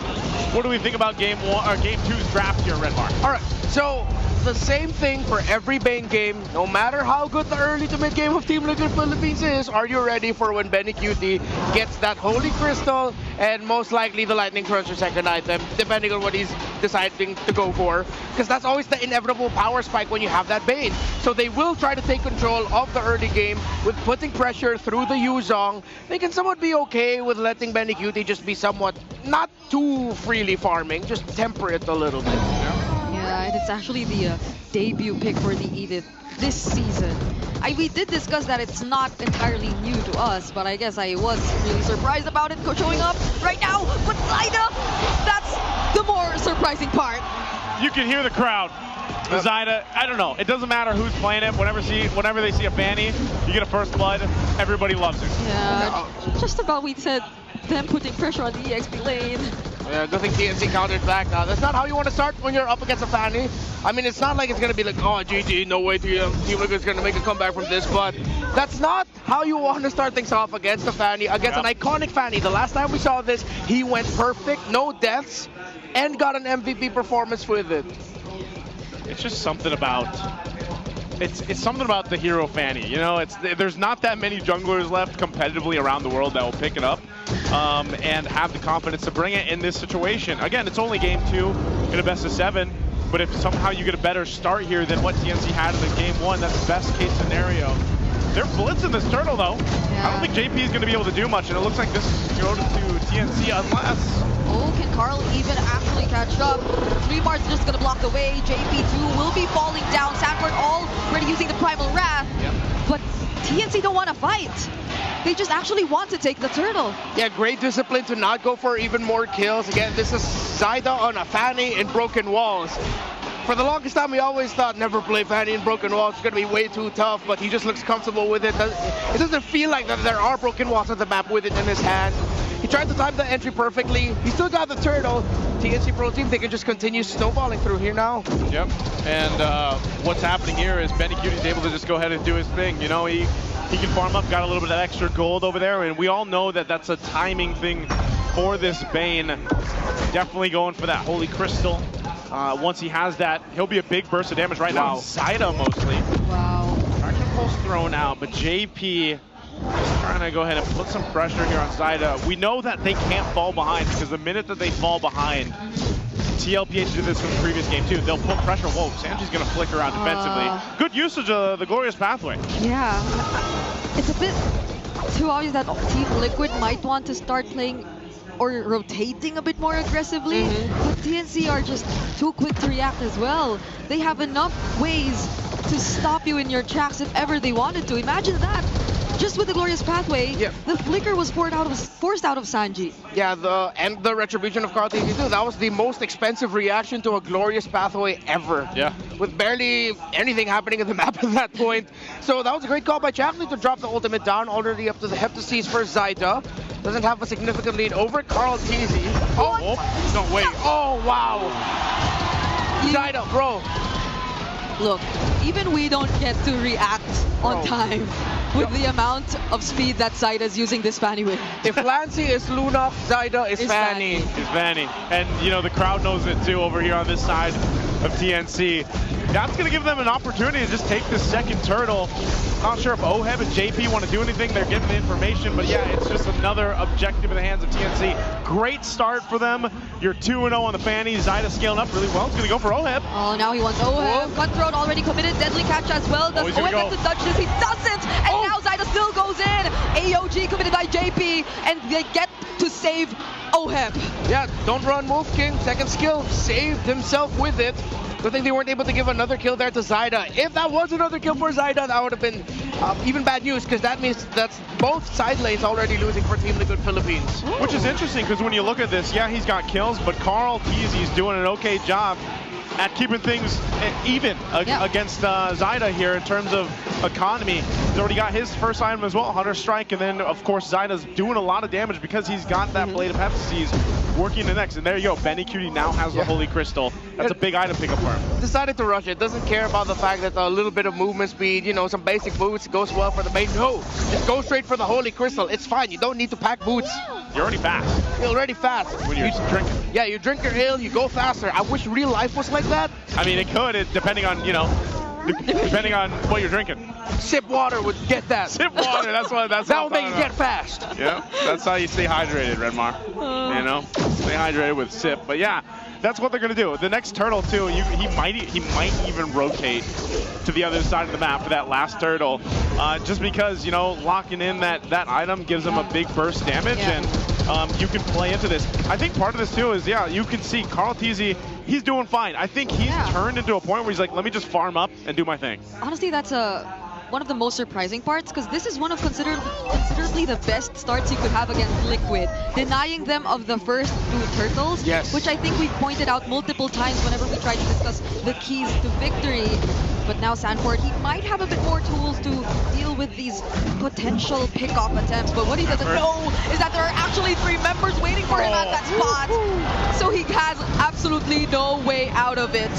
What do we think about game 2's draft here, Redmar? All right, so the same thing for every Bane game. No matter how good the early to mid game of Team Liquid Philippines is, are you ready for when Benikuti gets that Holy Crystal and most likely the Lightning Crusher second item, depending on what he's deciding to go for? Because that's always the inevitable power spike when you have that Bane. So they will try to take control of the early game with putting pressure through the Yuzhong. They can somewhat be okay with letting Benikuti just be somewhat not too freely farming, just temper it a little bit. Yeah, and it's actually the debut pick for the Edith this season. We did discuss that it's not entirely new to us, but I guess I was really surprised about it showing up right now. But Zyda, that's the more surprising part. You can hear the crowd. Zyda, I don't know. It doesn't matter who's playing it. Whenever they see a Fanny, you get a first blood. Everybody loves it. Yeah, just about we said them putting pressure on the EXP lane. Yeah, good thing TNC countered back. That's not how you want to start when you're up against a Fanny. I mean, it's not like it's going to be like, oh, GG, no way Team Liquid's going to make a comeback from this, but that's not how you want to start things off against a Fanny, against an iconic Fanny. The last time we saw this, he went perfect, no deaths, and got an MVP performance with it. It's just something about... It's something about the hero Fanny, you know. There's not that many junglers left competitively around the world that will pick it up and have the confidence to bring it in this situation. Again, it's only game 2 in a best of 7, but if somehow you get a better start here than what TNC had in the game 1, that's the best case scenario. They're blitzing this turtle though. I don't think JP is going to be able to do much, and it looks like this is going to go to TNC unless... Oh, can Carl even actually catch up? 3Mar's just going to block the way. JP2 will be falling down. Sanford already using the Primal Wrath. But TNC don't want to fight. They just actually want to take the turtle. Yeah, great discipline to not go for even more kills. Again, this is Zyda on a Fanny in Broken Walls. For the longest time, we always thought never play Fanny in Broken Walls. It's going to be way too tough, but he just looks comfortable with it. It doesn't feel like that there are broken walls on the map with it in his hand. He tried to time the entry perfectly. He still got the turtle. TNC Pro Team, they can just continue snowballing through here now. Yep, and what's happening here is Benny Cutie's able to just go ahead and do his thing. You know, he can farm up, got a little bit of extra gold over there, and we all know that that's a timing thing for this Bane. Definitely going for that Holy Crystal. Once he has that, he'll be a big burst of damage right now. Zyda mostly. Wow. Traction Pulse thrown out, but JP just trying to go ahead and put some pressure here on Zyda. We know that they can't fall behind because the minute that they fall behind, TLPH did this from the previous game too. They'll put pressure. Whoa, Sanji's gonna flicker out defensively. Good usage of the Glorious Pathway. Yeah, it's a bit too obvious that Team Liquid might want to start playing or rotating a bit more aggressively, but TNC are just too quick to react as well. They have enough ways to stop you in your tracks if ever they wanted to. Imagine that. Just with the Glorious Pathway, the flicker was forced out of Sanji. Yeah, the Retribution of Carl TZ2, that was the most expensive reaction to a Glorious Pathway ever. Yeah. With barely anything happening in the map at that point. So that was a great call by Chapley to drop the ultimate down, already up to the Heptaseas for Zyda. Doesn't have a significant lead over Carl TZ. Oh, no, wait. Oh, wow. Zyda, bro. Look, even we don't get to react on time with the amount of speed that Zyda's using this Fanny with. If Lancy is Luna, Zyda is Fanny. Is Fanny. And, you know, the crowd knows it too over here on this side of TNC. That's going to give them an opportunity to just take this second turtle. Not sure if Oheb and JP want to do anything. They're getting the information, but yeah, it's just another objective in the hands of TNC. Great start for them. You're 2-0 on the Fanny. Zyda scaling up really well. He's going to go for Oheb. Oh, now he wants Oheb. Cutthroat already committed. Deadly catch as well. Does Oheb have to dodge this? He doesn't. And now Zyda still goes in. AOG committed by JP, and they get to save Oheb. Yeah, don't run Wolf King. Second skill, saved himself with it. Good thing they weren't able to give another kill there to Zyda. If that was another kill for Zyda, that would have been even bad news, because that means that's both side lanes already losing for Team Liquid Philippines. Which is interesting, because when you look at this, yeah, he's got kills, but Carl TZ's doing an okay job at keeping things even against Zyda here in terms of economy. He's already got his first item as well, Hunter Strike, and then of course Zyda's doing a lot of damage because he's got that Blade of Heptaseas working the next. And there you go, Benny Cutie now has the Holy Crystal. That's a big item pickup for him. Decided to rush it. Doesn't care about the fact that a little bit of movement speed, you know, some basic boots goes well for the bait. No, just go straight for the Holy Crystal. It's fine. You don't need to pack boots. You're already fast. You're already fast. When you're drinking. Yeah, you drink your ale, you go faster. I wish real life was like that. I mean, it could, depending on, you know, depending on what you're drinking. Sip water would get that. Sip water, that's that will make you get fast. Yeah, that's how you stay hydrated, Redmar. You know, stay hydrated with sip. But yeah, that's what they're gonna do. The next turtle too, he might even rotate to the other side of the map for that last turtle, just because, you know, locking in that item gives him a big burst damage, and you can play into this. I think part of this too is, yeah, you can see Carl TZ, he's doing fine. I think he's turned into a point where he's like, let me just farm up and do my thing. Honestly, that's one of the most surprising parts, because this is one of considerably the best starts you could have against Liquid. Denying them of the first 2 turtles, which I think we pointed out multiple times whenever we tried to discuss the keys to victory. But now Sanford, he might have a bit more tools to deal with these potential pick-off attempts. But what he doesn't know is that there are actually 3 members waiting for him at that spot. So he has absolutely no way out of it.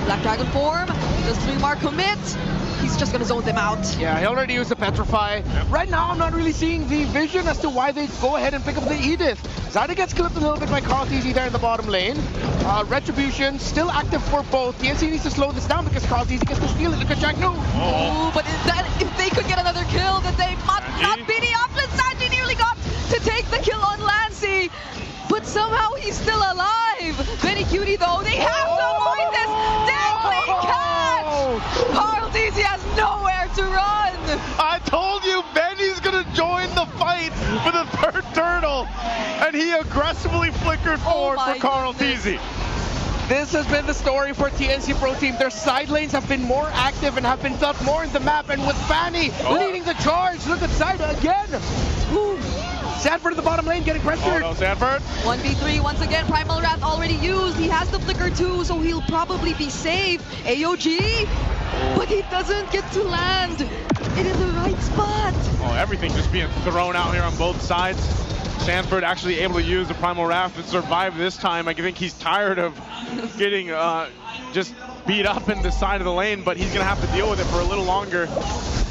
Black Dragon form, does 3mar commit? He's just gonna zone them out. Yeah, he already used the Petrify. Right now, I'm not really seeing the vision as to why they go ahead and pick up the Edith. Zyda gets clipped a little bit by Carl TZ there in the bottom lane. Retribution still active for both. TNC needs to slow this down because Carl TZ gets to steal it. Look at Jack No. Oh, but if they could get another kill, then they might not be the option. Sanji nearly got to take the kill on Lancy, but somehow he's still alive. Benny Cutie though, they have to avoid this deadly catch. Carl TZ has nowhere to run. I told you Benny's gonna join the fight for the 3rd turtle, and he aggressively flickered forward for Carl TZ. This has been the story for TNC Pro Team. Their side lanes have been more active and have been felt more in the map, and with Fanny leading the charge, look at Zyda again. Ooh. Sanford in the bottom lane getting pressured. Oh no, Sanford. 1v3 once again. Primal Wrath already used. He has the flicker too, so he'll probably be safe. AOG, but he doesn't get to land it in the right spot. Oh, everything just being thrown out here on both sides. Sanford actually able to use the Primal Wrath and survive this time. I think he's tired of getting just beat up in the side of the lane, but he's going to have to deal with it for a little longer.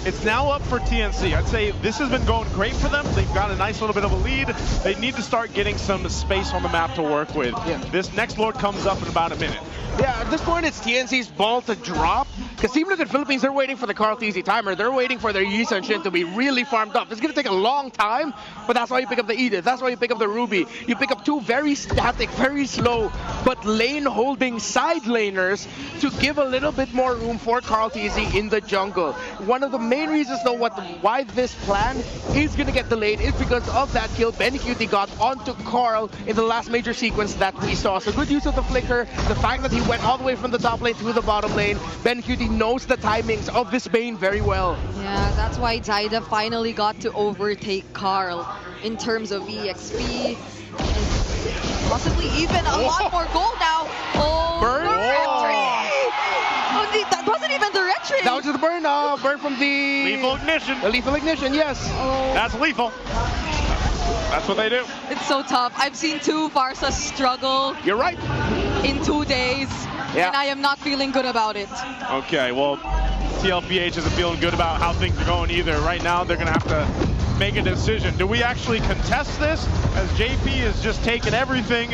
It's now up for TNC. I'd say this has been going great for them. They've got a nice little bit of a lead. They need to start getting some space on the map to work with. Yeah. This next Lord comes up in about a minute. Yeah, at this point, it's TNC's ball to drop. Because Team Liquid Philippines, they're waiting for the Carl TZ timer. They're waiting for their Yi Sun Shin to be really farmed up. It's going to take a long time, but that's why you pick up the Edith. That's why you pick up the Ruby. You pick up 2 very static, very slow, but lane-holding side laners to give a little bit more room for Carl TZ in the jungle. One of the main reasons, though, why this plan is going to get delayed is because of that kill Benny Cutie got onto Carl in the last major sequence that we saw. So good use of the flicker, the fact that he went all the way from the top lane to the bottom lane. Benny Cutie knows the timings of this Bane very well. Yeah, that's why Zyda finally got to overtake Carl in terms of EXP. And possibly even a lot more gold now. Oh, burn! The retreat! Oh, that wasn't even the retreat! That was just the burn, burn from the... Lethal ignition. The lethal ignition, yes. Oh. That's lethal. That's what they do. It's so tough. I've seen 2 Farsas struggle. You're right. In 2 days. Yeah. And I am not feeling good about it. Okay, well, TLPH isn't feeling good about how things are going either. Right now, they're going to have to make a decision. Do we actually contest this? As JP is just taking everything.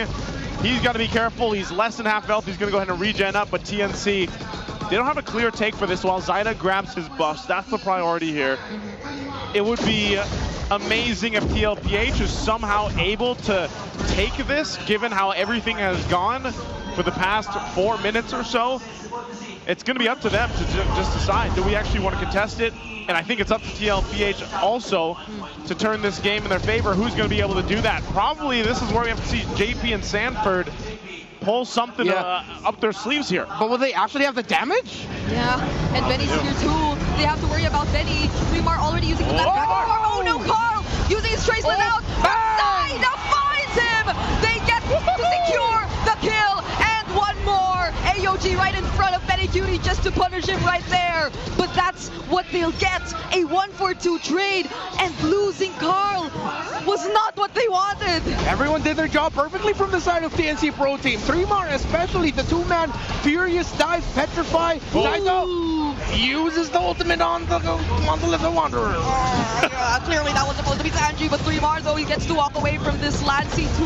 He's got to be careful. He's less than half health. He's going to go ahead and regen up, but TNC, they don't have a clear take for this while Zyda grabs his buffs. That's the priority here. It would be amazing if TLPH is somehow able to take this, given how everything has gone for the past 4 minutes or so. It's going to be up to them to just decide, do we actually want to contest it? And I think it's up to TLPH also to turn this game in their favor. Who's going to be able to do that? Probably this is where we have to see JP and Sanford pull something up their sleeves here. But will they actually have the damage? Yeah, and Benny's here too. They have to worry about Benny. 3mar already using the Black Dragon form. Oh no, Carl using his Traceland out. Zyda finds him. They get to secure the kill. And one more. AOG right in front of Benny Cutie just to punish him right there. But that's what they'll get. A 1-for-2 trade. And losing Carl was not what they wanted. Everyone did their job perfectly from the side of TNC Pro Team. 3mar, especially the 2-man Furious Dive Petrify. Zyda uses the ultimate on the Little Wanderer. Clearly that was supposed to be Sanji, but 3mar though, he gets to walk away from this Lancy 2.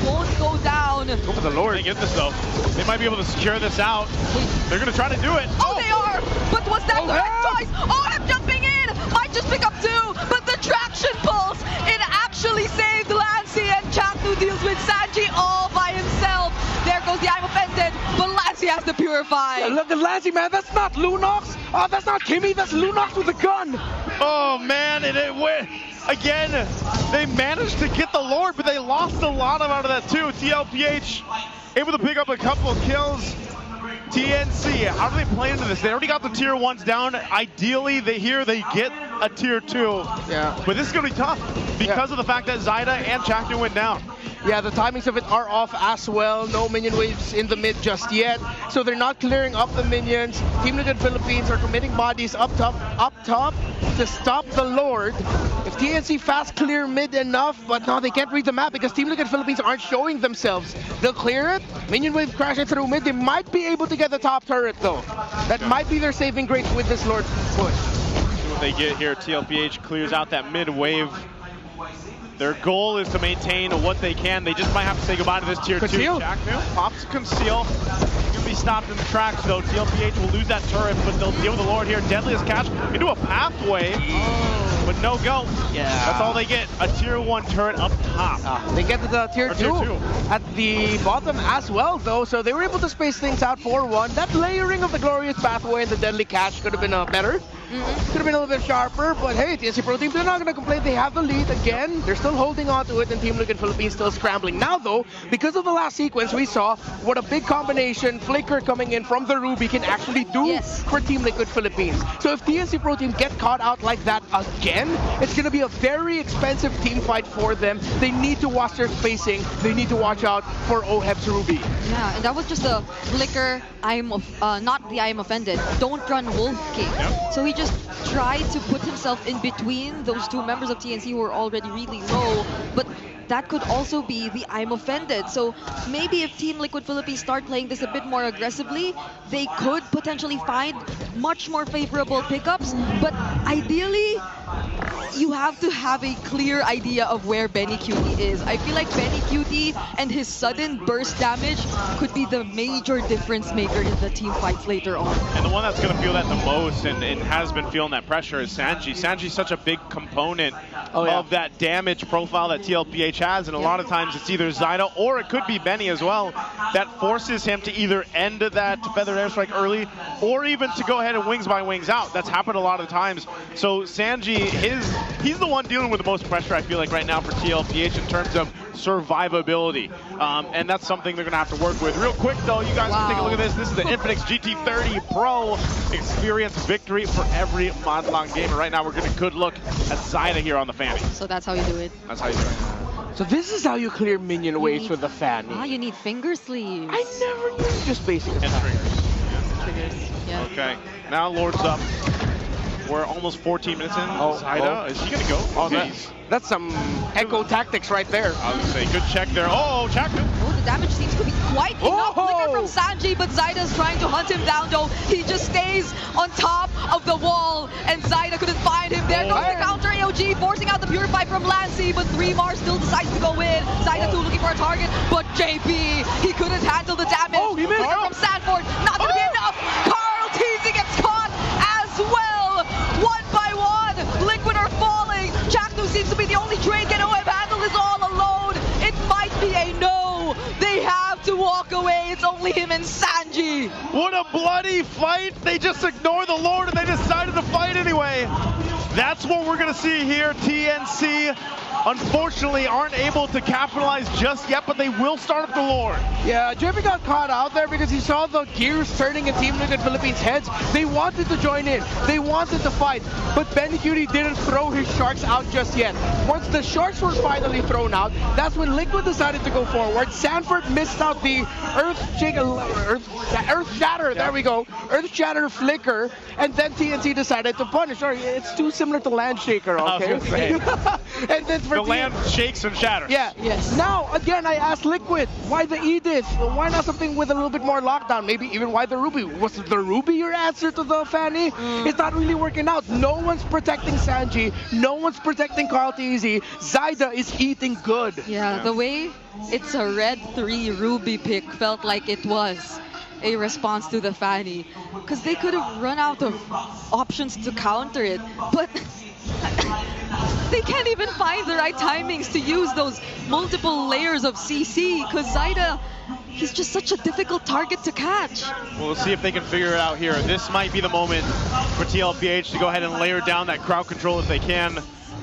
Won't go down. Go for the Lord. They get this though. They might be able to secure this out. They're going to try to do it. Oh, they are! But was that the right choice? Oh, I'm jumping in! Might just pick up 2, but the traction pulse, it actually saved Lancy, and Chaknu deals with Sanji all by himself. There goes the I'm offended, but Lancy has to purify. Yeah, look at Lancy, man. That's not Lunox. Oh, that's not Kimmy. That's Lunox with a gun. Oh, man. And it went. Again, they managed to get the Lord, but they lost a lot out of that too. TLPH able to pick up a couple of kills. TNC, how do they play into this? They already got the tier 1s down. Ideally, they get a tier 2. Yeah. But this is going to be tough because of the fact that Zyda and Chaknu went down. Yeah, the timings of it are off as well. No minion waves in the mid just yet. So they're not clearing up the minions. Team Liquid Philippines are committing bodies up top to stop the Lord. If TNC fast clear mid enough, but no, they can't read the map because Team Liquid Philippines aren't showing themselves. They'll clear it. Minion wave crashing through mid. They might be able to get the top turret though. That might be their saving grace with this Lord push. See what they get here. TLPH clears out that mid wave. Their goal is to maintain what they can. They just might have to say goodbye to this tier 2. Jacknu pops conceal. He's going to be stopped in the tracks though. TLPH will lose that turret, but they'll deal with the Lord here. Deadliest catch into a pathway, but no go. Yeah. That's all they get. A tier 1 turret up top. They get to the tier 2 at the bottom as well though, so they were able to space things out 4-1. That layering of the glorious pathway and the deadly catch could have been better. Could have been a little bit sharper, but hey, TNC Pro Team, they're not going to complain. They have the lead again. They're still holding on to it, and Team Liquid Philippines still scrambling. Now, though, because of the last sequence, we saw what a big combination Flicker coming in from the Ruby can actually do for Team Liquid Philippines. So if TNC Pro Team get caught out like that again, it's going to be a very expensive team fight for them. They need to watch their spacing. They need to watch out for Oheb's Ruby. Yeah, and that was just a Flicker, not the I am offended. Don't run Wolf King. So he just tried to put himself in between those two members of TNC who were already really low, but that could also be the I'm offended. So maybe if Team Liquid Philippines start playing this a bit more aggressively, they could potentially find much more favorable pickups, but ideally you have to have a clear idea of where Benny Cutie is. I feel like Benny Cutie and his sudden burst damage could be the major difference maker in the team fights later on. And the one that's going to feel that the most and has been feeling that pressure is Sanji. Sanji's such a big component of that damage profile that TLPH has, and a lot of times it's either Zyda or it could be Benny as well that forces him to either end that feathered airstrike early or even to go ahead and wings by wings out. That's happened a lot of times. So Sanji, he's the one dealing with the most pressure, I feel like, right now for TLPH in terms of survivability. And that's something they're going to have to work with. Real quick, though, you guys can take a look at this. This is the Infinix GT30 Pro experience victory for every Modlong gamer. Right now, we're getting a good look at Zyda here on the Fanny. So that's how you do it. That's how you do it. So this is how you clear minion waves with the Fanny. Ah, you need finger sleeves. I never knew just basic and triggers. Triggers, yeah. Okay, now Lord's up. We're almost 14 minutes in. Zyda, is she gonna go? Oh, that's some echo tactics right there. I was gonna say, good check there. Oh, Jacknu. Oh, the damage seems to be quite enough. Flicker from Sanji, but Zyda's trying to hunt him down though. He just stays on top of the wall, and Zyda couldn't find him. There goes the counter AOG, forcing out the Purify from Lancy, but 3mar still decides to go in. Zyda too looking for a target, but JP, he couldn't handle the damage. Oh, he missed. Flicker from Sanford, not gonna be enough. Carl Teasy gets caught as well. One by one, Liquid are falling. Jacknu seems to be the only Drake, and Oheb Handle is all alone. It might be a no. They have to walk away. It's only him and Sanji. What a bloody fight. They just ignored the Lord and they decided to fight anyway. That's what we're going to see here. TNC, unfortunately, aren't able to capitalize just yet, but they will start up the Lord. Yeah, JP got caught out there because he saw the gears turning in Team Liquid Philippines' heads. They wanted to join in. They wanted to fight. But Benny Cutie didn't throw his sharks out just yet. Once the sharks were finally thrown out, that's when Liquid decided to go forward. Sanford missed out the Earth Shatter. There we go. Earth Shatter Flicker. And then TNC decided to punish. Sorry, it's too similar to Land Shaker, okay? And then for the land shakes and shatters. Yeah. Yes. Now, again, I asked Liquid, why the Edith? Why not something with a little bit more lockdown? Maybe even why the Ruby? Was the Ruby your answer to the Fanny? It's not really working out. No one's protecting Sanji. No one's protecting Carl Teasy. Zyda is eating good. Yeah, the way it's a red 3 Ruby pick felt like it was a response to the Fanny, because they could have run out of options to counter it, but they can't even find the right timings to use those multiple layers of CC, because Zyda, he's just such a difficult target to catch. Well, we'll see if they can figure it out here. This might be the moment for TLPH to go ahead and layer down that crowd control if they can.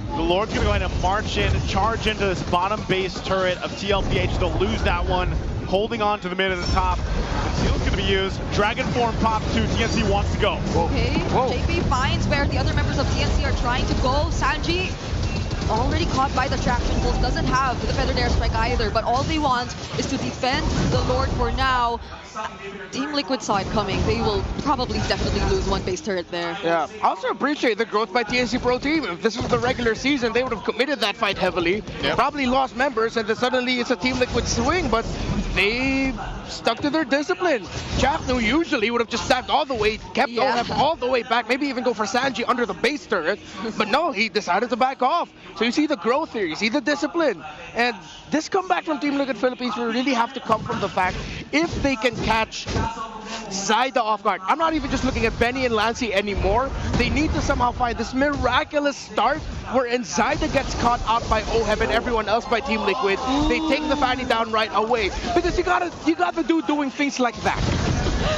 The Lord's gonna go ahead and march in, charge into this bottom base turret of TLPH. They'll lose that one, holding on to the mid at the top. Conceal's gonna be used. Dragon form pops too. TNC wants to go. Okay, JP finds where the other members of TNC are trying to go. Sanji already caught by the traction pulse, doesn't have the feathered airstrike either, but all they want is to defend the Lord for now. Team Liquid saw it coming. They will probably definitely lose one base turret there. Yeah, I also appreciate the growth by TNC Pro Team. If this was the regular season, they would have committed that fight heavily, probably lost members, and then suddenly it's a Team Liquid swing, but they stuck to their discipline. Chapnu usually would have just stacked all the way, kept OHEB all the way back, maybe even go for Sanji under the base turret, but no, he decided to back off. So you see the growth here, you see the discipline, and this comeback from Team Liquid Philippines will really have to come from the fact if they can catch Zyda off guard. I'm not even just looking at Benny and Lancey anymore. They need to somehow find this miraculous start wherein Zyda gets caught out by OHEB and everyone else by Team Liquid. They take the Fanny down right away because you got the dude doing things like that.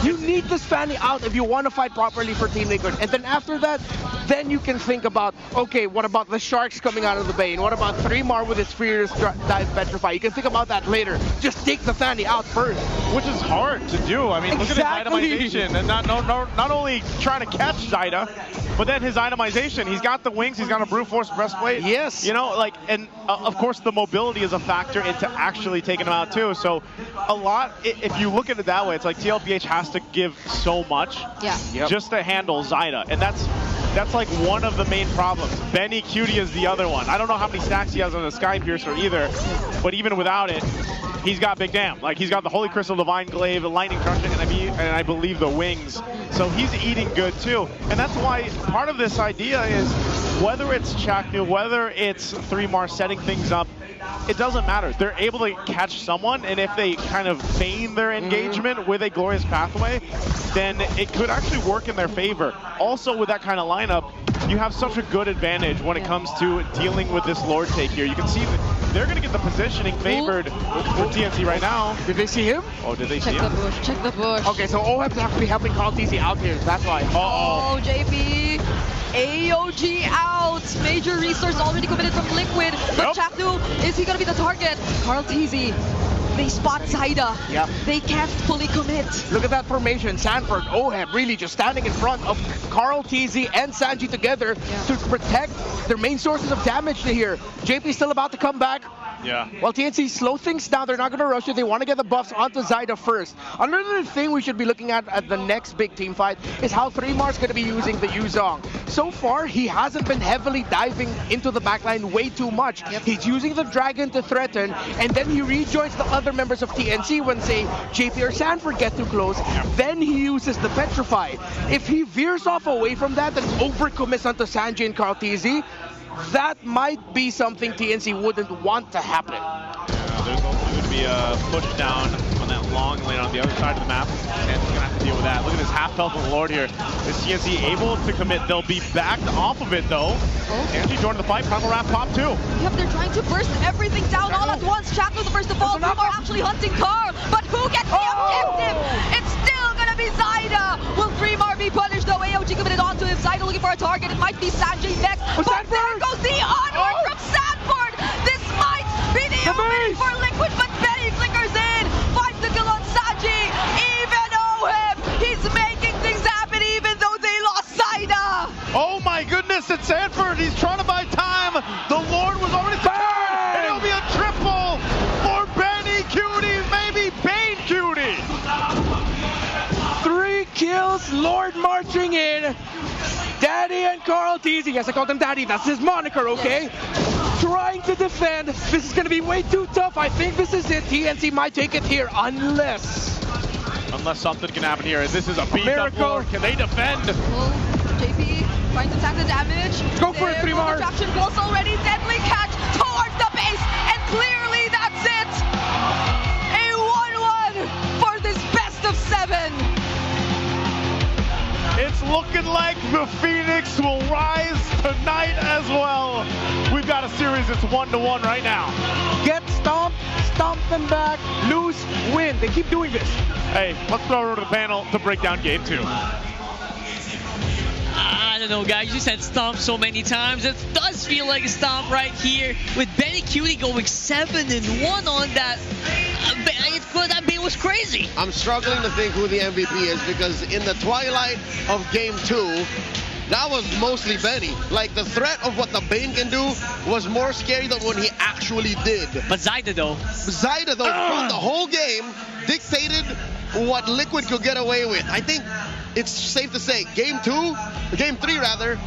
You need this Fanny out if you want to fight properly for Team Liquid. And then after that, then you can think about, okay, what about the Sharks coming out of the Bane? What about 3mar with its Furious Dive Petrify? You can think about that later. Just take the Fanny out first. Which is hard to do. I mean, look at his itemization. And not only trying to catch Zyda, but then his itemization. He's got the wings, he's got a brute force breastplate. Yes. You know, like, and of course the mobility is a factor into actually taking him out too. So a lot, if you look at it that way, it's like TLPH has to give so much just to handle Zyda. And that's like one of the main problems. Benny Cutie is the other one. I don't know how many stacks he has on the Sky Piercer either, but even without it, he's got big damn. Like, he's got the Holy Crystal, Divine Glaive, the Lightning Crushing, and I believe the wings. So he's eating good too. And that's why part of this idea is whether it's Chaknu, whether it's 3mar setting things up, it doesn't matter. They're able to catch someone, and if they kind of feign their engagement with a Glorious Pathway, then it could actually work in their favor. Also, with that kind of lineup, you have such a good advantage when it comes to dealing with this Lord take here. You can see that they're going to get the positioning favored with TNC right now. Did they see him? Oh, did they see him? Check the bush. Okay, so OHEB's actually helping Call TZ out here. That's why. Oh, JP. AOG out. Major resource already committed from Liquid. But Chaknu, is he going to be the target? Carl TZ. They spot Zyda. Yep. They can't fully commit. Look at that formation. Sanford, OHEB really just standing in front of Carl TZ and Sanji together to protect their main sources of damage here. JP still about to come back. Yeah. Well, TNC slow things down. They're not going to rush it. They want to get the buffs onto Zyda first. Another thing we should be looking at the next big team fight is how 3mar's going to be using the Yuzong. So far, he hasn't been heavily diving into the backline way too much. He's using the Dragon to threaten, and then he rejoins the other members of TNC when, say, JP or Sanford get too close. Then he uses the Petrify. If he veers off away from that and overcommits onto Sanji and Carl TZ, that might be something TNC wouldn't want to happen. There's also going to be a push down on that long lane on the other side of the map, and he's going to have to deal with that. Look at this half health of the Lord here. Is TNC able to commit? They'll be backed off of it though. Angie joined the fight. Primal Wrath pop too. Yep, they're trying to burst everything down all at once. Chaknu the first to fall. 3mar actually hunting Carl, but who gets the objective? It's still gonna be Zyda. Will 3mar be punished though? AOG committed onto him. Zyda looking for a target. It might be Sanjay next. But there goes the onward from Sanford. This might be the opening for Liquid, but Benny flickers in. Finds the kill on Sanji. Even OHEB, he's making things happen even though they lost Zyda. Oh my goodness, it's Sanford. He's trying to buy time. The Lord was already secured, and it'll be a triple for Benny Cutie, maybe Bane Cutie. 3 kills, Lord marching in. Daddy and Carl TZ, yes, I called him Daddy, that's his moniker, okay? Trying to defend. This is going to be way too tough. I think this is it. TNC might take it here, unless something can happen here. This is a beat up Lord. Can they defend? JP trying to tank the damage. Go for it, 3mar. Traction pulse already. Deadly catch towards the base, and clearly that's it. A 1-1 for this best of 7. It's looking like the Phoenix will rise tonight as well. We've got a series that's 1-1 right now. Get stomped, stomp them back, lose, win. They keep doing this. Hey, let's throw it over to the panel to break down game 2. I don't know, guys. You said stomp so many times. It does feel like a stomp right here with Benny Cutie going 7-1 on that. That bait was crazy. I'm struggling to think who the MVP is because in the twilight of game 2, that was mostly Benny. Like, the threat of what the Bane can do was more scary than what he actually did. But Zyda, though. Zyda, though, throughout the whole game, dictated what Liquid could get away with. I think it's safe to say, Game 3 rather,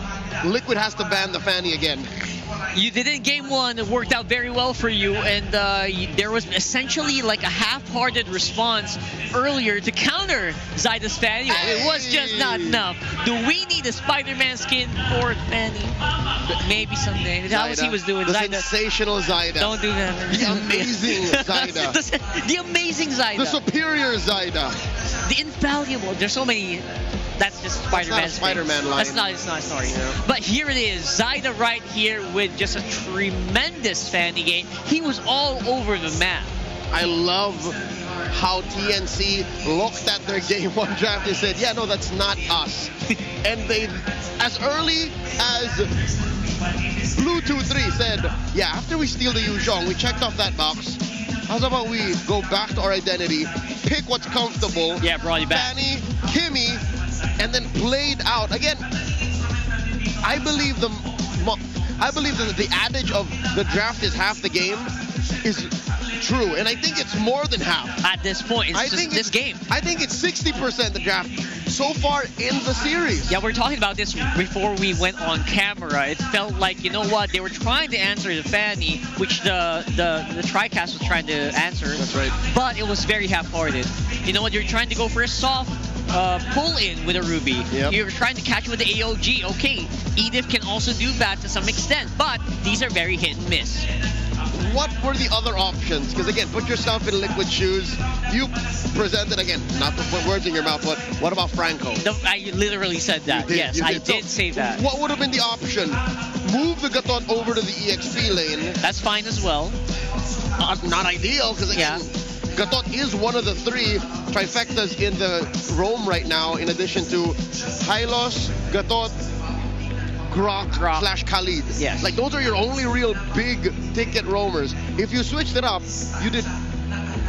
Liquid has to ban the Fanny again. You did it in Game 1. It worked out very well for you, and there was essentially like a half-hearted response earlier to counter Zyda's Fanny. It was just not enough. Do we need a Spider-Man skin for Fanny? Maybe someday. That was he was doing. The Zyda. Sensational Zyda. Don't do that. The amazing Zyda. The amazing Zyda. The superior Zyda. The infallible. There's so many. That's just Spider-Man's Spider-Man line. It's not, sorry. Yeah. But here it is. Zyda right here with just a tremendous Fanny game. He was all over the map. I love how TNC looked at their Game 1 draft and said, yeah, no, that's not us. And they, as early as Blue 2-3 said, yeah, after we steal the Yuzhong, we checked off that box. How about we go back to our identity, pick what's comfortable. Yeah, brought you back. Fanny, Kimmy, and then played out. Again, I believe that the adage of the draft is half the game is true, and I think it's more than half. At this point, this game. I think it's 60% the draft so far in the series. Yeah, we're talking about this before we went on camera. It felt like, you know what, they were trying to answer the Fanny, which the TriCast was trying to answer. That's right. But it was very half-hearted. You know what, you're trying to go for a soft pull-in with a Ruby. Yep. You're trying to catch with the AOG. Okay, Edith can also do that to some extent, but these are very hit and miss. What were the other options? Because again, put yourself in Liquid shoes. You presented, again, not to put words in your mouth, but what about Franco? I literally said that. Yes, I did say that. What would have been the option? Move the Gatot over to the EXP lane. That's fine as well. Not ideal, because again, Gatot is one of the 3 trifectas in the Rome right now, in addition to Hylos, Gatot, Grok / Khalid. Yes. Like, those are your only real big ticket roamers. If you switched it up, you did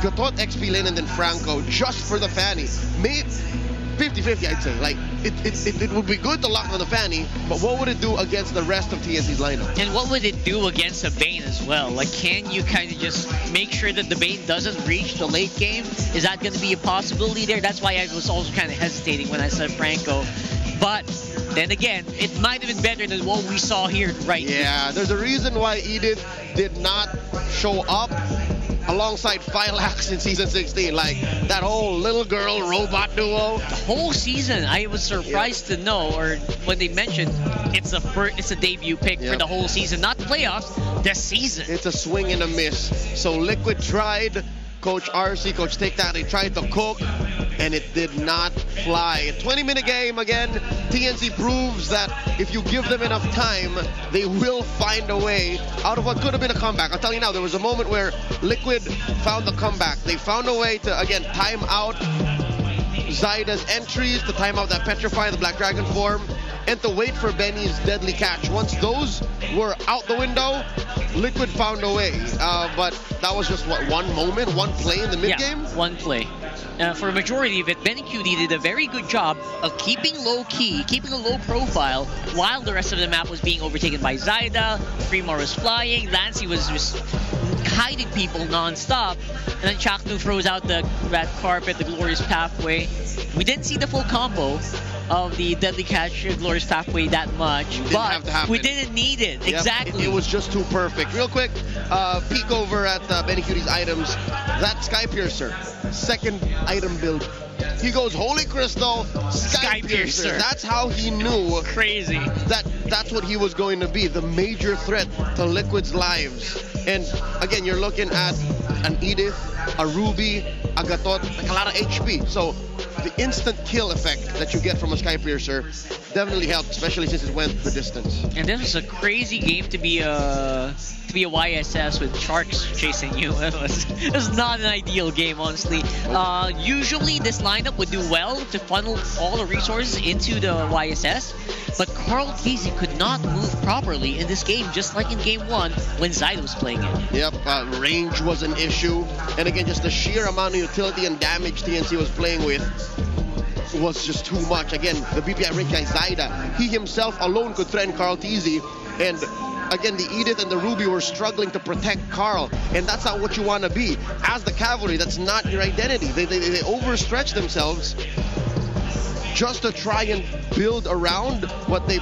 Gatot XP lane and then Franco just for the Fanny. Maybe 50-50, I'd say. Like, it would be good to lock on the Fanny, but what would it do against the rest of TNC's lineup? And what would it do against a Bane as well? Like, can you kind of just make sure that the Bane doesn't reach the late game? Is that going to be a possibility there? That's why I was also kind of hesitating when I said Franco. But then again, it might have been better than what we saw here right now. Yeah, there's a reason why Edith did not show up alongside Phylax in Season 16. Like, that whole little girl robot duo. The whole season, I was surprised to know, or when they mentioned it's a debut pick for the whole season, not the playoffs, the season. It's a swing and a miss. So Liquid tried, Coach RC, Coach Take That, they tried to cook, and it did not fly. A 20-minute game again. TNC proves that if you give them enough time, they will find a way out of what could have been a comeback. I'll tell you now, there was a moment where Liquid found the comeback. They found a way to, again, time out Zyda's entries, to time out that Petrify, the Black Dragon form, and to wait for Benny's deadly catch. Once those were out the window, Liquid found a way. But that was just, what, one moment, one play in the mid-game? Yeah, one play. For a majority of it, Benny QD did a very good job of keeping low-key, keeping a low profile, while the rest of the map was being overtaken by Zyda, Fremar was flying, Lancy was just hiding people non-stop, and then Chaknu throws out the red carpet, the Glorious Pathway. We didn't see the full combo of the Deadly Catch Glorious Pathway that much, but we didn't need it. Yep, exactly. It was just too perfect. Real quick, peek over at Benny QD's items. That Sky Piercer, second item build. He goes Holy Crystal, Sky Piercer. That's how he knew. Crazy. That's what he was going to be, the major threat to Liquid's lives. And again, you're looking at an Edith, a Ruby, a Gatot, like a lot of HP. So the instant kill effect that you get from a Sky Piercer definitely helped, especially since it went the distance. And this was a crazy game to be a YSS with sharks chasing you. It was not an ideal game, honestly. Usually this lineup would do well to funnel all the resources into the YSS, but Carl Casey could not move properly in this game, just like in Game 1 when Zyda was playing it. Yep, range was an issue. And again, just the sheer amount of utility and damage TNC was playing with was just too much. Again, the BPI rank guy Zaida, he himself alone could threaten Carl TZ, and again, the Edith and the Ruby were struggling to protect Carl, and that's not what you want to be. As the cavalry, that's not your identity. They overstretch themselves just to try and build around what they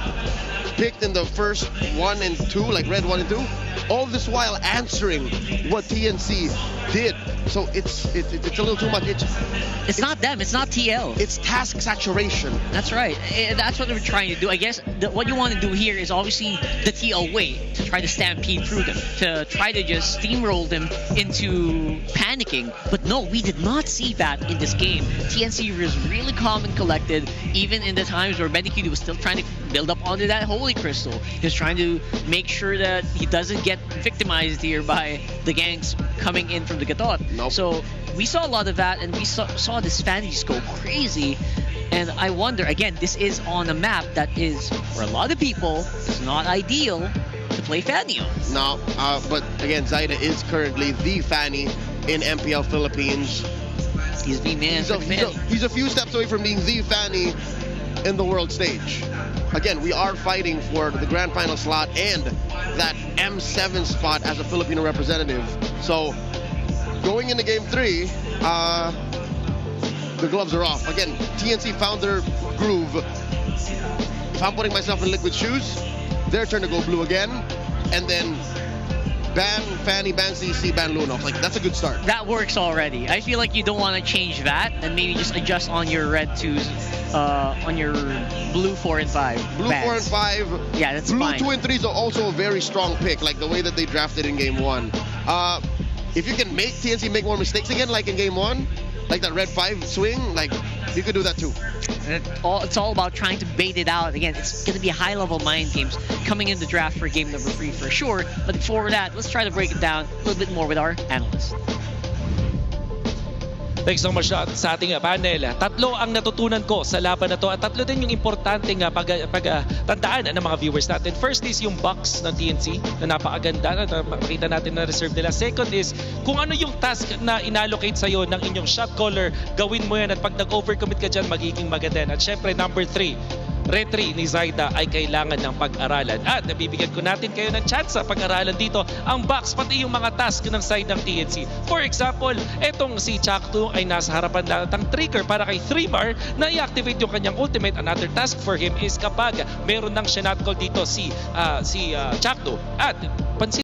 picked in the first 1 and 2, like red 1 and 2. All this while answering what TNC did. So it's a little too much. It's not them. It's not TL. It's task saturation. That's right. That's what we're trying to do. I guess what you want to do here is obviously the TL way, to try to stampede through them, to try to just steamroll them into panicking. But no, we did not see that in this game. TNC was really calm and collected, even in the times where Medikid was still trying to build up onto that Holy Crystal. He was trying to make sure that he doesn't get victimized here by the gangs coming in from the Gatot. Nope. So we saw a lot of that, and we saw this Fanny just go crazy. And I wonder, again, this is on a map that is, for a lot of people, it's not ideal to play Fanny on. No, but again, Zaida is currently the Fanny in MPL Philippines. He's the man. He's a few steps away from being the Fanny in the world stage. Again, we are fighting for the grand final slot and that M7 spot as a Filipino representative. So, going into game 3, the gloves are off. Again, TNC found their groove. If I'm putting myself in Liquid shoes, their turn to go blue again, and then ban Fanny, ban CC, ban Lunox. Like, that's a good start. That works already. I feel like you don't want to change that, and maybe just adjust on your red 2s, on your blue 4 and 5. Blue bans. 4 and 5. Yeah, that's blue fine. Blue 2 and 3 is also a very strong pick, like the way that they drafted in game 1. If you can make TNC make more mistakes again, like in game 1, like that red 5 swing, like, you could do that too. It's all about trying to bait it out. Again, it's going to be high-level mind games coming in the draft for game number 3 for sure. But before that, let's try to break it down a little bit more with our analysts. Thanks so much sa ating panel. Tatlo ang natutunan ko sa laban na to at tatlo din yung importanteng pagtandaan ng mga viewers natin. First is yung box ng TNC na napakaganda na makita natin na reserve nila. Second is kung ano yung task na inallocate sa'yo ng inyong shot caller, gawin mo yan at pag nag-overcommit ka dyan, magiging maganda. At syempre, number 3, retry ni Zaida ay kailangan ng pag-aralan. At nabibigyan ko natin kayo ng chance sa pag-aralan dito ang box, pati yung mga task ng side ng TNC. For example, etong si Chakto ay nasa harapan lahat ng trigger para kay 3-bar na i-activate yung kanyang ultimate. Another task for him is kapag meron ng shot call dito si Chakto. At pansin